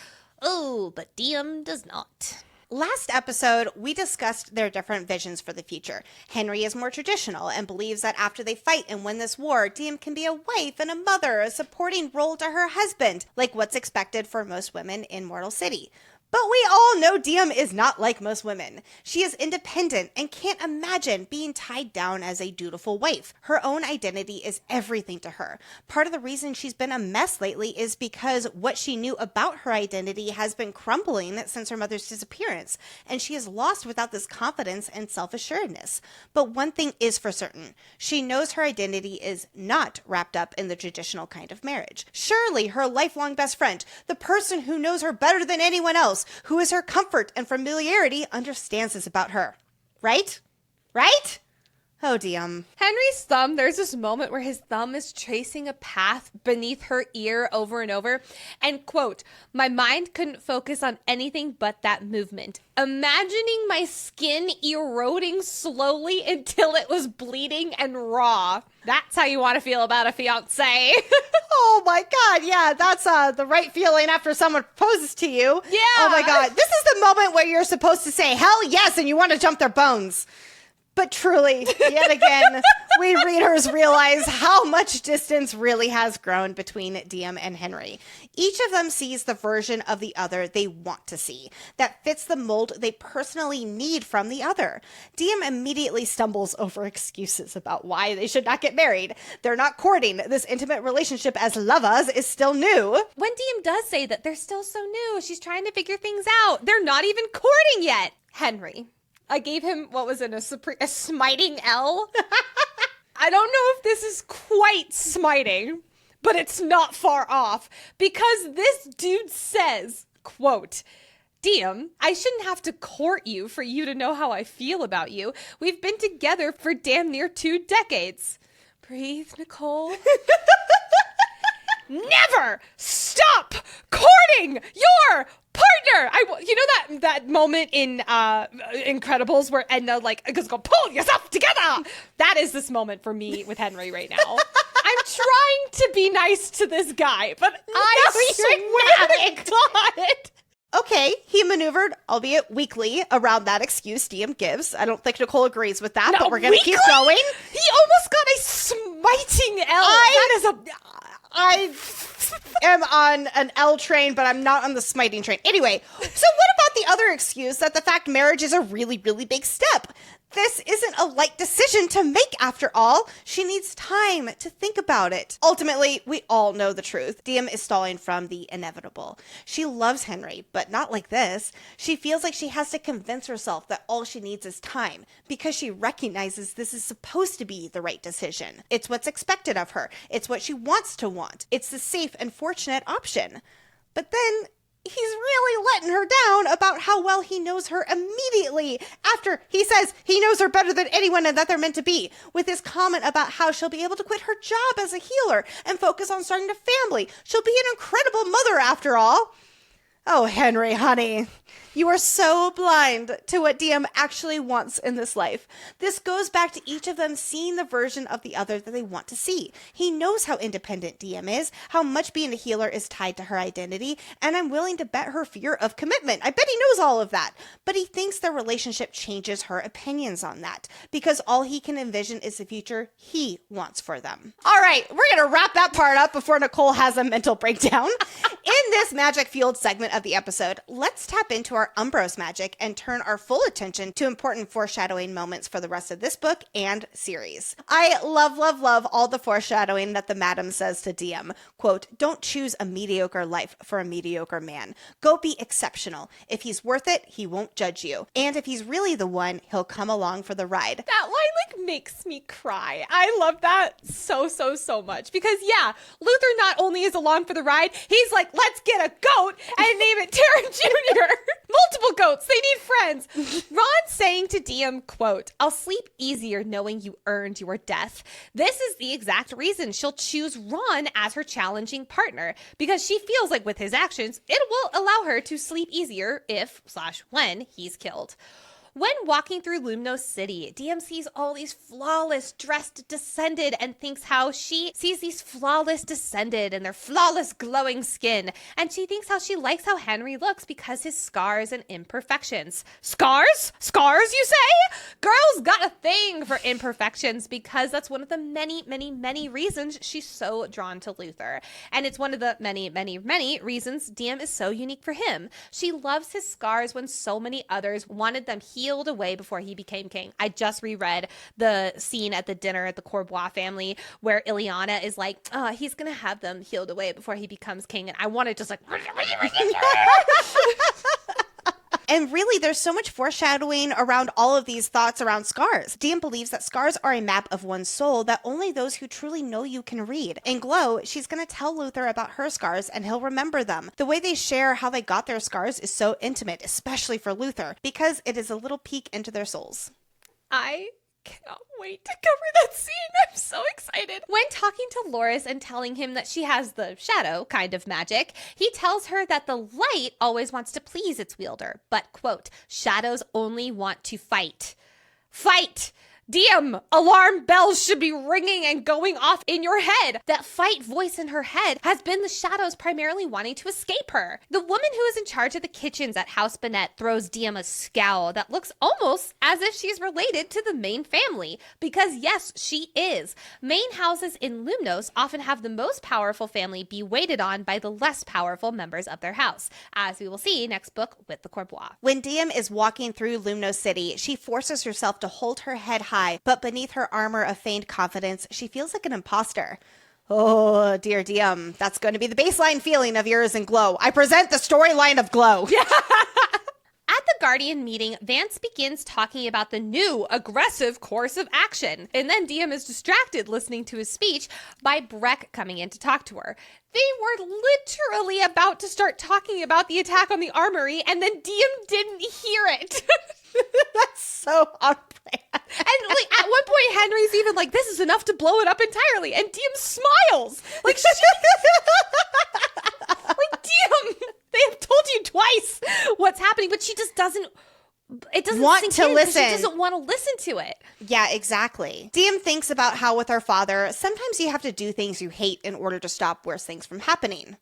Oh, but Diem does not. Last episode, we discussed their different visions for the future. Henry is more traditional and believes that after they fight and win this war, Diem can be a wife and a mother, a supporting role to her husband, like what's expected for most women in Mortal City. But we all know Diem is not like most women. She is independent and can't imagine being tied down as a dutiful wife. Her own identity is everything to her. Part of the reason she's been a mess lately is because what she knew about her identity has been crumbling since her mother's disappearance, and she is lost without this confidence and self-assuredness. But one thing is for certain. She knows her identity is not wrapped up in the traditional kind of marriage. Surely her lifelong best friend, the person who knows her better than anyone else, who is her comfort and familiarity, understands this about her. Right? Right? Oh, Diem. Henry's thumb, there's this moment where his thumb is tracing a path beneath her ear over and over. And quote, "My mind couldn't focus on anything but that movement. Imagining my skin eroding slowly until it was bleeding and raw." That's how you want to feel about a fiancé. Oh my God, yeah, that's the right feeling after someone proposes to you. Yeah. Oh my God, this is the moment where you're supposed to say, hell yes, and you want to jump their bones. But truly, yet again, we readers realize how much distance really has grown between Diem and Henry. Each of them sees the version of the other they want to see, that fits the mold they personally need from the other. Diem immediately stumbles over excuses about why they should not get married. They're not courting. This intimate relationship as lovers is still new. When Diem does say that they're still so new, she's trying to figure things out. They're not even courting yet. Henry. I gave him, what was it, a smiting L? I don't know if this is quite smiting, but it's not far off. Because this dude says, quote, Diem, I shouldn't have to court you for you to know how I feel about you. We've been together for damn near 2 decades. Breathe, Nicole. Never stop courting your partner. You know that moment in Incredibles where Edna goes, go pull yourself together. That is this moment for me with Henry right now. I'm trying to be nice to this guy, but I swear to God. Okay, he maneuvered, albeit weakly, around that excuse Diem gives. I don't think Nicole agrees with that, but we're going to keep going. He almost got a smiting L. I am on an L train, but I'm not on the smiting train. Anyway, so what about the other excuse that the fact marriage is a really, really big step? This isn't a light decision to make, after all. She needs time to think about it. Ultimately, we all know the truth. Diem is stalling from the inevitable. She loves Henry, but not like this. She feels like she has to convince herself that all she needs is time, because she recognizes this is supposed to be the right decision. It's what's expected of her. It's what she wants to want. It's the safe and fortunate option. But then he's really letting her down about how well he knows her immediately after he says he knows her better than anyone and that they're meant to be, with his comment about how she'll be able to quit her job as a healer and focus on starting a family. She'll be an incredible mother after all. Oh, Henry, honey, you are so blind to what Diem actually wants in this life. This goes back to each of them seeing the version of the other that they want to see. He knows how independent Diem is, how much being a healer is tied to her identity, and I'm willing to bet her fear of commitment. I bet he knows all of that. But he thinks their relationship changes her opinions on that, because all he can envision is the future he wants for them. All right, we're going to wrap that part up before Nicole has a mental breakdown. In this magic-fueled segment of the episode, let's tap into our Umbros magic and turn our full attention to important foreshadowing moments for the rest of this book and series. I love, love, love all the foreshadowing that the madam says to Diem. Quote, don't choose a mediocre life for a mediocre man. Go be exceptional. If he's worth it, he won't judge you. And if he's really the one, he'll come along for the ride. That line makes me cry. I love that so much because Luther not only is along for the ride, he's like, let's get a goat and name it Taryn Jr. Multiple goats. They need friends. Ron saying to Diem, quote, I'll sleep easier knowing you earned your death. This is the exact reason she'll choose Ron as her challenging partner, because she feels like with his actions, it will allow her to sleep easier if/when he's killed. When walking through Lumnos City, Diem sees all these flawless dressed descended and thinks how she sees these flawless descended and their flawless glowing skin. And she thinks how she likes how Henry looks because his scars and imperfections. Scars? Scars, you say? Girl's got a thing for imperfections because that's one of the many reasons she's so drawn to Luther. And it's one of the many reasons Diem is so unique for him. She loves his scars when so many others wanted them healed away before he became king. I just reread the scene at the dinner at the Courbois family where Ileana is like, he's gonna have them healed away before he becomes king, and I want to just like And really, there's so much foreshadowing around all of these thoughts around scars. Diem believes that scars are a map of one's soul that only those who truly know you can read. In Glow, she's going to tell Luther about her scars and he'll remember them. The way they share how they got their scars is so intimate, especially for Luther, because it is a little peek into their souls. I cannot wait to cover that scene. I'm so excited. When talking to Loris and telling him that she has the shadow kind of magic, he tells her that the light always wants to please its wielder, but, quote, shadows only want to fight. Fight! Diem, alarm bells should be ringing and going off in your head. That fight voice in her head has been the shadows primarily wanting to escape her. The woman who is in charge of the kitchens at House Benette throws Diem a scowl that looks almost as if she's related to the main family. Because yes, she is. Main houses in Lumnos often have the most powerful family be waited on by the less powerful members of their house, as we will see next book with the Corbois. When Diem is walking through Lumnos City, she forces herself to hold her head high, but beneath her armor of feigned confidence, she feels like an imposter. Oh, dear Diem, that's going to be the baseline feeling of yours in Glow. I present the storyline of Glow. At the Guardian meeting, Vance begins talking about the new aggressive course of action. And then Diem is distracted listening to his speech by Breck coming in to talk to her. They were literally about to start talking about the attack on the armory, and then Diem didn't hear it. That's so on brand. And like at one point, Henry's even like, "This is enough to blow it up entirely," and Diem smiles. Like, like Diem, they have told you twice what's happening, but she just doesn't. It doesn't want to listen. She doesn't want to listen to it. Yeah, exactly. Diem thinks about how with her father, sometimes you have to do things you hate in order to stop worse things from happening.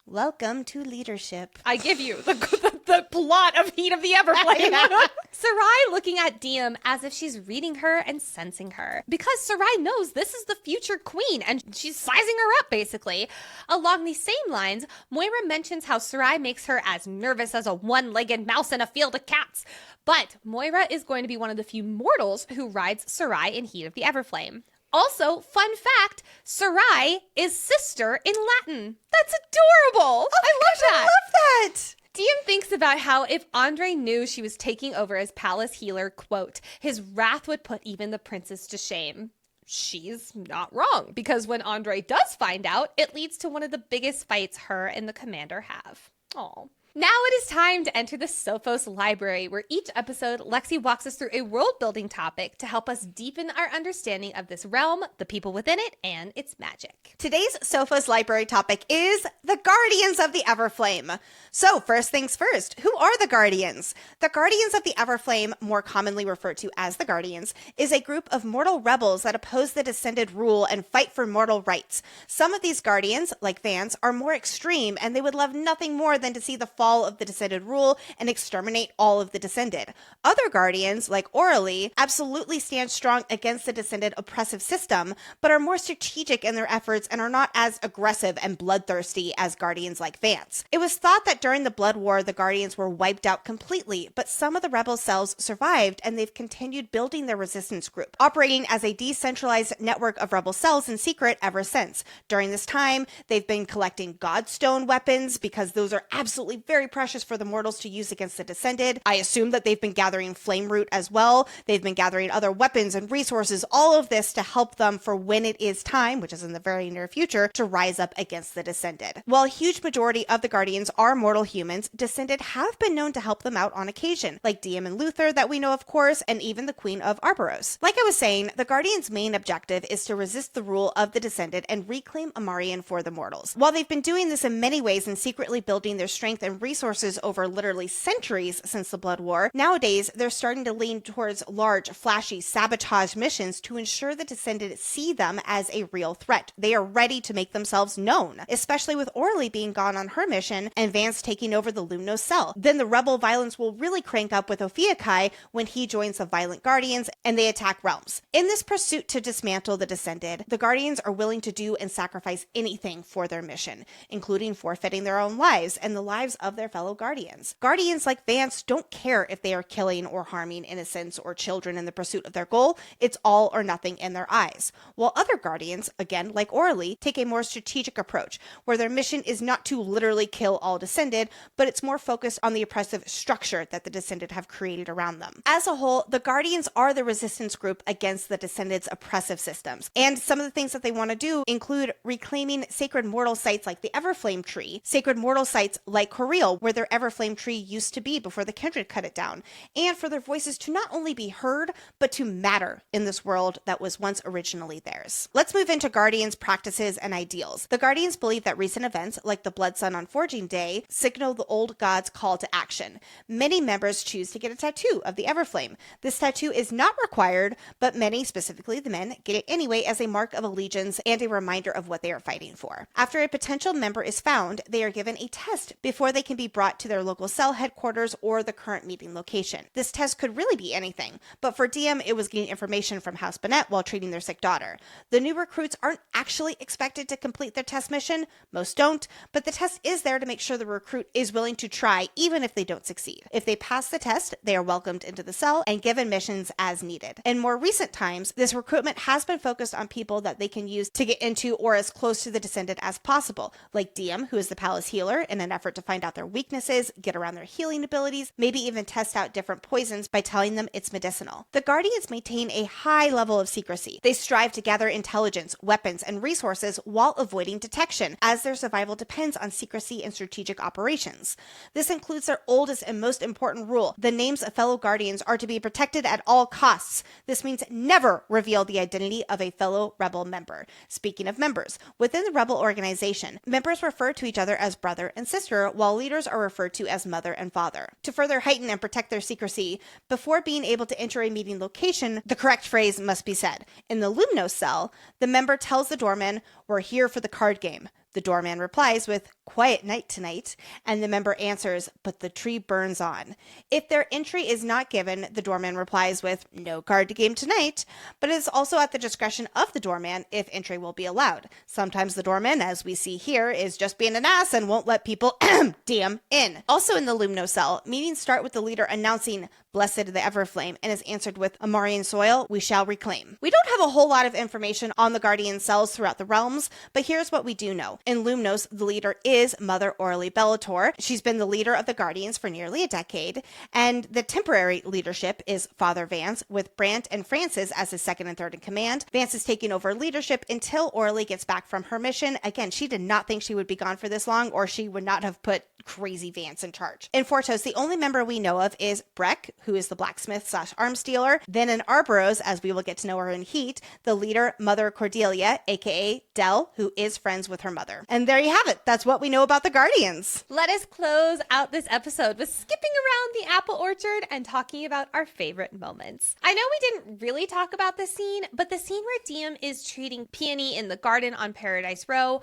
Welcome to leadership. I give you the plot of Heat of the Everflame. Sarai looking at Diem as if she's reading her and sensing her. Because Sarai knows this is the future queen and she's sizing her up, basically. Along these same lines, Moira mentions how Sarai makes her as nervous as a one-legged mouse in a field of cats. But Moira is going to be one of the few mortals who rides Sarai in Heat of the Everflame. Also, fun fact, Sarai is sister in Latin. That's adorable. Oh my gosh, I love that. Diem thinks about how if Andre knew she was taking over as palace healer, quote, his wrath would put even the princess to shame. She's not wrong, because when Andre does find out, it leads to one of the biggest fights her and the commander have. Aw. Now it is time to enter the Sofos library, where each episode, Lexi walks us through a world-building topic to help us deepen our understanding of this realm, the people within it, and its magic. Today's Sofos library topic is the Guardians of the Everflame. So first things first, who are the Guardians? The Guardians of the Everflame, more commonly referred to as the Guardians, is a group of mortal rebels that oppose the Descended rule and fight for mortal rights. Some of these Guardians, like Vance, are more extreme, and they would love nothing more than to see the fall of the Descended rule and exterminate all of the Descended. Other Guardians, like Orally, absolutely stand strong against the Descended oppressive system, but are more strategic in their efforts and are not as aggressive and bloodthirsty as Guardians like Vance. It was thought that during the Blood War, the Guardians were wiped out completely, but some of the rebel cells survived, and they've continued building their resistance group, operating as a decentralized network of rebel cells in secret ever since. During this time, they've been collecting Godstone weapons because those are absolutely very precious for the mortals to use against the Descended. I assume that they've been gathering Flame Root as well. They've been gathering other weapons and resources, all of this to help them for when it is time, which is in the very near future, to rise up against the Descended. While a huge majority of the Guardians are mortal humans, Descended have been known to help them out on occasion, like Diem and Luther that we know of course, and even the Queen of Arboros. Like I was saying, the Guardians' main objective is to resist the rule of the Descended and reclaim Amarian for the mortals. While they've been doing this in many ways and secretly building their strength and resources over literally centuries since the Blood War, nowadays they're starting to lean towards large, flashy sabotage missions to ensure the Descended see them as a real threat. They are ready to make themselves known, especially with Orally being gone on her mission and Vance taking over the Lumnos cell. Then the rebel violence will really crank up with Ophiuchi when he joins the Violent Guardians and they attack realms. In this pursuit to dismantle the Descended, the Guardians are willing to do and sacrifice anything for their mission, including forfeiting their own lives and the lives of their fellow Guardians. Guardians like Vance don't care if they are killing or harming innocents or children in the pursuit of their goal. It's all or nothing in their eyes. While other Guardians, again like Orally, take a more strategic approach, where their mission is not to literally kill all Descended, but it's more focused on the oppressive structure that the Descended have created around them. As a whole, the Guardians are the resistance group against the Descended's oppressive systems, and some of the things that they want to do include reclaiming sacred mortal sites like the Everflame tree, sacred mortal sites like Korea, real where their Everflame tree used to be before the Kindred cut it down, and for their voices to not only be heard, but to matter in this world that was once originally theirs. Let's move into Guardians' practices and ideals. The Guardians believe that recent events, like the Blood Sun on Forging Day, signal the old god's call to action. Many members choose to get a tattoo of the Everflame. This tattoo is not required, but many, specifically the men, get it anyway as a mark of allegiance and a reminder of what they are fighting for. After a potential member is found, they are given a test before they can be brought to their local cell headquarters or the current meeting location. This test could really be anything, but for DM, it was getting information from House Benette while treating their sick daughter. The new recruits aren't actually expected to complete their test mission. Most don't, but the test is there to make sure the recruit is willing to try even if they don't succeed. If they pass the test, they are welcomed into the cell and given missions as needed. In more recent times, this recruitment has been focused on people that they can use to get into or as close to the Descendant as possible, like DM, who is the palace healer, in an effort to find out their weaknesses, get around their healing abilities, maybe even test out different poisons by telling them it's medicinal. The Guardians maintain a high level of secrecy. They strive to gather intelligence, weapons, and resources while avoiding detection, as their survival depends on secrecy and strategic operations. This includes their oldest and most important rule: the names of fellow Guardians are to be protected at all costs. This means never reveal the identity of a fellow rebel member. Speaking of members, within the rebel organization, members refer to each other as brother and sister, while leaders are referred to as mother and father. To further heighten and protect their secrecy, before being able to enter a meeting location, the correct phrase must be said. In the Lumnos cell, the member tells the doorman, "We're here for the card game." The doorman replies with, "Quiet night tonight," and the member answers, "But the tree burns on." If their entry is not given, the doorman replies with, "No card game tonight," but it is also at the discretion of the doorman if entry will be allowed. Sometimes the doorman, as we see here, is just being an ass and won't let people DM in. Also in the Lumno cell, meetings start with the leader announcing, "Blessed the Everflame," and is answered with, "Amarian soil we shall reclaim." We don't have a whole lot of information on the Guardian cells throughout the realms, but here's what we do know. In Lumnos, the leader is Mother Orly Bellator. She's been the leader of the Guardians for nearly a decade, and the temporary leadership is Father Vance, with Brant and Francis as his second and third in command. Vance is taking over leadership until Orly gets back from her mission. Again, she did not think she would be gone for this long, or she would not have put crazy Vance in charge. In Fortos, the only member we know of is Breck, who is the blacksmith/arms dealer. Then in Arboros, as we will get to know her in Heat, the leader, Mother Cordelia, aka Dell, who is friends with her mother. And there you have it. That's what we know about the Guardians. Let us close out this episode with skipping around the apple orchard and talking about our favorite moments. I know we didn't really talk about this scene, but the scene where DM is treating Peony in the garden on Paradise Row,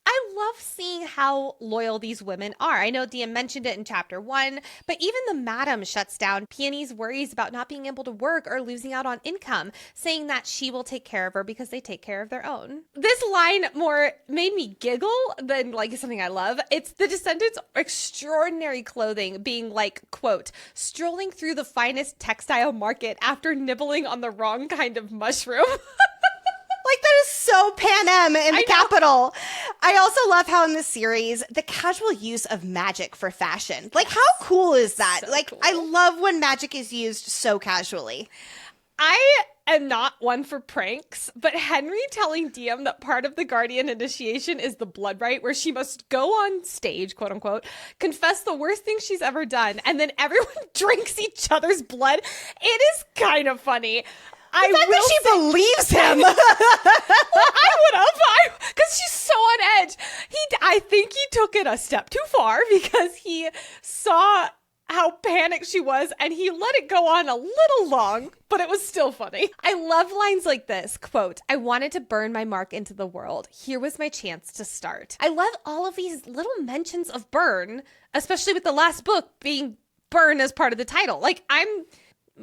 I love seeing how loyal these women are. I know DM mentioned it in chapter 1, but even the madam shuts down Peony's worries about not being able to work or losing out on income, saying that she will take care of her because they take care of their own. This line more made me giggle than like something I love. It's the Descendants' extraordinary clothing being like, quote, strolling through the finest textile market after nibbling on the wrong kind of mushroom. Like, that is so Pan in the capital. I also love how in this series, the casual use of magic for fashion. Like, how cool is that? So like, cool. I love when magic is used so casually. I am not one for pranks, but Henry telling DM that part of the Guardian initiation is the blood rite, where she must go on stage, quote unquote, confess the worst thing she's ever done, and then everyone drinks each other's blood. It is kind of funny. The fact that she believes him. Well, I would have, because she's so on edge. I think he took it a step too far because he saw how panicked she was and he let it go on a little long, but it was still funny. I love lines like this, quote, "I wanted to burn my mark into the world. Here was my chance to start." I love all of these little mentions of burn, especially with the last book being burn as part of the title. Like,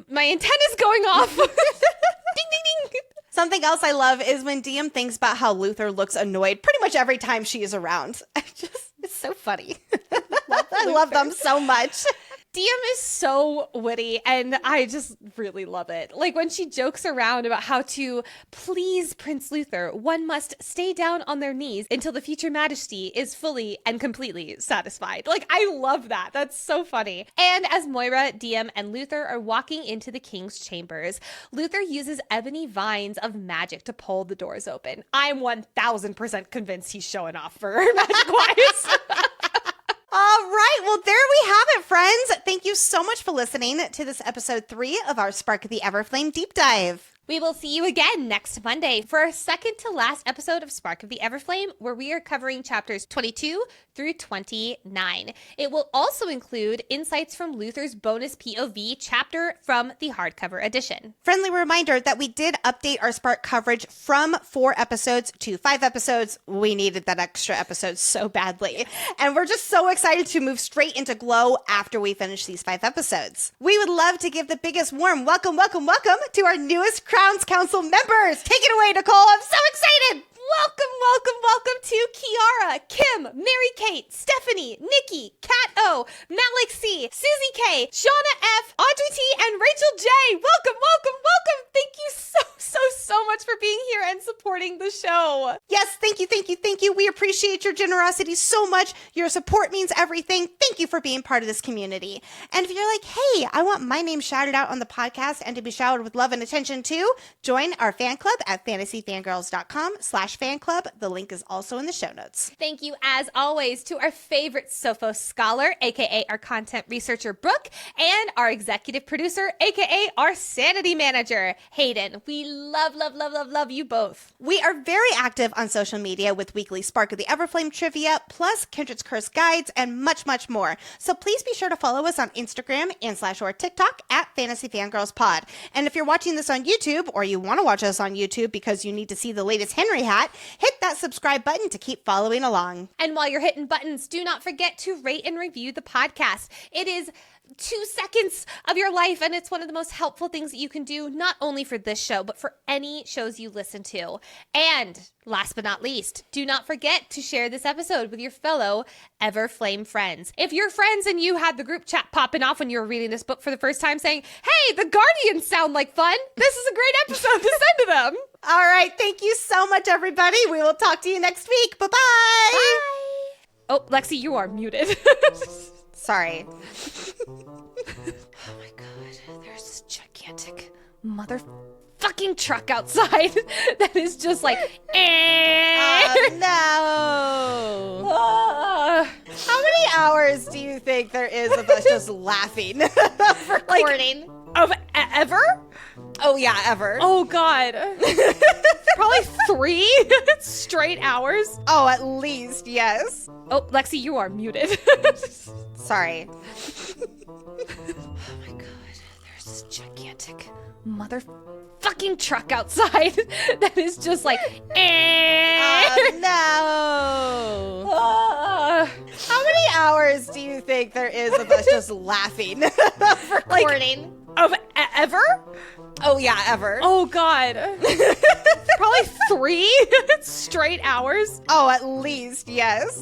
my antenna is going off. Ding, ding, ding. Something else I love is when DM thinks about how Luther looks annoyed pretty much every time she is around. It's so funny. I love them so much. DM is so witty, and I just really love it. Like, when she jokes around about how to please Prince Luther, one must stay down on their knees until the future majesty is fully and completely satisfied. Like, I love that. That's so funny. And as Moira, DM, and Luther are walking into the king's chambers, Luther uses ebony vines of magic to pull the doors open. I'm 1000% convinced he's showing off for magic-wise. All right. Well, there we have it, friends. Thank you so much for listening to this episode 3 of our Spark of the Everflame deep dive. We will see you again next Monday for our second to last episode of Spark of the Everflame, where we are covering chapters 22 through 29. It will also include insights from Luther's bonus POV chapter from the hardcover edition. Friendly reminder that we did update our Spark coverage from 4 episodes to 5 episodes. We needed that extra episode so badly. And we're just so excited to move straight into Glow after we finish these 5 episodes. We would love to give the biggest warm welcome to our newest Crowns Council members. Take it away, Nicole. I'm so excited. Welcome to Kiara, Kim, Mary Kate, Stephanie, Nikki, Kat O, Malik C, Susie K, Shauna F, Audrey T, and Rachel J. Welcome. Thank you so much for being here and supporting the show. Yes, thank you. We appreciate your generosity so much. Your support means everything. Thank you for being part of this community. And if you're like, hey, I want my name shouted out on the podcast and to be showered with love and attention too, join our fan club at fantasyfangirls.com/fan club. The link is also in the show notes. Thank you, as always, to our favorite Sofos scholar, aka our content researcher, Brooke, and our executive producer, aka our sanity manager, Hayden. We love you both. We are very active on social media with weekly Spark of the Everflame trivia, plus Kindred's Curse guides, and much more. So please be sure to follow us on Instagram and/or TikTok at Fantasy Fangirls Pod. And if you're watching this on YouTube, or you want to watch us on YouTube because you need to see the latest Henry hat, hit that subscribe button to keep following along. And while you're hitting buttons, do not forget to rate and review the podcast. It is 2 seconds of your life, and it's one of the most helpful things that you can do, not only for this show, but for any shows you listen to. And last but not least, do not forget to share this episode with your fellow Everflame friends. If you're friends and you had the group chat popping off when you were reading this book for the first time saying, hey, the Guardians sound like fun, this is a great episode to send to them. All right, thank you so much, everybody. We will talk to you next week. Bye-bye. Bye. Oh, Lexi, you are muted. Sorry. Oh my god, there's this gigantic motherfucking truck outside that is just like, no. How many hours do you think there is of us just laughing? recording. Of ever? Oh yeah, ever. Oh god. Probably 3 straight hours. Oh, at least, yes. Oh, Lexi, you are muted. Sorry. Oh my god, there's this gigantic motherfucking truck outside that is just like, no. How many hours do you think there is of us just laughing? recording. Of ever? Oh yeah, ever. Oh god. Probably 3 straight hours. Oh, at least, yes.